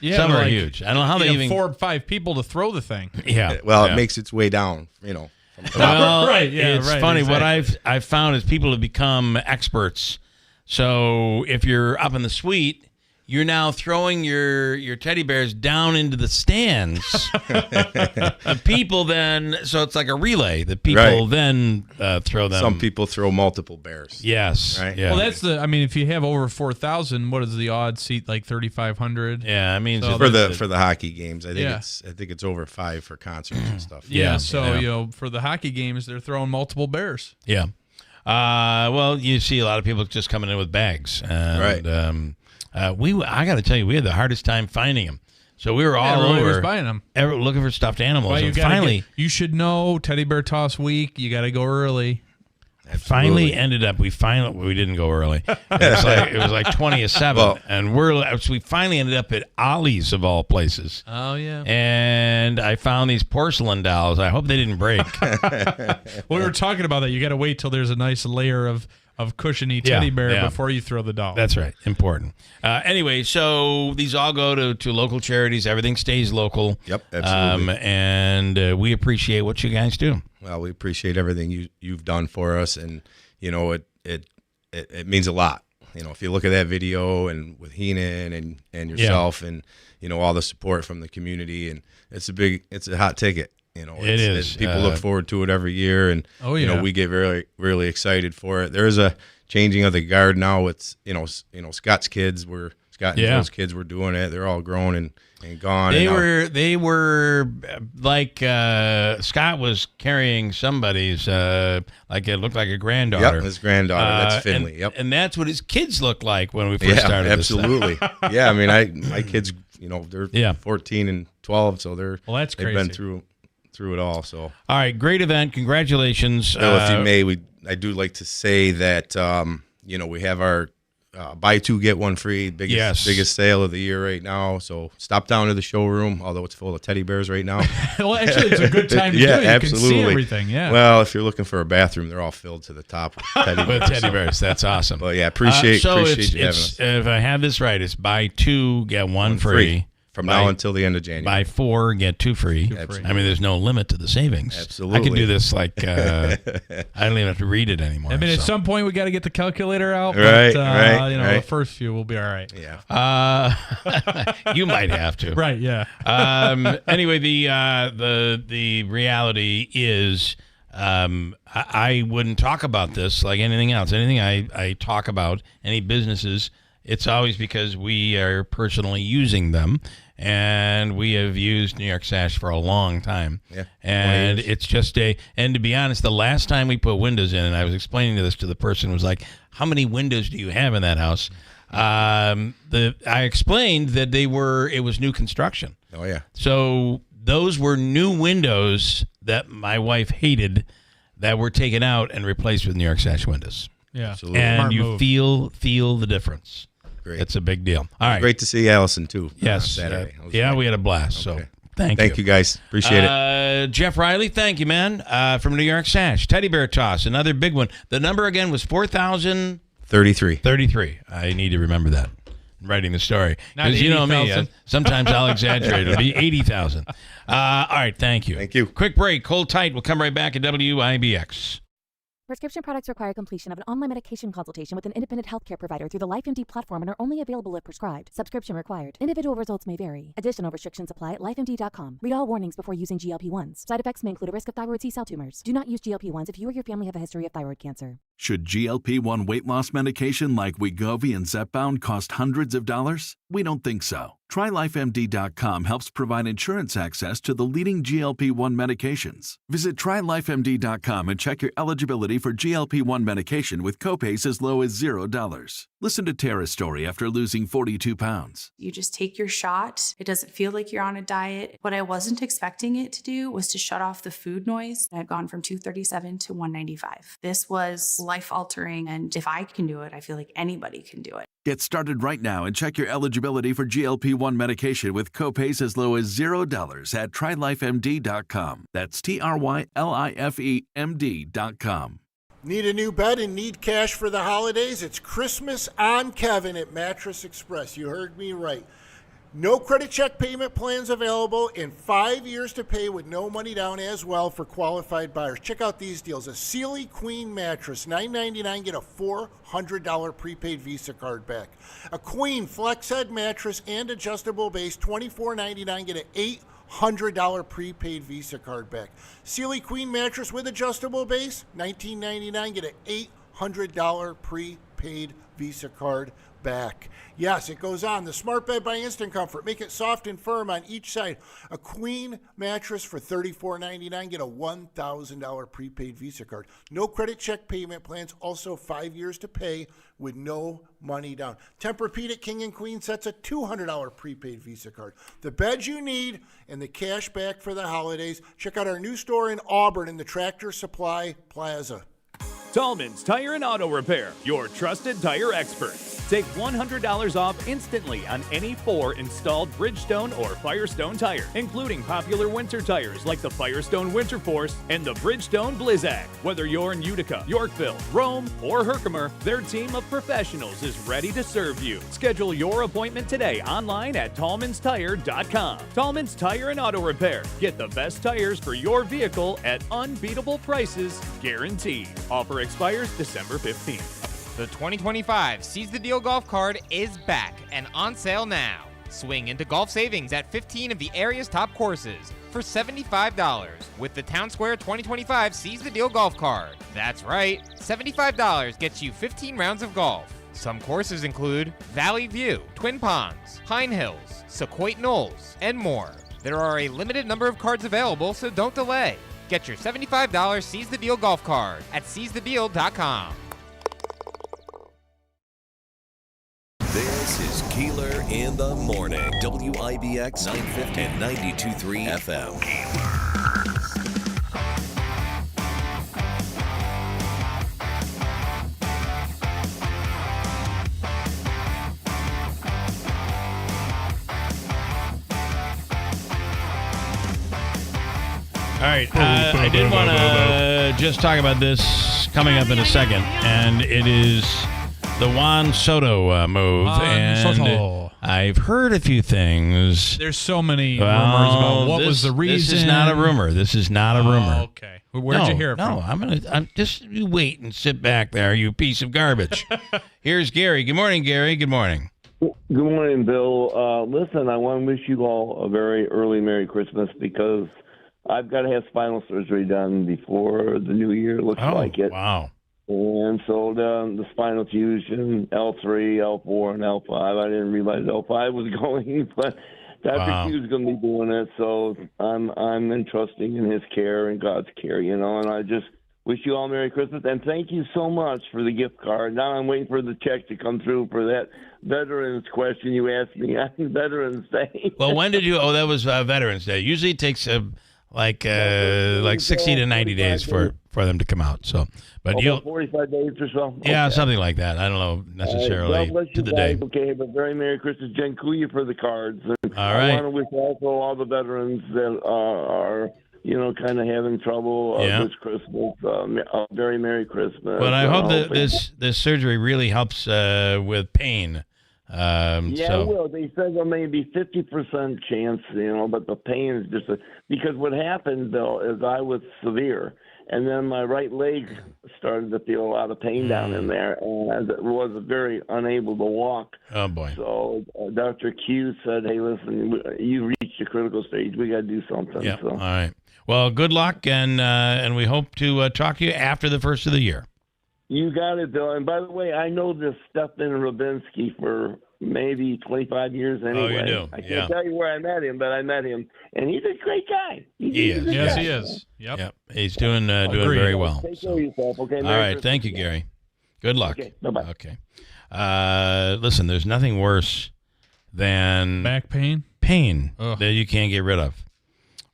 Yeah, some are huge. I don't know how they even 4 or 5 people to throw the thing. It makes its way down. From the top. Well, right. Yeah, it's right, funny. Exactly. What I've found is people have become experts. So if you're up in the suite, you're now throwing your teddy bears down into the stands. The people then, so it's like a relay. The people then throw them. Some people throw multiple bears. Yes. Right? Yeah. Well, if you have over 4,000, what is the odd seat, like 3,500? Yeah, I mean, so for the hockey games, I think it's over 5 for concerts and stuff. So for the hockey games, they're throwing multiple bears. Yeah. Well, you see a lot of people just coming in with bags. And, I got to tell you, we had the hardest time finding them. So we were all over buying them, looking for stuffed animals. Well, and finally, you should know Teddy Bear Toss Week. You got to go early. Finally ended up. We didn't go early. It was like 20-7, well, and we finally ended up at Ollie's of all places. Oh yeah. And I found these porcelain dolls. I hope they didn't break. We were talking about that. You got to wait till there's a nice layer of cushiony teddy bear before you throw the doll. That's right. Important. Anyway, so these all go to local charities. Everything stays local. Yep, absolutely. And we appreciate what you guys do. Well, we appreciate everything you've done for us, and it means a lot. If you look at that video and with Heenan and yourself, and all the support from the community, and it's a hot ticket. It is. People look forward to it every year, and we get really, really excited for it. There is a changing of the guard now. It's Scott's kids were Scott and Joe's kids were doing it. They're all grown and gone. They were like Scott was carrying somebody's like it looked like a granddaughter. Yep, his granddaughter. That's Finley. And that's what his kids looked like when we first started. Absolutely. Yeah, I mean, my kids, they're 14 and 12, so they've been through it all. So all right, great event. Congratulations. If you may, I do like to say that we have our buy two get one free biggest sale of the year right now. So stop down to the showroom, although it's full of teddy bears right now. Well, actually, it's a good time to do it. You absolutely. Can see everything. Yeah. Well, if you're looking for a bathroom, they're all filled to the top with teddy bears. That's awesome. But appreciate you having us. If I have this right, it's buy two get one free. From now until the end of January. Buy 4, get 2 free. I mean, there's no limit to the savings. Absolutely. I can do this like I don't even have to read it anymore. I mean, at some point we got to get the calculator out. Right, but, the first few will be all right. Yeah. You might have to. Right. Yeah. Anyway, the reality is, I wouldn't talk about this like anything else. Anything I talk about, any businesses, it's always because we are personally using them, and we have used New York Sash for a long time. Yeah. And it's just and to be honest, the last time we put windows in, and I was explaining this to the person, was like, how many windows do you have in that house? I explained that it was new construction. Oh, yeah. So those were new windows that my wife hated that were taken out and replaced with New York Sash windows. Yeah. Absolutely. And you feel the difference. Great. It's a big deal. All right. Great to see Allison, too. Yes. Saturday. We had a blast. Okay. So thank you, guys. Appreciate it. Jeff Riley, thank you, man, from New York Sash. Teddy bear toss, another big one. The number again was 4,033. I need to remember that. Writing the story. Because you know me, sometimes I'll exaggerate. It'll be 80,000. All right, thank you. Thank you. Quick break. Hold tight. We'll come right back at WIBX. Prescription products require completion of an online medication consultation with an independent healthcare provider through the LifeMD platform and are only available if prescribed. Subscription required. Individual results may vary. Additional restrictions apply at lifemd.com. Read all warnings before using GLP-1s. Side effects may include a risk of thyroid C-cell tumors. Do not use GLP-1s if you or your family have a history of thyroid cancer. Should GLP-1 weight loss medication like Wegovy and Zepbound cost hundreds of dollars? We don't think so. TryLifeMD.com helps provide insurance access to the leading GLP-1 medications. Visit TryLifeMD.com and check your eligibility for GLP-1 medication with copays as low as $0. Listen to Tara's story after losing 42 pounds. You just take your shot. It doesn't feel like you're on a diet. What I wasn't expecting it to do was to shut off the food noise. I had gone from 237 to 195. This was life-altering, and if I can do it, I feel like anybody can do it. Get started right now and check your eligibility for GLP-1 medication with copays as low as $0 at TryLifeMD.com. That's TryLifeMD.com. Need a new bed and need cash for the holidays? It's Christmas on Kevin at Mattress Express. You heard me right. No credit check payment plans available in 5 years to pay with no money down as well for qualified buyers. Check out these deals. A Sealy Queen mattress, $999, get a $400 prepaid Visa card back. A Queen Flex Head mattress and adjustable base, $24.99, get an $800 prepaid Visa card back. Sealy Queen mattress with adjustable base, $19.99, get an $800 prepaid Visa card back. Yes, it goes on. The Smart Bed by Instant Comfort. Make it soft and firm on each side. A Queen mattress for $34.99. Get a $1,000 prepaid Visa card. No credit check payment plans. Also 5 years to pay with no money down. Tempur-Pedic King and Queen sets a $200 prepaid Visa card. The beds you need and the cash back for the holidays. Check out our new store in Auburn in the Tractor Supply Plaza. Tallman's Tire and Auto Repair, your trusted tire expert. Take $100 off instantly on any 4 installed Bridgestone or Firestone tire, including popular winter tires like the Firestone Winter Force and the Bridgestone Blizzak. Whether you're in Utica, Yorkville, Rome, or Herkimer, their team of professionals is ready to serve you. Schedule your appointment today online at tallmanstire.com. Tallman's Tire and Auto Repair. Get the best tires for your vehicle at unbeatable prices, guaranteed. Offer expires December 15th. The 2025 Seize the Deal golf card is back and on sale now. Swing into golf savings at 15 of the area's top courses for $75 with the Town Square 2025 Seize the Deal golf card. That's right, $75 gets you 15 rounds of golf. Some courses include Valley View, Twin Ponds, Pine Hills, Sequoia Knolls, and more. There are a limited number of cards available, so don't delay. Get your $75 Seize the Deal golf card at seizethedeal.com. This is Keeler in the Morning. WIBX 950 and 92.3 FM. All right, I did want to just talk about this coming up in a second, and it is the Juan Soto move. Soto. I've heard a few things. There's so many rumors about what was the reason. This is not a rumor. This is not a rumor. Okay. Where'd you hear it from? No, I'm just you wait and sit back there, you piece of garbage. Here's Gary. Good morning, Gary. Good morning. Good morning, Bill. Listen, I want to wish you all a very early Merry Christmas because I've got to have spinal surgery done before the new year. Looks like it. Wow. And so the spinal fusion, L3, L4, and L5. I didn't realize L5 was going, but Dr. Q's going to be doing it. So I'm entrusting in his care and God's care, and I just wish you all Merry Christmas. And thank you so much for the gift card. Now I'm waiting for the check to come through for that Veterans question you asked me on Veterans Day. Well, when did you? Oh, that was Veterans Day. Usually it takes like 60 to 90 days for them to come out. So, but you'll 45 days or so. Yeah, Okay. something like that. I don't know necessarily God bless you to the guys. day. Okay, but very Merry Christmas, Jen Kuya for the cards. And All right. I want to wish also all the veterans that are kind of having trouble this Christmas. A very Merry Christmas. But I hope that this surgery really helps with pain. It will. They said there may be 50% chance, but the pain is just because what happened though is I was severe, and then my right leg started to feel a lot of pain down in there, and I was very unable to walk. Oh boy! So Dr. Q said, "Hey, listen, you reached a critical stage. We got to do something." Yeah. So. All right. Well, good luck, and we hope to talk to you after the first of the year. You got it, Bill. And by the way, I know this Stefan Rubinsky for maybe 25 years anyway. Oh, you do? I can't tell you where I met him, but I met him, and he's a great guy. He is. Yes, he is. Yep. He's doing very well. Take care of yourself, okay? All right. Thank you, Gary. Good luck. Okay, bye-bye. Okay. Listen, there's nothing worse than back pain that you can't get rid of,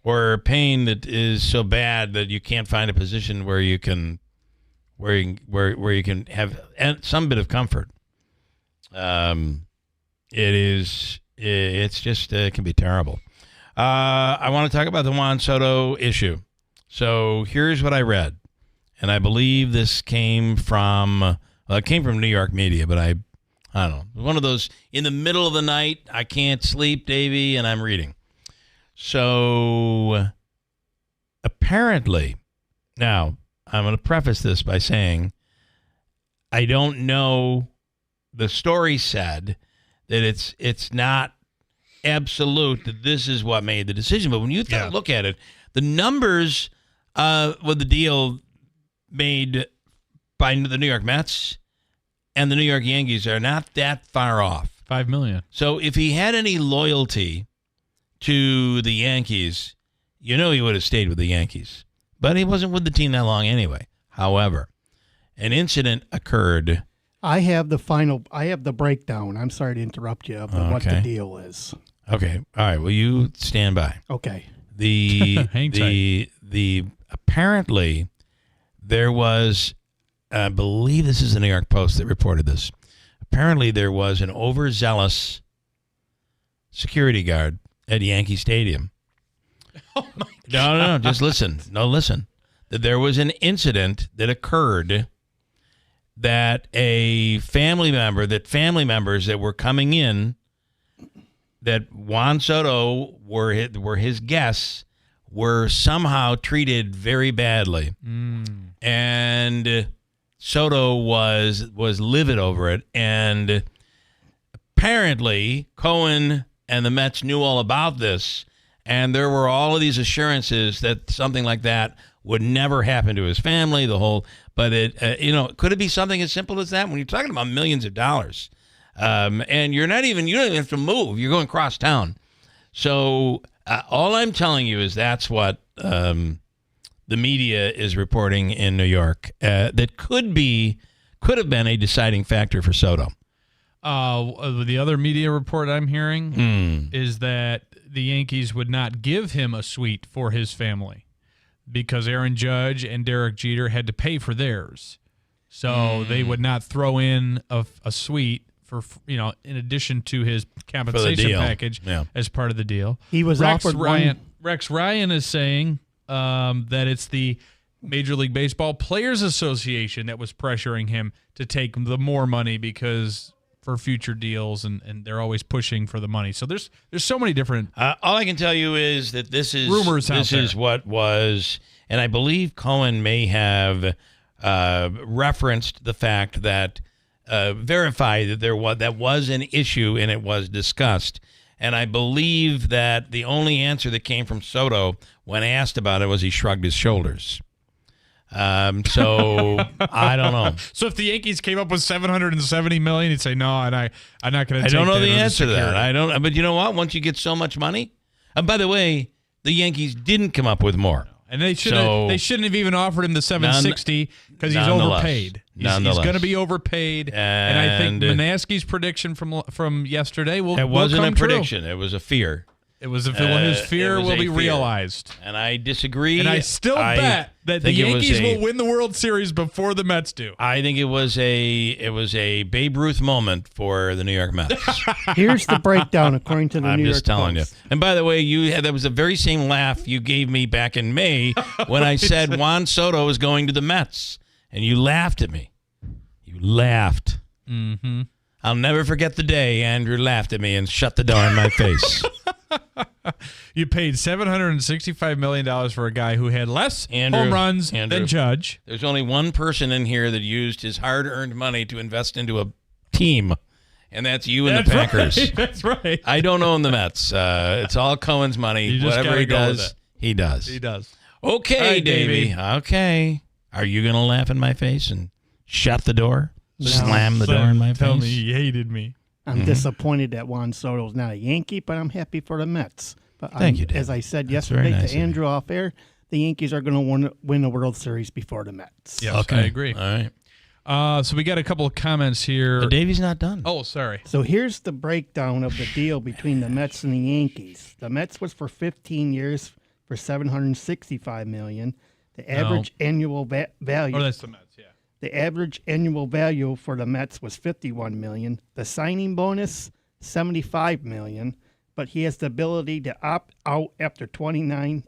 or pain that is so bad that you can't find a position where you can have some bit of comfort. It can be terrible. I want to talk about the Juan Soto issue. So here's what I read, and I believe this came from New York media, but I don't know. One of those in the middle of the night, I can't sleep, Davey, and I'm reading. So apparently, now I'm going to preface this by saying I don't know. The story said that it's not absolute that this is what made the decision. But when you look at it, the numbers with the deal made by the New York Mets and the New York Yankees are not that far off. $5 million. So if he had any loyalty to the Yankees, he would have stayed with the Yankees. But he wasn't with the team that long anyway. However, an incident occurred. I have the breakdown. I'm sorry to interrupt you, but what the deal is. Okay. All right. Well, you stand by. Okay. Hang tight. Apparently there was I believe this is the New York Post that reported this. Apparently, there was an overzealous security guard at Yankee Stadium. Oh my God. No, just listen. No, listen. That there was an incident that occurred that family members that were coming in, that Juan Soto were his guests, were somehow treated very badly. And Soto was livid over it. And apparently Cohen and the Mets knew all about this. And there were all of these assurances that something like that would never happen to his family. But could it be something as simple as that when you're talking about millions of dollars? And you don't even have to move. You're going across town. So all I'm telling you is that's what the media is reporting in New York. That could have been a deciding factor for Soto. The other media report I'm hearing is that the Yankees would not give him a suite for his family because Aaron Judge and Derek Jeter had to pay for theirs. So they would not throw in a suite for, in addition to his compensation package as part of the deal. He was offered Rex Ryan is saying that it's the Major League Baseball Players Association that was pressuring him to take the more money because for future deals, and they're always pushing for the money. So there's so many different. All I can tell you is that this is rumors. This is what was, and I believe Cohen may have referenced the fact that verified that that was an issue and it was discussed. And I believe that the only answer that came from Soto when asked about it was he shrugged his shoulders. So I don't know. So if the Yankees came up with $770 million, he'd say no, and I'm not going to. I don't know the answer to that. I don't. But you know what? Once you get so much money, and by the way, the Yankees didn't come up with more, and they shouldn't have even offered him the $760 because he's overpaid. He's going to be overpaid, and I think Manaski's prediction from yesterday will. It wasn't will come a prediction; true. It was a fear. It was his fear will be realized. And I disagree. And I still bet that the Yankees will win the World Series before the Mets do. I think it was a Babe Ruth moment for the New York Mets. Here's the breakdown according to the New York Post. I'm just telling you. And by the way, that was the very same laugh you gave me back in May when I said Juan Soto is going to the Mets. And you laughed at me. You laughed. Mm-hmm. I'll never forget the day Andrew laughed at me and shut the door in my face. You paid $765 million for a guy who had less home runs than Judge. There's only one person in here that used his hard-earned money to invest into a team, and that's you and the Packers. Right. That's right. I don't own the Mets. It's all Cohen's money. Whatever he does, he does. He does. Okay, right, Davey. Okay. Are you going to laugh in my face and shut the door? No. Slam the door in my face? Tell me he hated me. I'm disappointed that Juan Soto's not a Yankee, but I'm happy for the Mets. But Thank you, Dave. As I said That's yesterday very nice to Andrew off air, the Yankees are going to win the World Series before the Mets. Yes, okay. I agree. All right. So we got a couple of comments here. But Davey's not done. Oh, sorry. So here's the breakdown of the deal between the Mets and the Yankees. The Mets was for 15 years for $765 million. The average annual value. Oh, that's the Mets. Yeah. The average annual value for the Mets was $51 million. The signing bonus, $75 million. But he has the ability to opt out after 29.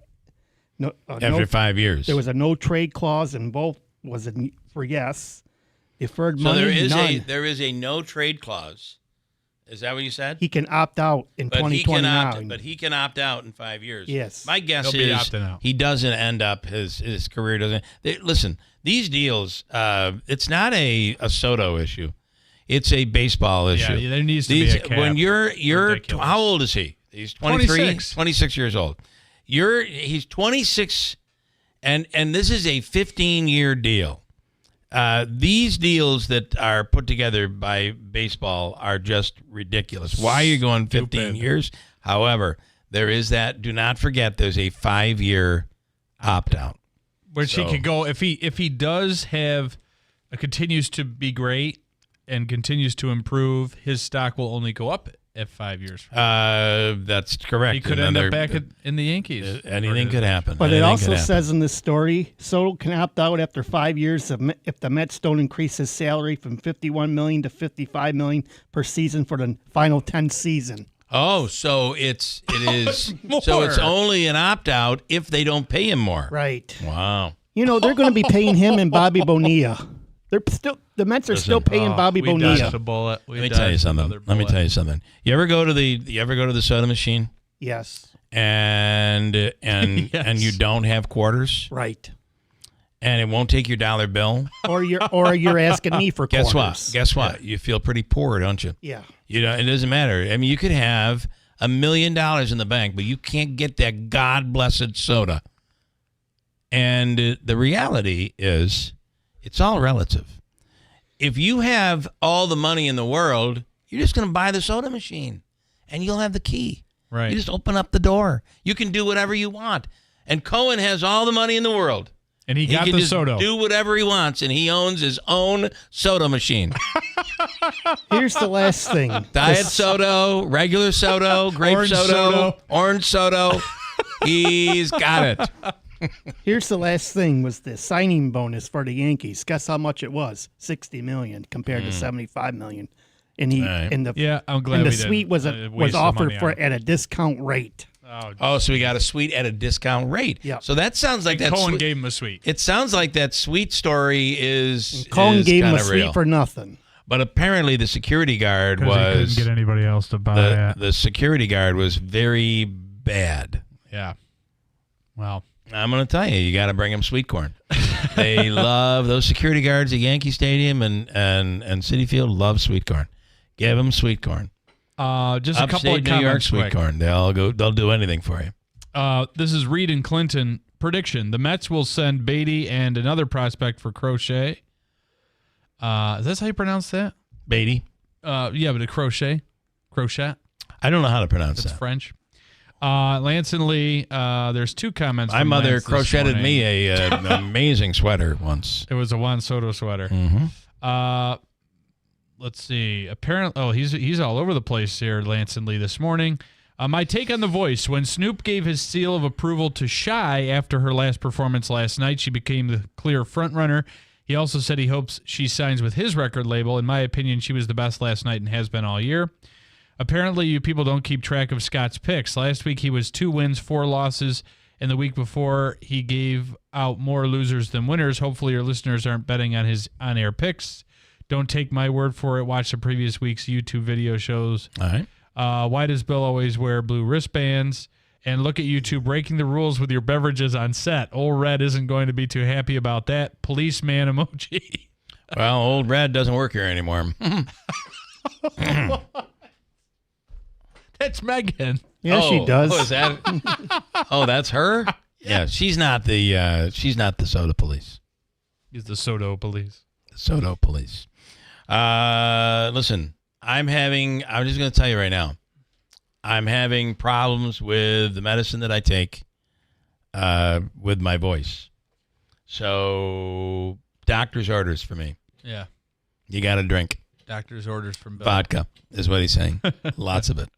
After 5 years. There was a no trade clause, and both was for yes. Deferred money, none. There is a no trade clause. Is that what you said? He can opt out in 2029. But he can opt out in 5 years. Yes. My guess He'll be is opting out. he doesn't end up, his career doesn't. Listen, these deals, it's not a Soto issue. It's a baseball issue. Yeah, there needs to be a cap. When you're Ridiculous. how old is he? He's 23, 26 years old. He's 26, and this is a 15-year deal. These deals that are put together by baseball are just ridiculous. Why are you going 15 years? However, there is that. Do not forget, there's a 5-year opt-out. Which he could go if he does have continues to be great and continues to improve, his stock will only go up if 5 years. That's correct. He could end up back in the Yankees. Anything could happen. But it also says in the story, Soto can opt out after 5 years if the Mets don't increase his salary from $51 million to $55 million per season for the final 10 season. Oh, so it is so it's only an opt out if they don't pay him more. Right. Wow. You know, they're going to be paying him and Bobby Bonilla. The Mets are still paying Bobby Bonilla. Let me tell you something. You ever go to the soda machine? Yes. And you don't have quarters? Right. And it won't take your dollar bill? Or you're asking me for quarters. Guess what? You feel pretty poor, don't you? Yeah. You know, it doesn't matter. I mean, you could have $1 million in the bank, but you can't get that God-blessed soda. And the reality is, it's all relative. If you have all the money in the world, you're just going to buy the soda machine, and you'll have the key. Right. You just open up the door. You can do whatever you want. And Cohen has all the money in the world. And he got can the just soda. do whatever he wants, and he owns his own soda machine. Here's the last thing. Diet soda, regular soda, grape soda, orange soda. He's got it. Here's the last thing was the signing bonus for the Yankees. Guess how much it was? $60 million compared to $75 million. And I'm glad the suite was offered at a discount rate. Oh, so we got a suite at a discount rate. Yeah. So that sounds like that. Cohen gave him a suite. It sounds like that suite story is. Cohen gave him a suite real. for nothing. But apparently the security guard He couldn't get anybody else to buy it. The security guard was very bad. Yeah. Well, I'm going to tell you, you got to bring them sweet corn. They love those security guards at Yankee Stadium and Citi Field love sweet corn. Give them sweet corn. Just a couple of New York comments. sweet quick. corn. They'll do anything for you. This is Reed and Clinton prediction. The Mets will send Beatty and another prospect for Crochet. Is that how you pronounce that? Beatty. Yeah, but a Crochet. I don't know how to pronounce that. It's French. Lance and Lee, there's two comments. My from mother Lance this crocheted morning. me an amazing sweater once. It was a Juan Soto sweater. Mm-hmm. Let's see. Apparently, he's all over the place here, Lance and Lee, this morning. My take on The Voice. When Snoop gave his seal of approval to Shy after her last performance last night, she became the clear frontrunner. He also said he hopes she signs with his record label. In my opinion, she was the best last night and has been all year. Apparently, you people don't keep track of Scott's picks. Last week, he was 2 wins, 4 losses, and the week before, he gave out more losers than winners. Hopefully, your listeners aren't betting on his on-air picks. Don't take my word for it. Watch the previous week's YouTube video shows. All right. Why does Bill always wear blue wristbands? And look at you two breaking the rules with your beverages on set. Old Red isn't going to be too happy about that. Policeman emoji. Well, Old Red doesn't work here anymore. That's Megan. Yeah, she does. Oh, is that? Oh, that's her. Yeah, she's not the soda police. He's the Soto police. The Soto police. Listen, I'm just going to tell you right now, I'm having problems with the medicine that I take with my voice. So, doctor's orders for me. Yeah. You got to drink. Doctor's orders from Bill. Vodka is what he's saying. Lots of it.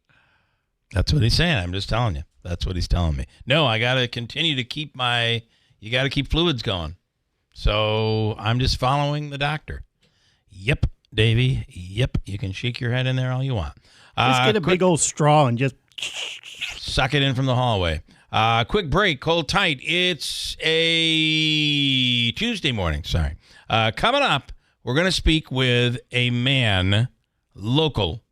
That's what he's saying. I'm just telling you. That's what he's telling me. No, I got to continue to keep you got to keep fluids going. So I'm just following the doctor. Yep, Davey. Yep, you can shake your head in there all you want. Just get a big old straw and just suck it in from the hallway. Quick break, hold tight. It's a Tuesday morning. Sorry. Coming up, we're going to speak with a man, local,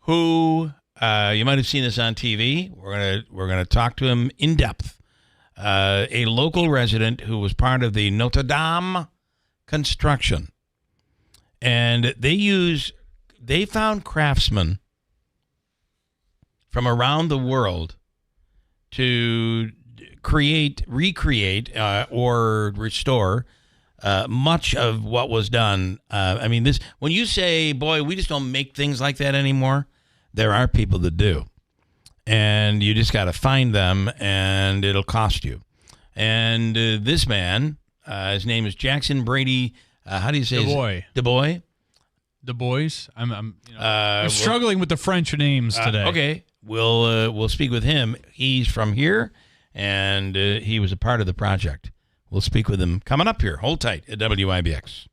who you might have seen this on TV. We're gonna talk to him in depth. A local resident who was part of the Notre Dame construction. And they found craftsmen from around the world to recreate, or restore much of what was done. When you say, boy, we just don't make things like that anymore, there are people that do. And you just got to find them, and it'll cost you. And this man, his name is Jackson Brady. How do you say DuBois. DuBois. Du Bois. I'm struggling with the French names today. Okay, we'll speak with him. He's from here, and he was a part of the project. We'll speak with him coming up here. Hold tight at WIBX.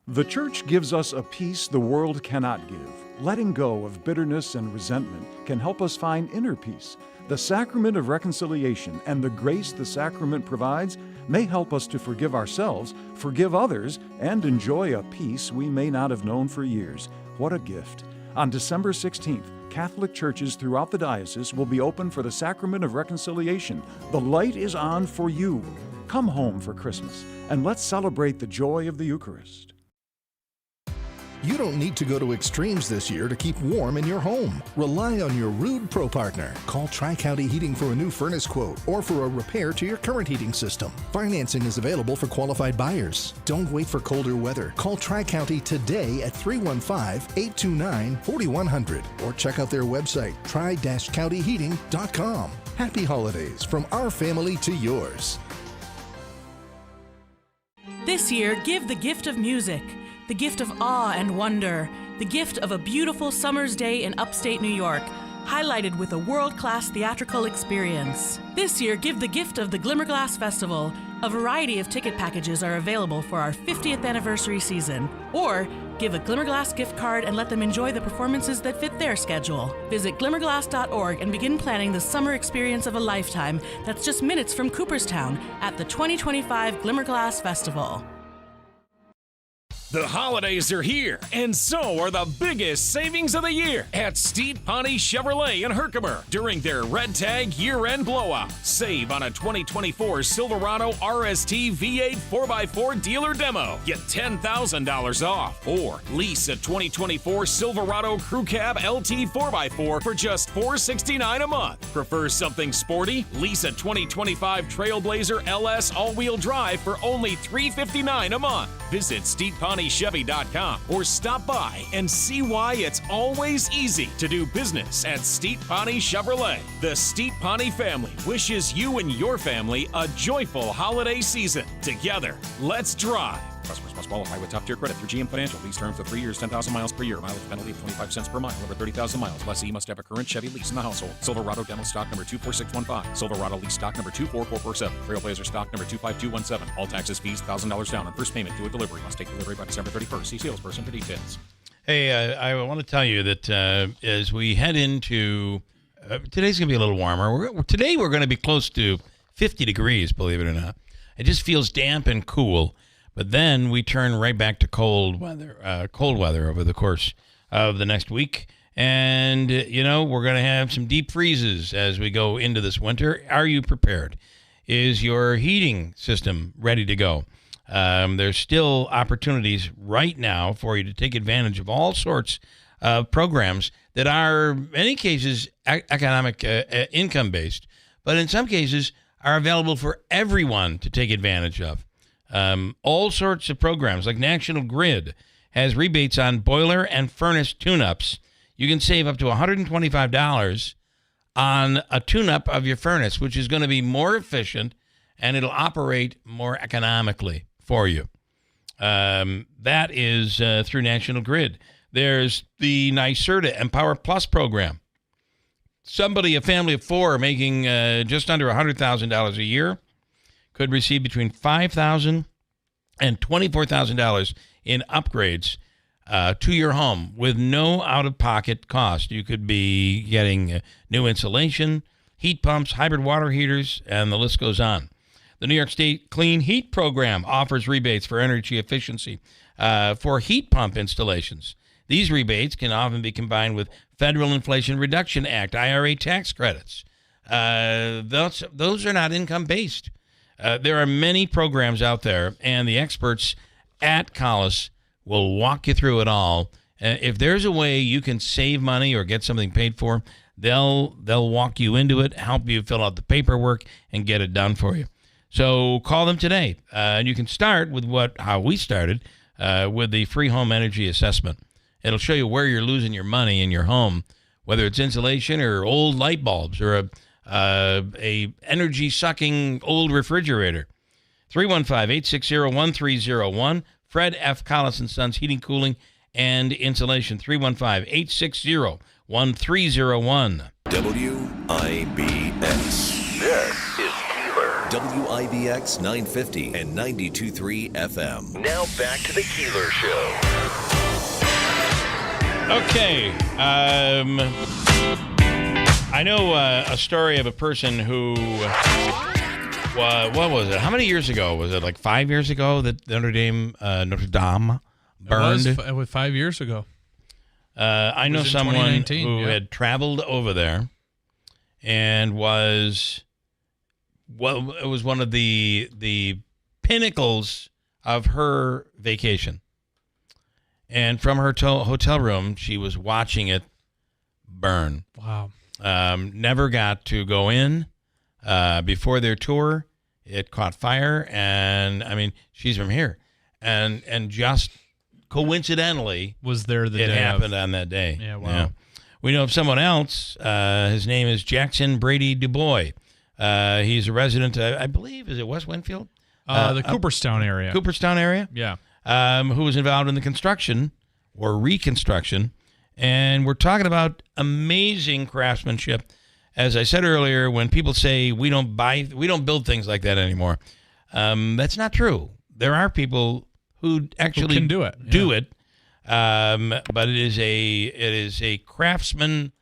The church gives us a peace the world cannot give. Letting go of bitterness and resentment can help us find inner peace. The sacrament of reconciliation and the grace the sacrament provides may help us to forgive ourselves, forgive others, and enjoy a peace we may not have known for years. What a gift. On December 16th, Catholic churches throughout the diocese will be open for the sacrament of reconciliation. The light is on for you. Come home for Christmas, and let's celebrate the joy of the Eucharist. You don't need to go to extremes this year to keep warm in your home. Rely on your Rude Pro partner. Call Tri-County Heating for a new furnace quote or for a repair to your current heating system. Financing is available for qualified buyers. Don't wait for colder weather. Call Tri-County today at 315-829-4100 or check out their website, tri-countyheating.com. Happy holidays from our family to yours. This year, give the gift of music. The gift of awe and wonder, the gift of a beautiful summer's day in upstate New York, highlighted with a world-class theatrical experience. This year, give the gift of the Glimmerglass Festival. A variety of ticket packages are available for our 50th anniversary season. Or give a Glimmerglass gift card and let them enjoy the performances that fit their schedule. Visit glimmerglass.org and begin planning the summer experience of a lifetime that's just minutes from Cooperstown at the 2025 Glimmerglass Festival. The holidays are here, and so are the biggest savings of the year at Steed Pawnee Chevrolet in Herkimer during their Red Tag year-end blowout. Save on a 2024 Silverado RST V8 4x4 dealer demo. Get $10,000 off. Or lease a 2024 Silverado Crew Cab LT 4x4 for just $469 a month. Prefer something sporty? Lease a 2025 Trailblazer LS all-wheel drive for only $359 a month. Visit SteedPawneeChevy.com or stop by and see why it's always easy to do business at Steed Pawnee Chevrolet. The Steed Pawnee family wishes you and your family a joyful holiday season. Together, let's drive. Customers must qualify with top-tier credit through GM Financial. Lease term for 3 years, 10,000 miles per year. Mileage penalty of 25 cents per mile over 30,000 miles. Lessee must have a current Chevy lease in the household. Silverado Dental stock number 24615. Silverado lease stock number 24447. Trailblazer stock number 25217. All taxes, fees, $1,000 down on first payment due at delivery. Must take delivery by December 31st. See salesperson for details. Hey, I want to tell you that as we head into today's going to be a little warmer. Today we're going to be close to 50 degrees, believe it or not. It just feels damp and cool. But then we turn right back to cold weather over the course of the next week. And, we're going to have some deep freezes as we go into this winter. Are you prepared? Is your heating system ready to go? There's still opportunities right now for you to take advantage of all sorts of programs that are, in many cases, economic income-based, but in some cases are available for everyone to take advantage of. All sorts of programs, like National Grid has rebates on boiler and furnace tune-ups. You can save up to $125 on a tune-up of your furnace, which is going to be more efficient and it'll operate more economically for you. That is through National Grid. There's the NYSERDA Empower Plus program. A family of four making just under $100,000 a year could receive between $5,000 and $24,000 in upgrades to your home with no out-of-pocket cost. You could be getting new insulation, heat pumps, hybrid water heaters, and the list goes on. The New York State Clean Heat Program offers rebates for energy efficiency for heat pump installations. These rebates can often be combined with Federal Inflation Reduction Act, IRA tax credits. Those are not income-based. There are many programs out there, and the experts at Collis will walk you through it all. If there's a way you can save money or get something paid for, they'll walk you into it, help you fill out the paperwork, and get it done for you. So call them today, and you can start with how we started with the free home energy assessment. It'll show you where you're losing your money in your home, whether it's insulation or old light bulbs or a energy-sucking old refrigerator. 315-860-1301. Fred F. Collis & Sons Heating, Cooling, and insulation. 315-860-1301. WIBX. This is Keeler. WIBX 950 and 92.3 FM. Now back to the Keeler Show. Okay. I know a story of a person who, what was it? How many years ago? Was it like 5 years ago that Notre Dame burned? It was 5 years ago. I know someone who had traveled over there and it was one of the pinnacles of her vacation. And from her hotel room, she was watching it burn. Wow. Never got to go in before their tour. It caught fire, and I mean, she's from here, and just coincidentally was there the it day happened on that day. Yeah, wow. We know of someone else. His name is Jackson Brady DuBois. He's a resident, I believe, is it West Winfield? The Cooperstown area. Cooperstown area? Yeah. Who was involved in the construction or reconstruction. And we're talking about amazing craftsmanship. As I said earlier, when people say we don't build things like that anymore, that's not true. There are people who actually can do it. But it is a craftsman,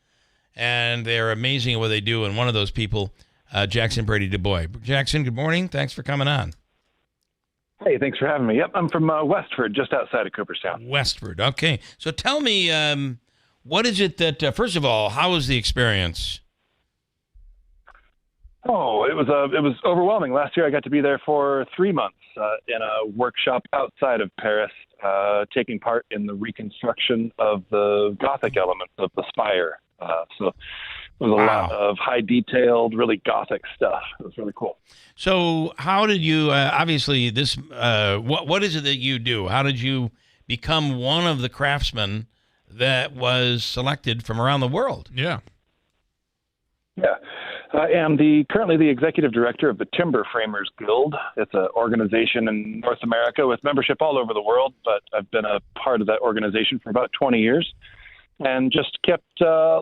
and they're amazing at what they do. And one of those people, Jackson Brady DuBois. Jackson, good morning. Thanks for coming on. Hey, thanks for having me. Yep, I'm from Westford, just outside of Cooperstown. Westford, okay. So tell me, what is it that, first of all, how was the experience? Oh, it was overwhelming. Last year I got to be there for 3 months in a workshop outside of Paris, taking part in the reconstruction of the Gothic elements of the spire. So it was a lot of high detailed, really Gothic stuff. It was really cool. So how did you, obviously this, what is it that you do? How did you become one of the craftsmen that was selected from around the world? Yeah. Yeah. I am currently the executive director of the Timber Framers Guild. It's an organization in North America with membership all over the world, but I've been a part of that organization for about 20 years and just kept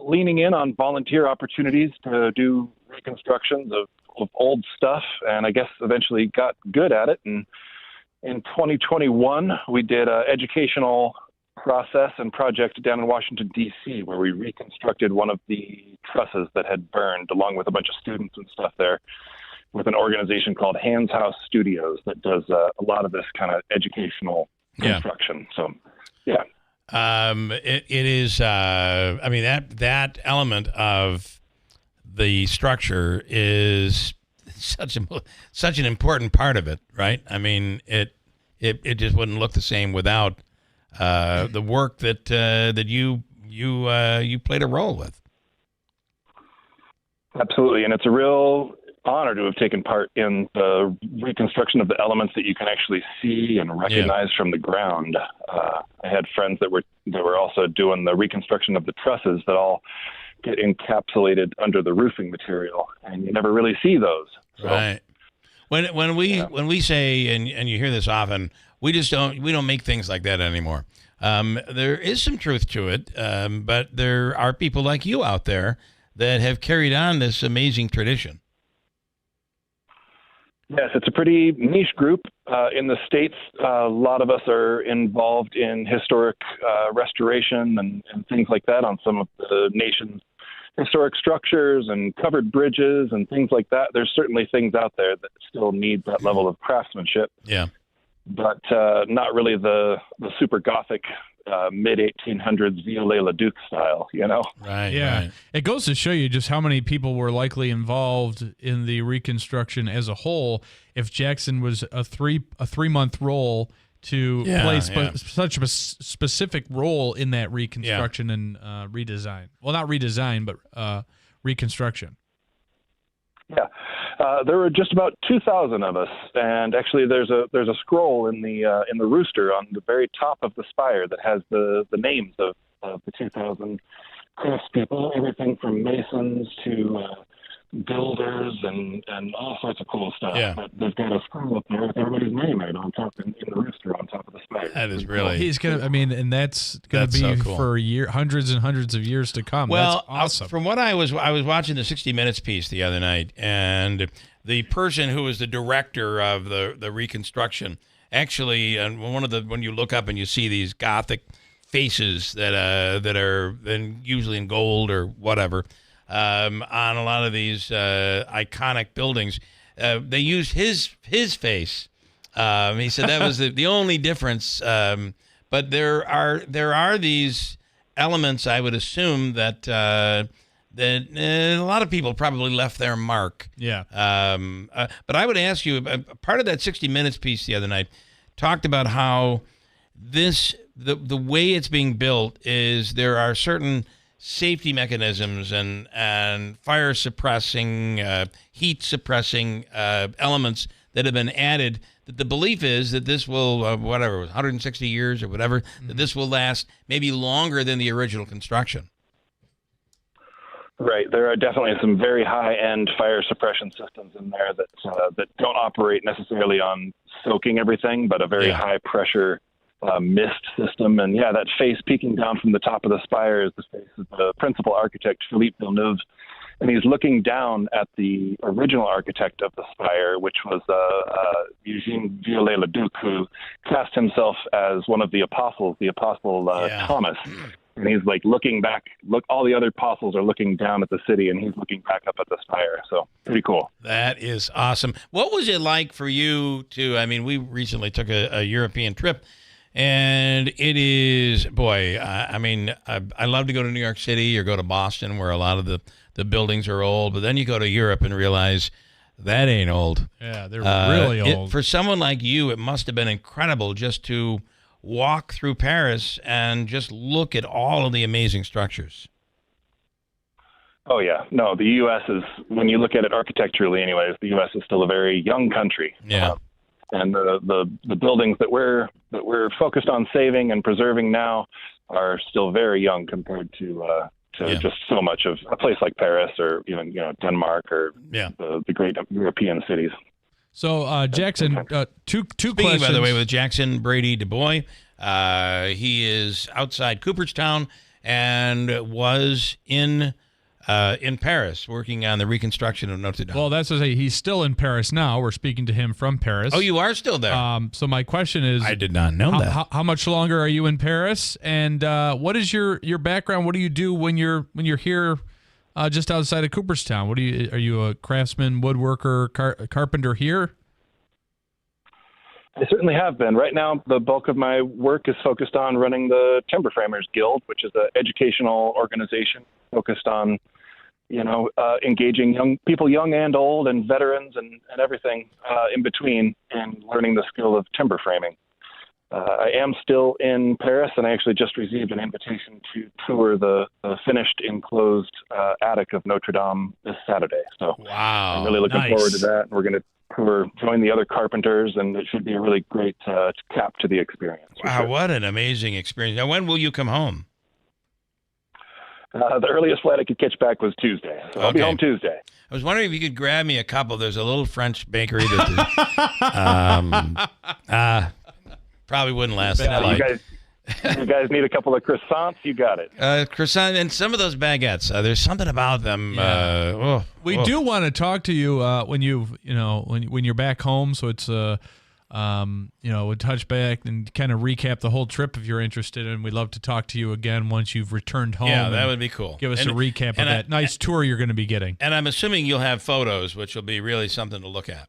leaning in on volunteer opportunities to do reconstructions of old stuff, and I guess eventually got good at it. And in 2021, we did an educational process and project down in Washington, D.C., where we reconstructed one of the trusses that had burned, along with a bunch of students and stuff there, with an organization called Hands House Studios that does a lot of this kind of educational construction. So, yeah. It is, I mean, that element of the structure is such an important part of it, right? I mean, it just wouldn't look the same without the work that you played a role with. Absolutely, and it's a real honor to have taken part in the reconstruction of the elements that you can actually see and recognize from the ground. I had friends that were also doing the reconstruction of the trusses that all get encapsulated under the roofing material, and you never really see those. So, right. When we say, and you hear this often, we don't make things like that anymore. There is some truth to it, but there are people like you out there that have carried on this amazing tradition. Yes, it's a pretty niche group. In the States, a lot of us are involved in historic restoration and things like that on some of the nation's historic structures and covered bridges and things like that. There's certainly things out there that still need that level of craftsmanship. Yeah. But not really the super Gothic mid-1800s Viollet-le-Duc style, you know? Right. Yeah. Right. It goes to show you just how many people were likely involved in the reconstruction as a whole. If Jackson was a 3-month role to play such a specific role in that reconstruction and redesign. Well, not redesign, but reconstruction. Yeah, there were just about 2,000 of us, and actually, there's a scroll in the rooster on the very top of the spire that has the names of the 2,000 craftspeople, everything from masons to builders and all sorts of cool stuff. Yeah. But they've got a scroll up there with everybody's name right on top in the rooster on top of the spire. That is really. He's gonna. I mean, and that's gonna That's be so cool. for hundreds and hundreds of years to come. Well, that's awesome. From what I was watching the 60 Minutes piece the other night, and the person who was the director of the reconstruction, actually, and when you look up and you see these Gothic faces that are then usually in gold or whatever. On a lot of these iconic buildings, they used his face. He said that was the only difference. But there are these elements, I would assume, that a lot of people probably left their mark. Yeah. But I would ask you, part of that 60 Minutes piece the other night talked about how the way it's being built is there are certain safety mechanisms and fire suppressing, heat suppressing elements that have been added, that the belief is that this will, 160 years or whatever, that this will last maybe longer than the original construction. Right. There are definitely some very high-end fire suppression systems in there that don't operate necessarily on soaking everything, but a very high-pressure mist system. And that face peeking down from the top of the spire is the face of the principal architect, Philippe Villeneuve. And he's looking down at the original architect of the spire, which was Eugene Viollet-le-Duc, who cast himself as one of the apostles, Thomas. And he's like looking back. All the other apostles are looking down at the city, and he's looking back up at the spire. So pretty cool. That is awesome. What was it like for you we recently took a European trip. And it is, I love to go to New York City or go to Boston where a lot of the buildings are old. But then you go to Europe and realize that ain't old. Yeah, they're really old. For someone like you, it must have been incredible just to walk through Paris and just look at all of the amazing structures. Oh, yeah. No, the U.S. is, when you look at it architecturally anyways, the U.S. is still a very young country. Yeah. And the buildings that we're focused on saving and preserving now are still very young compared to just so much of a place like Paris or even Denmark or the great European cities. So Jackson, two Speaking, questions. by the way, with Jackson Brady DuBois, he is outside Cooperstown and was in Paris working on the reconstruction of Notre Dame. Well, that's to say he's still in Paris now. We're speaking to him from Paris. Oh, you are still there? So my question is, I did not know that. How much longer are you in Paris? And what is your background? What do you do when you're here just outside of Cooperstown? Are you a craftsman, woodworker, carpenter here? I certainly have been. Right now, the bulk of my work is focused on running the Timber Framers Guild, which is an educational organization focused on engaging young people, young and old, and veterans and everything in between, and learning the skill of timber framing. I am still in Paris, and I actually just received an invitation to tour the finished enclosed attic of Notre Dame this Saturday. So wow, I'm really looking forward to that. We're going to join the other carpenters, and it should be a really great cap to the experience. Wow, what an amazing experience. Now, when will you come home? The earliest flight I could catch back was Tuesday. So I'll be home Tuesday. I was wondering if you could grab me a couple. There's a little French bakery that probably wouldn't last that long. You guys need a couple of croissants? You got it. Croissant and some of those baguettes. There's something about them. We do want to talk to you when when you're back home. So it's we'll touch back and kind of recap the whole trip if you're interested, and we'd love to talk to you again once you've returned home. Yeah, that would be cool. Give us a recap of that nice tour you're going to be getting. And I'm assuming you'll have photos, which will be really something to look at.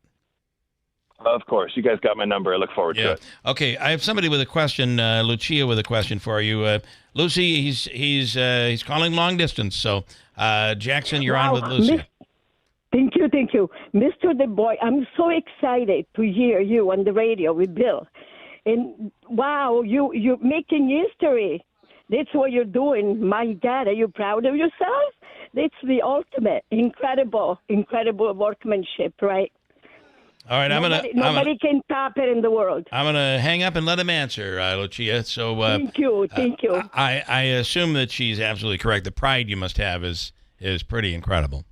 Of course. You guys got my number. I look forward to it. Okay, I have somebody with a question, Lucia with a question for you. Lucy, he's calling long distance. So, Jackson, you're on with Lucy. Thank you. Mr. DuBois, I'm so excited to hear you on the radio with Bill. And wow, you're making history. That's what you're doing. My God, are you proud of yourself? That's the ultimate. Incredible workmanship, right? All right, nobody can top it in the world. I'm gonna hang up and let him answer, Lucia. So thank you. I assume that she's absolutely correct. The pride you must have is pretty incredible.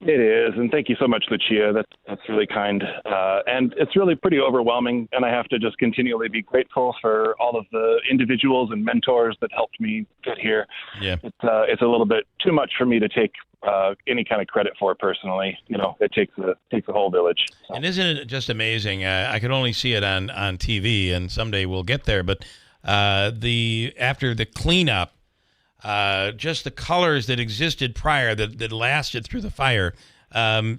It is, and thank you so much, Lucia. That's really kind. And it's really pretty overwhelming, and I have to just continually be grateful for all of the individuals and mentors that helped me get here. Yeah. It's a little bit too much for me to take any kind of credit for personally. It takes a whole village. So. And isn't it just amazing? I could only see it on TV, and someday we'll get there. But after the cleanup, just the colors that existed prior that lasted through the fire,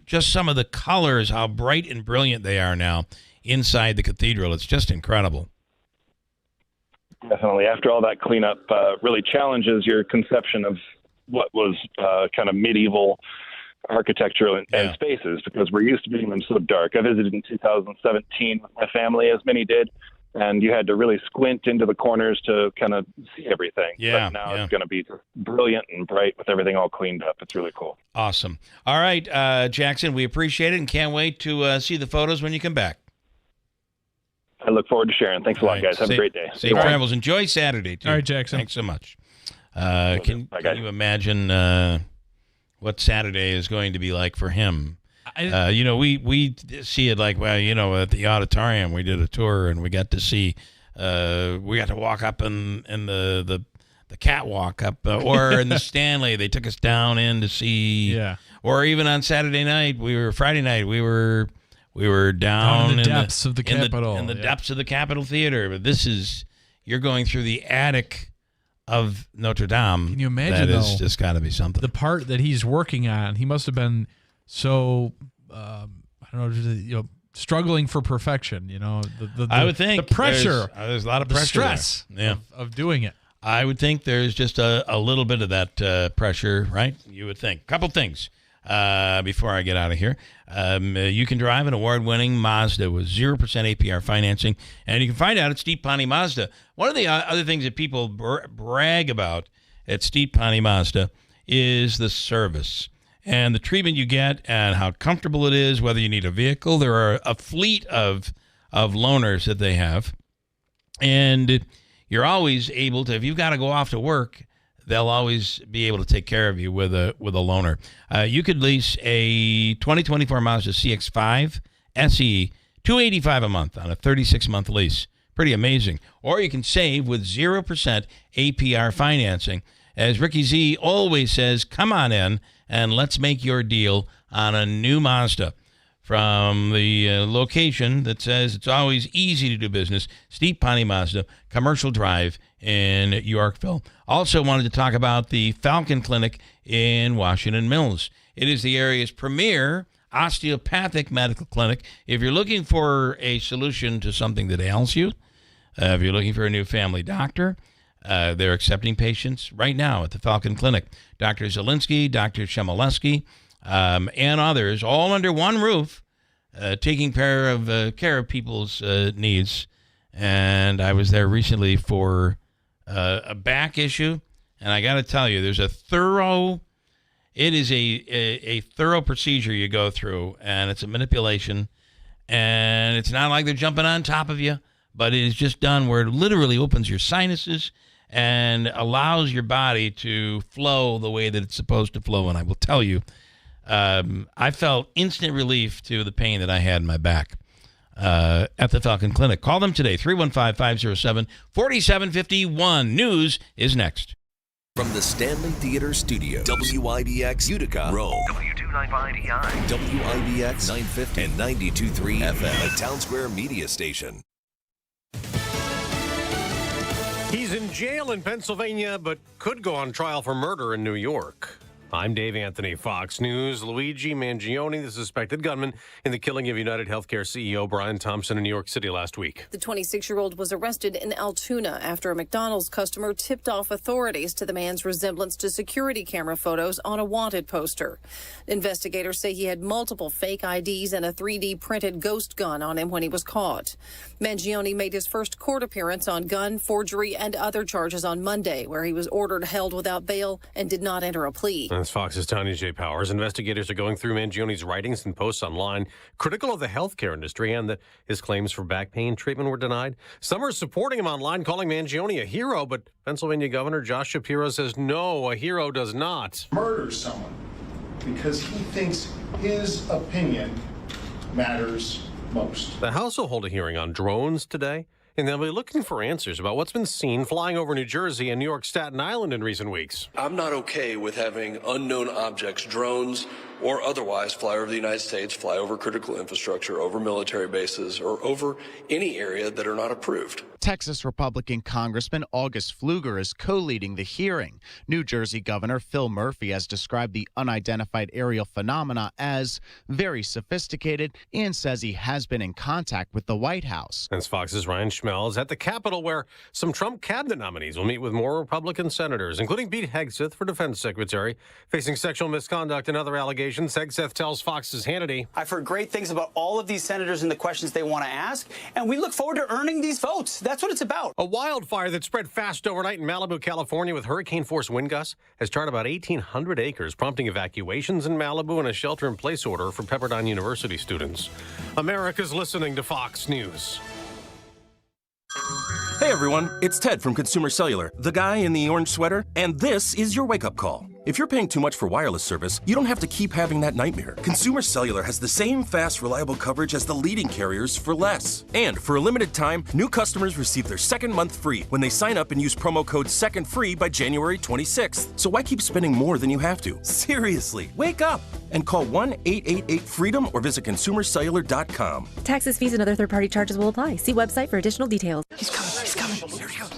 just some of the colors, how bright and brilliant they are now inside the cathedral. It's just incredible. Definitely. After all that cleanup really challenges your conception of what was kind of medieval architecture and spaces, because we're used to being them so dark. I visited in 2017 with my family, as many did, and you had to really squint into the corners to kind of see everything. Yeah. But now it's going to be just brilliant and bright with everything all cleaned up. It's really cool. Awesome. All right, Jackson, we appreciate it and can't wait to see the photos when you come back. I look forward to sharing. Thanks a lot, guys. Have a great day. Safe travels. Enjoy Saturday, too. All right, Jackson. Thanks so much. Can you imagine what Saturday is going to be like for him? We see it like, at the auditorium, we did a tour and we got to see, we got to walk up in the catwalk up, or in the Stanley. They took us down in to see, or even on Friday night, we were down in the depths of the Capitol. In the depths of the Capitol Theater. But you're going through the attic of Notre Dame. Can you imagine, that is just got to be something. The part that he's working on, he must have been so, struggling for perfection, I would think. The pressure. There's a lot of pressure. The stress of doing it. I would think there's just a little bit of that pressure, right? You would think. Couple things before I get out of here. You can drive an award-winning Mazda with 0% APR financing, and you can find out at Steep Pawnee Mazda. One of the other things that people brag about at Steep Pawnee Mazda is the service and the treatment you get and how comfortable it is, whether you need a vehicle. There are a fleet of loaners that they have, and you're always able to, if you've got to go off to work, they'll always be able to take care of you with a loaner. You could lease a 2024 Mazda CX-5 SE, $285 a month on a 36-month lease. Pretty amazing. Or you can save with 0% APR financing. As Ricky Z always says, come on in and let's make your deal on a new Mazda. From the location that says it's always easy to do business, Steep Pawnee Mazda, Commercial Drive in Yorkville. Also wanted to talk about the Falcon Clinic in Washington Mills. It is the area's premier osteopathic medical clinic. If you're looking for a solution to something that ails you, if you're looking for a new family doctor, they're accepting patients right now at the Falcon Clinic. Dr. Zielinski, Dr. Shemaleski, and others, all under one roof, taking care of people's needs. And I was there recently for a back issue, and I got to tell you, there's a thorough procedure you go through, and it's a manipulation, and it's not like they're jumping on top of you, but it is just done where it literally opens your sinuses and allows your body to flow the way that it's supposed to flow. And I will tell you, I felt instant relief to the pain that I had in my back at the Falcon Clinic. Call them today, 315-507-4751. News is next. From the Stanley Theater Studio, WIBX Utica, Rome, W295EI, WIBX 950 and 92.3 FM, a Town Square media station. He's in jail in Pennsylvania, but could go on trial for murder in New York. I'm Dave Anthony, Fox News. Luigi Mangione, the suspected gunman in the killing of United Healthcare CEO Brian Thompson in New York City last week. The 26-year-old was arrested in Altoona after a McDonald's customer tipped off authorities to the man's resemblance to security camera photos on a wanted poster. Investigators say he had multiple fake IDs and a 3D printed ghost gun on him when he was caught. Mangione made his first court appearance on gun, forgery, and other charges on Monday, where he was ordered held without bail and did not enter a plea. That's Fox's Tanya J. Powers. Investigators are going through Mangione's writings and posts online, critical of the healthcare industry and that his claims for back pain treatment were denied. Some are supporting him online, calling Mangione a hero, but Pennsylvania Governor Josh Shapiro says no, a hero does not murder someone because he thinks his opinion matters most. The House will hold a hearing on drones today, and they'll be looking for answers about what's been seen flying over New Jersey and New York Staten Island in recent weeks. I'm not okay with having unknown objects, drones or otherwise, fly over the United States, fly over critical infrastructure, over military bases, or over any area that are not approved. Texas Republican Congressman August Pfluger is co-leading the hearing. New Jersey Governor Phil Murphy has described the unidentified aerial phenomena as very sophisticated and says he has been in contact with the White House. As Fox's Ryan Schmel is at the Capitol, where some Trump cabinet nominees will meet with more Republican senators, including Pete Hegseth for defense secretary, facing sexual misconduct and other allegations. Hegseth tells Fox's Hannity, I've heard great things about all of these senators and the questions they want to ask, and we look forward to earning these votes. That's what it's about. A wildfire that spread fast overnight in Malibu, California with hurricane-force wind gusts has charred about 1,800 acres, prompting evacuations in Malibu and a shelter-in-place order for Pepperdine University students. America's listening to Fox News. Hey everyone, it's Ted from Consumer Cellular, the guy in the orange sweater, and this is your wake-up call. If you're paying too much for wireless service, you don't have to keep having that nightmare. Consumer Cellular has the same fast, reliable coverage as the leading carriers for less. And for a limited time, new customers receive their second month free when they sign up and use promo code SECONDFREE by January 26th. So why keep spending more than you have to? Seriously, wake up and call 1-888-FREEDOM or visit consumercellular.com. Taxes, fees, and other third-party charges will apply. See website for additional details. He's coming. Here he goes.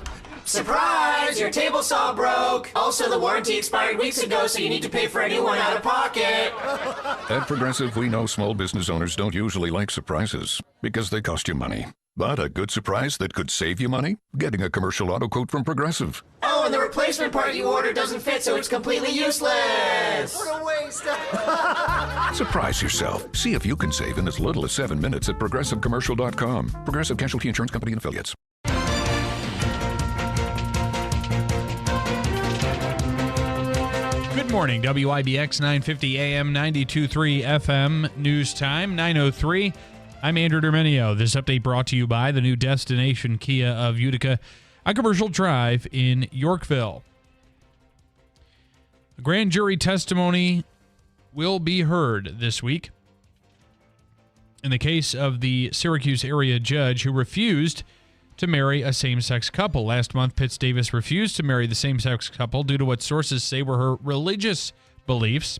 Surprise! Your table saw broke. Also, the warranty expired weeks ago, so you need to pay for a new one out of pocket. At Progressive, we know small business owners don't usually like surprises because they cost you money. But a good surprise that could save you money? Getting a commercial auto quote from Progressive. Oh, and the replacement part you ordered doesn't fit, so it's completely useless. What a waste. Surprise yourself. See if you can save in as little as 7 minutes at ProgressiveCommercial.com. Progressive Casualty Insurance Company and Affiliates. Good morning, WIBX 950 AM, 92.3 FM, news time, 9:03. I'm Andrew Dermenio. This update brought to you by the new Destination Kia of Utica on Commercial Drive in Yorkville. A grand jury testimony will be heard this week in the case of the Syracuse area judge who refused to marry a same-sex couple. Last month, Pitts Davis refused to marry the same-sex couple due to what sources say were her religious beliefs.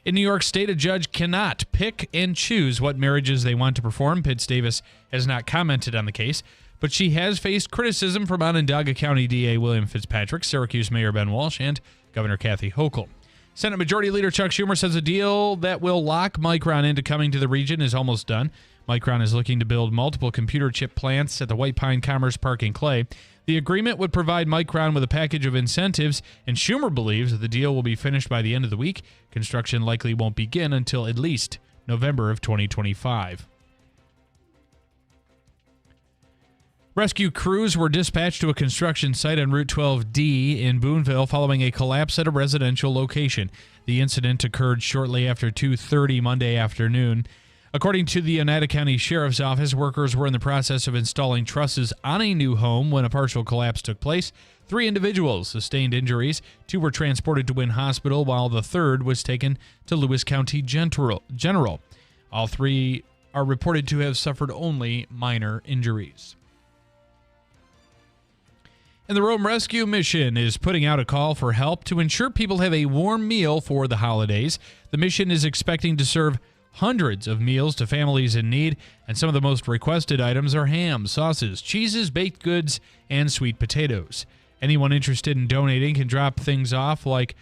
In New York State, a judge cannot pick and choose what marriages they want to perform. Pitts Davis has not commented on the case, but she has faced criticism from Onondaga County DA William Fitzpatrick, Syracuse Mayor Ben Walsh, and Governor Kathy Hochul. Senate Majority Leader Chuck Schumer says a deal that will lock Micron into coming to the region is almost done. Micron is looking to build multiple computer chip plants at the White Pine Commerce Park in Clay. The agreement would provide Micron with a package of incentives, and Schumer believes that the deal will be finished by the end of the week. Construction likely won't begin until at least November of 2025. Rescue crews were dispatched to a construction site on Route 12D in Boonville following a collapse at a residential location. The incident occurred shortly after 2:30 Monday afternoon. According to the Oneida County Sheriff's Office, workers were in the process of installing trusses on a new home when a partial collapse took place. 3 individuals sustained injuries. 2 were transported to Wynn Hospital, while the third was taken to Lewis County General. All 3 are reported to have suffered only minor injuries. And the Rome Rescue Mission is putting out a call for help to ensure people have a warm meal for the holidays. The mission is expecting to serve hundreds of meals to families in need, and some of the most requested items are ham, sauces, cheeses, baked goods, and sweet potatoes. Anyone interested in donating can drop things off like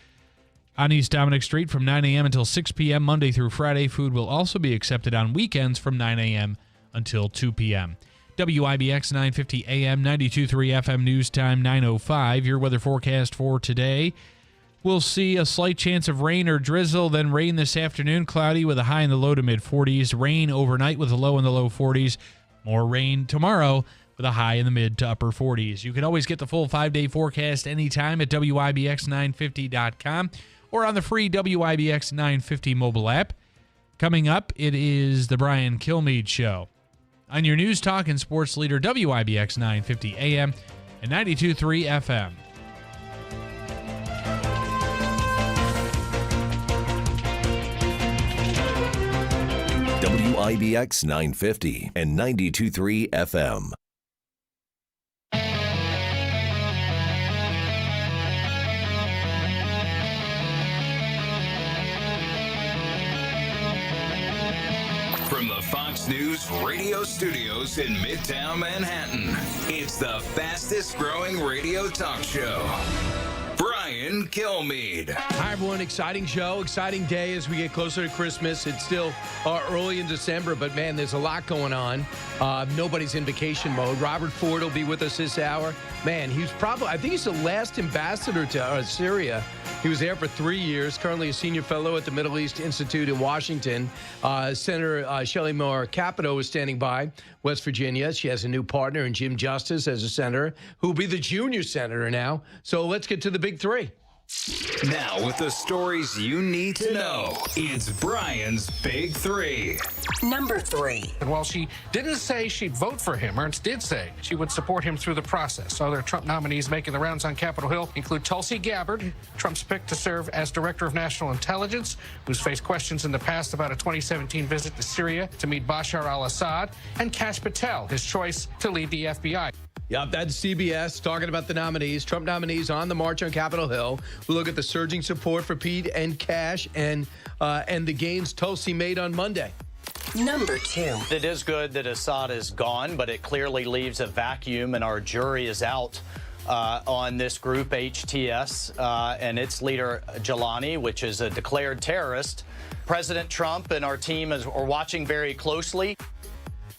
on East Dominic Street from 9 a.m. until 6 p.m. Monday through Friday. Food will also be accepted on weekends from 9 a.m. until 2 p.m. WIBX 950 AM, 92.3 FM news time, 9:05. Your weather forecast for today. We'll see a slight chance of rain or drizzle, then rain this afternoon, cloudy with a high in the low to mid-40s. Rain overnight with a low in the low 40s. More rain tomorrow with a high in the mid to upper 40s. You can always get the full 5-day forecast anytime at WIBX950.com or on the free WIBX 950 mobile app. Coming up, it is the Brian Kilmeade Show on your news, talk, and sports leader, WIBX 950 AM and 92.3 FM. WIBX 950 and 92.3 FM. From the Fox News radio studios in Midtown Manhattan, it's the fastest growing radio talk show. Brian Kilmeade. Hi, everyone. Exciting show, exciting day as we get closer to Christmas. It's still early in December, but, man, there's a lot going on. Nobody's in vacation mode. Robert Ford will be with us this hour. Man, I think he's the last ambassador to Syria. He was there for 3 years, currently a senior fellow at the Middle East Institute in Washington. Senator Shelley Moore Capito is standing by, West Virginia. She has a new partner in Jim Justice as a senator, who will be the junior senator now. So let's get to the big three. Now, with the stories you need to know, it's Brian's Big Three. Number 3. And while she didn't say she'd vote for him, Ernst did say she would support him through the process. Other Trump nominees making the rounds on Capitol Hill include Tulsi Gabbard, Trump's pick to serve as Director of National Intelligence, who's faced questions in the past about a 2017 visit to Syria to meet Bashar al-Assad, and Kash Patel, his choice to lead the FBI. Yep, that's CBS talking about the nominees, Trump nominees on the march on Capitol Hill. We'll look at the surging support for Pete and Cash and the gains Tulsi made on Monday. Number 2. It is good that Assad is gone, but it clearly leaves a vacuum, and our jury is out on this group, HTS, and its leader, Jelani, which is a declared terrorist. President Trump and our team are watching very closely.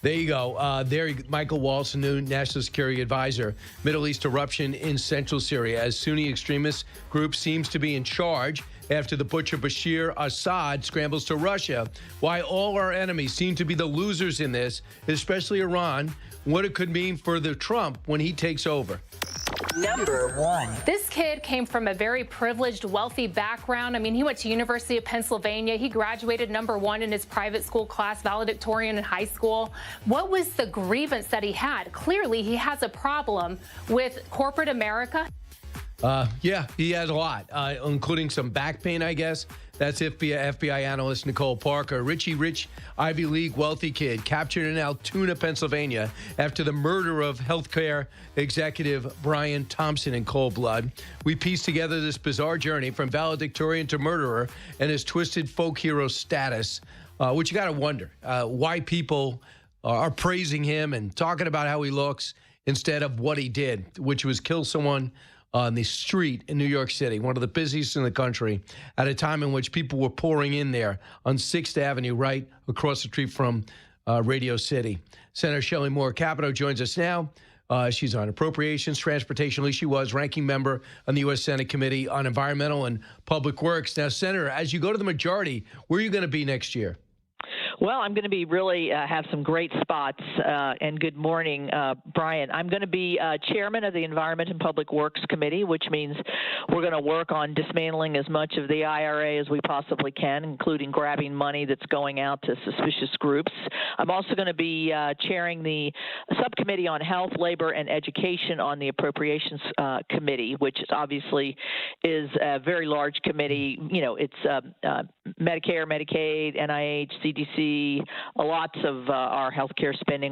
There you go. Michael Waltz, new National Security Advisor. Middle East eruption in central Syria as Sunni extremist group seems to be in charge after the butcher Bashir Assad scrambles to Russia. Why all our enemies seem to be the losers in this, especially Iran, what it could mean for the Trump when he takes over. Number 1. This kid came from a very privileged, wealthy background. I mean, he went to University of Pennsylvania. He graduated number 1 in his private school class, valedictorian in high school. What was the grievance that he had? Clearly, he has a problem with corporate America. Yeah, he has a lot, including some back pain, I guess. That's FBI analyst Nicole Parker. Richie Rich, Ivy League wealthy kid, captured in Altoona, Pennsylvania, after the murder of healthcare executive Brian Thompson in cold blood. We pieced together this bizarre journey from valedictorian to murderer and his twisted folk hero status, which you got to wonder why people are praising him and talking about how he looks instead of what he did, which was kill someone on the street in New York City, one of the busiest in the country, at a time in which people were pouring in there on 6th Avenue, right across the street from Radio City. Senator Shelley Moore Capito joins us now. She's on Appropriations, Transportation, at least she was, ranking member on the U.S. Senate Committee on Environmental and Public Works. Now, Senator, as you go to the majority, where are you going to be next year? Well, I'm going to be have some great spots. And good morning, Brian. I'm going to be chairman of the Environment and Public Works Committee, which means we're going to work on dismantling as much of the IRA as we possibly can, including grabbing money that's going out to suspicious groups. I'm also going to be chairing the subcommittee on health, labor, and education on the Appropriations Committee, which obviously is a very large committee. You know, it's Medicare, Medicaid, NIH, CDC, lots of our healthcare spending.